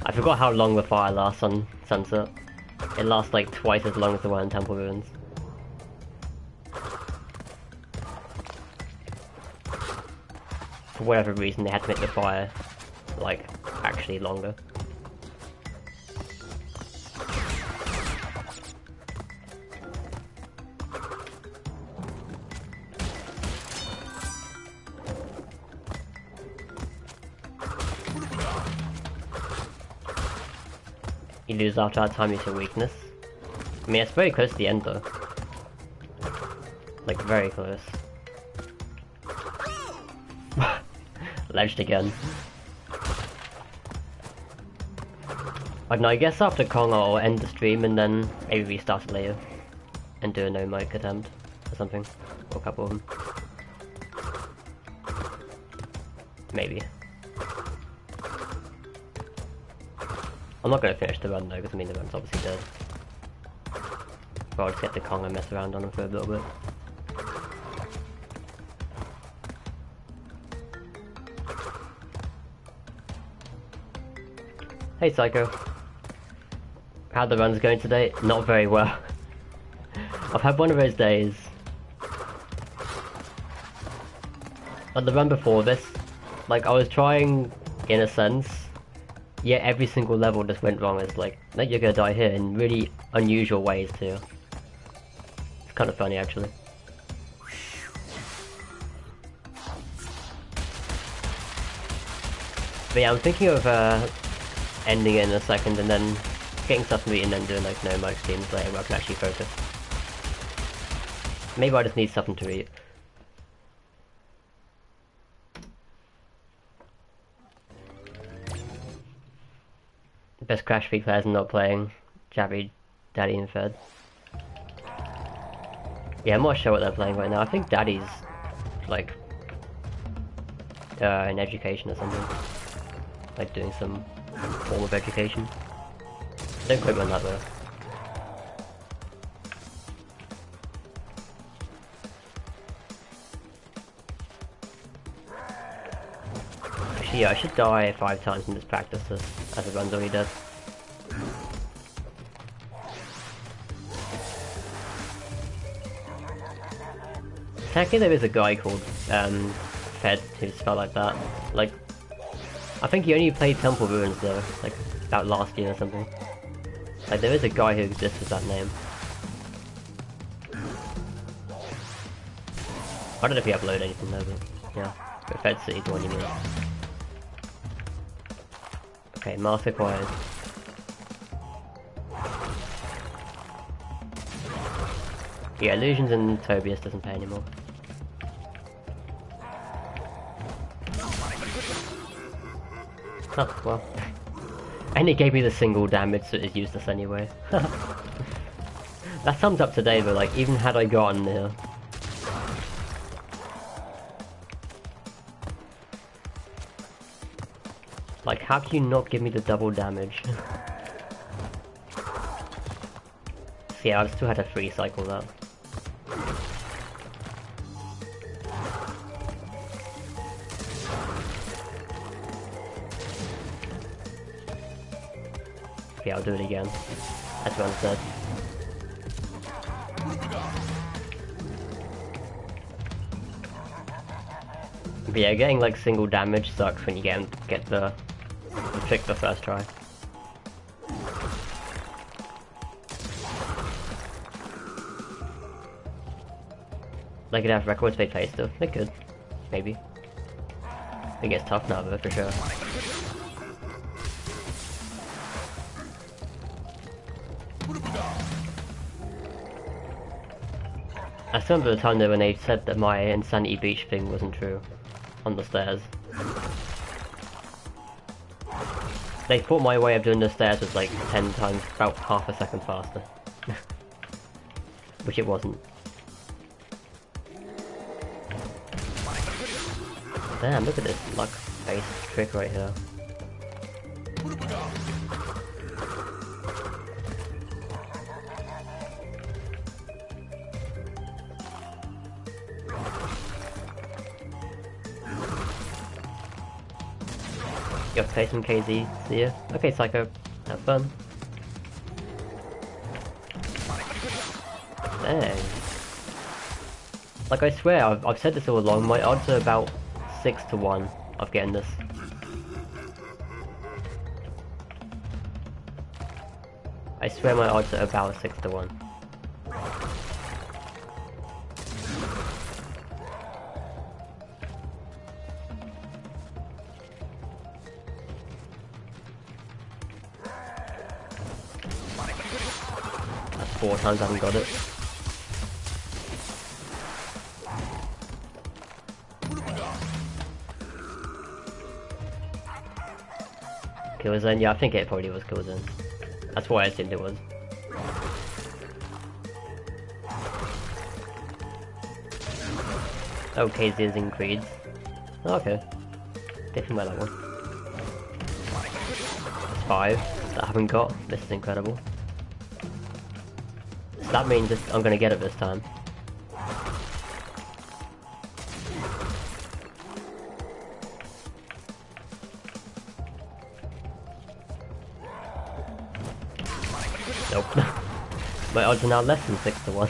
I forgot how long the fire lasts on Sunset. It lasts like twice as long as the one in Temple Ruins. For whatever reason, they had to make the fire, like, actually longer. You lose after that time is your weakness. I mean, it's very close to the end though. Like, very close. Ledged again. I don't know, I guess after Kong I'll end the stream and then maybe restart it later. And do a no mic attempt or something. Or a couple of them. Maybe. I'm not going to finish the run though, because I mean the run's obviously dead. But I'll just get the Kong and mess around on him for a little bit. Hey Psycho. How'd the runs going today? Not very well. I've had one of those days. Like the run before this, like I was trying in a sense, yet every single level just went wrong. It's like you're gonna die here in really unusual ways too. It's kind of funny actually. But yeah, I'm thinking of ending it in a second and then getting stuff to eat and then doing like no mic streams later where I can actually focus. Maybe I just need something to eat. Best Crash 3 players not playing Jabby, Daddy and Fed. Yeah, I'm not sure what they're playing right now. I think Daddy's like in education or something. Like doing some form of education. Don't quote me on that though. Actually, yeah, I should die 5 times in this practice as it runs already does. Technically there is a guy called Fed who's spelled like that. Like, I think he only played Temple Ruins though, like about last year or something. Like there is a guy who exists with that name. I don't know if he uploaded anything though, but yeah. But Fed City's the one you need. Okay, mask acquired. Yeah, Illusions and Tobias doesn't pay anymore. Oh, well. And it gave me the single damage that is useless anyway. That sums up today though, like even had I gotten there. Like how can you not give me the double damage? See, I still had to free cycle that. Okay, I'll do it again. That's what I said. But yeah, getting like single damage sucks when you get the trick the first try. They could have records they play still. They could. Maybe. It gets tough now though, for sure. I still remember the time though when they said that my Insanity Beach thing wasn't true. On the stairs. They thought my way of doing the stairs was like 10 times, about half a second faster. Which it wasn't. Damn, look at this luck-based trick right here. You have to play some KZ, see ya. Okay, Psycho, have fun. Dang. Like I swear, I've said this all along, my odds are about 6 to 1 of getting this. I swear my odds are about 6 to 1. That's 4 times I haven't got it. Killzone? Yeah, I think it probably was Killzone. That's why I assumed it was. Oh, KZ in Creeds. Oh, okay. Definitely wear that one. That's 5 that I haven't got. This is incredible. that means I'm gonna get it this time. Nope. My odds are now less than 6 to 1.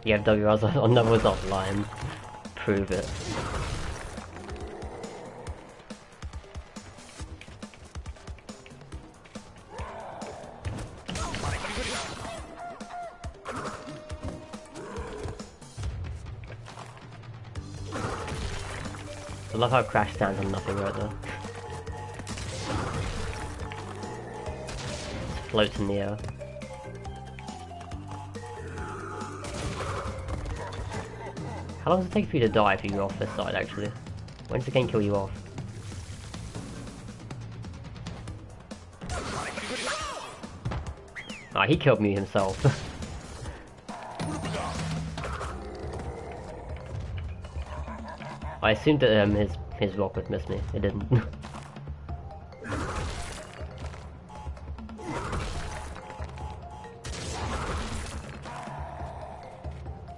Yeah, WR's on levels offline. Prove it. I love how Crash stands on nothing right there. Just floats in the air. How long does it take for you to die if you go off this side, actually? When does the game kill you off? Ah, he killed me himself. I assumed that his rock would miss me. It didn't.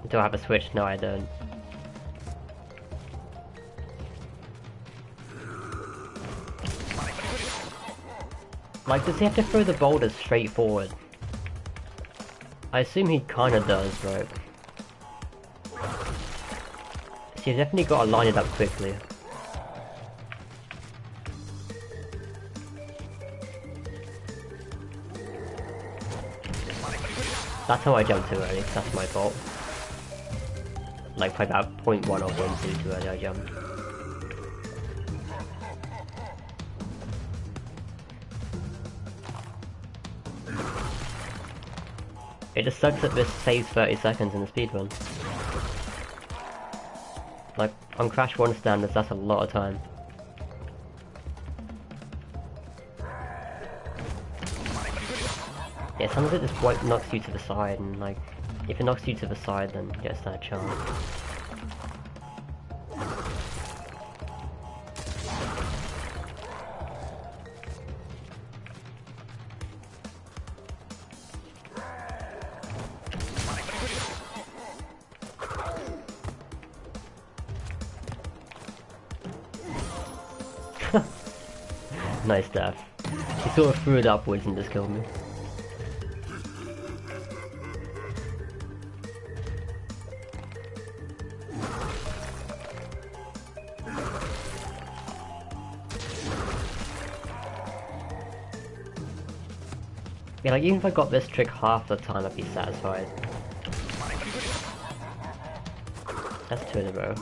Do I have a switch? No, I don't. Like, does he have to throw the boulders straight forward? I assume he kinda does, right? So you've definitely gotta line it up quickly. That's how I jumped too early, that's my fault. Like, probably about 0.1 or 0.2 too early I jumped. It just sucks that this saves 30 seconds in the speedrun. Like, on Crash 1 standards, that's a lot of time. Yeah, sometimes it just knocks you to the side, and like, if it knocks you to the side, then you get that chance. Nice death. He sort of threw it upwards and just killed me. Yeah, like even if I got this trick half the time, I'd be satisfied. That's 2 in a row.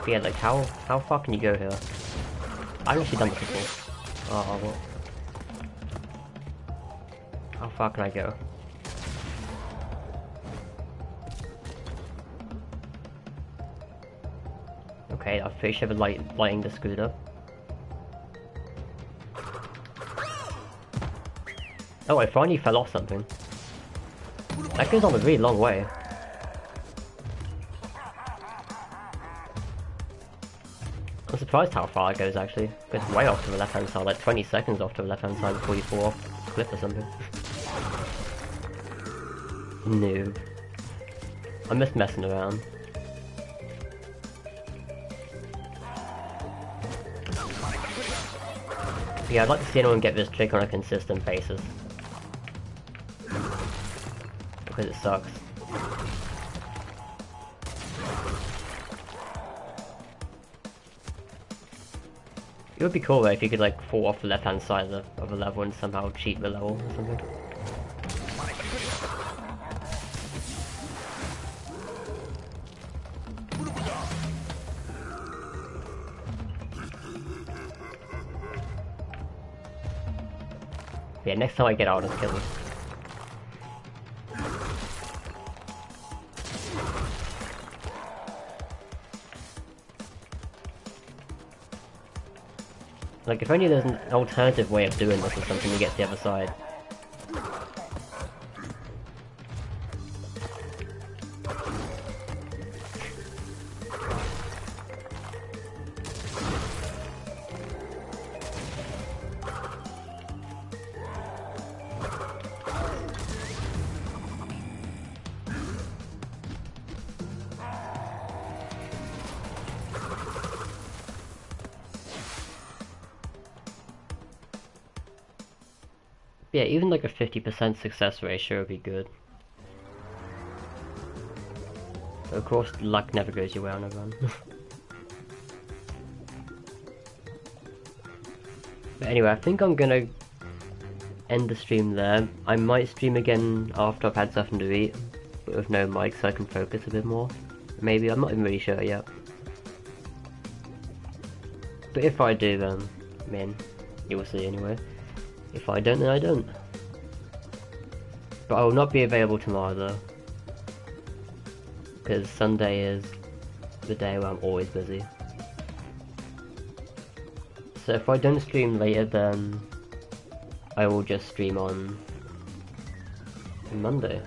But yeah, like how far can you go here? I've actually done this before. Oh, what? How far can I go? Okay, I pretty sure lighting the scooter. Oh, I finally fell off something. That goes on a really long way. I'm surprised how far it goes actually. It goes way off to the left hand side, like 20 seconds off to the left hand side before you fall off a cliff or something. Noob. I'm just messing around. Yeah, I'd like to see anyone get this trick on a consistent basis. Because it sucks. It would be cool though if you could like fall off the left hand side of the level and somehow cheat the level or something. Yeah, next time I get out, I'll just kill him. Like, if only there's an alternative way of doing this or something to get to the other side. Yeah, even like a 50% success ratio would be good. Of course, luck never goes your way on a run. But anyway, I think I'm gonna end the stream there. I might stream again after I've had something to eat, but with no mic so I can focus a bit more. Maybe, I'm not even really sure yet. But if I do, then, I mean, you will see anyway. If I don't, then I don't. But I will not be available tomorrow though, because Sunday is the day where I'm always busy. So if I don't stream later, then I will just stream on Monday.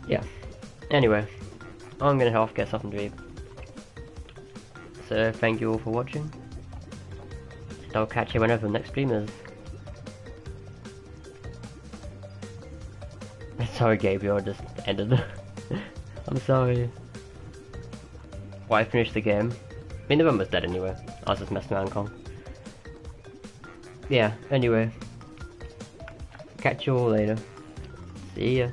Yeah. Anyway, I'm gonna have to get something to eat. So thank you all for watching. And I'll catch you whenever the next stream is. Sorry Gabriel, I just ended. I'm sorry. Well, I finished the game. I mean, the one was dead anyway. I was just messing around Kong. Yeah, anyway. Catch you all later. See ya.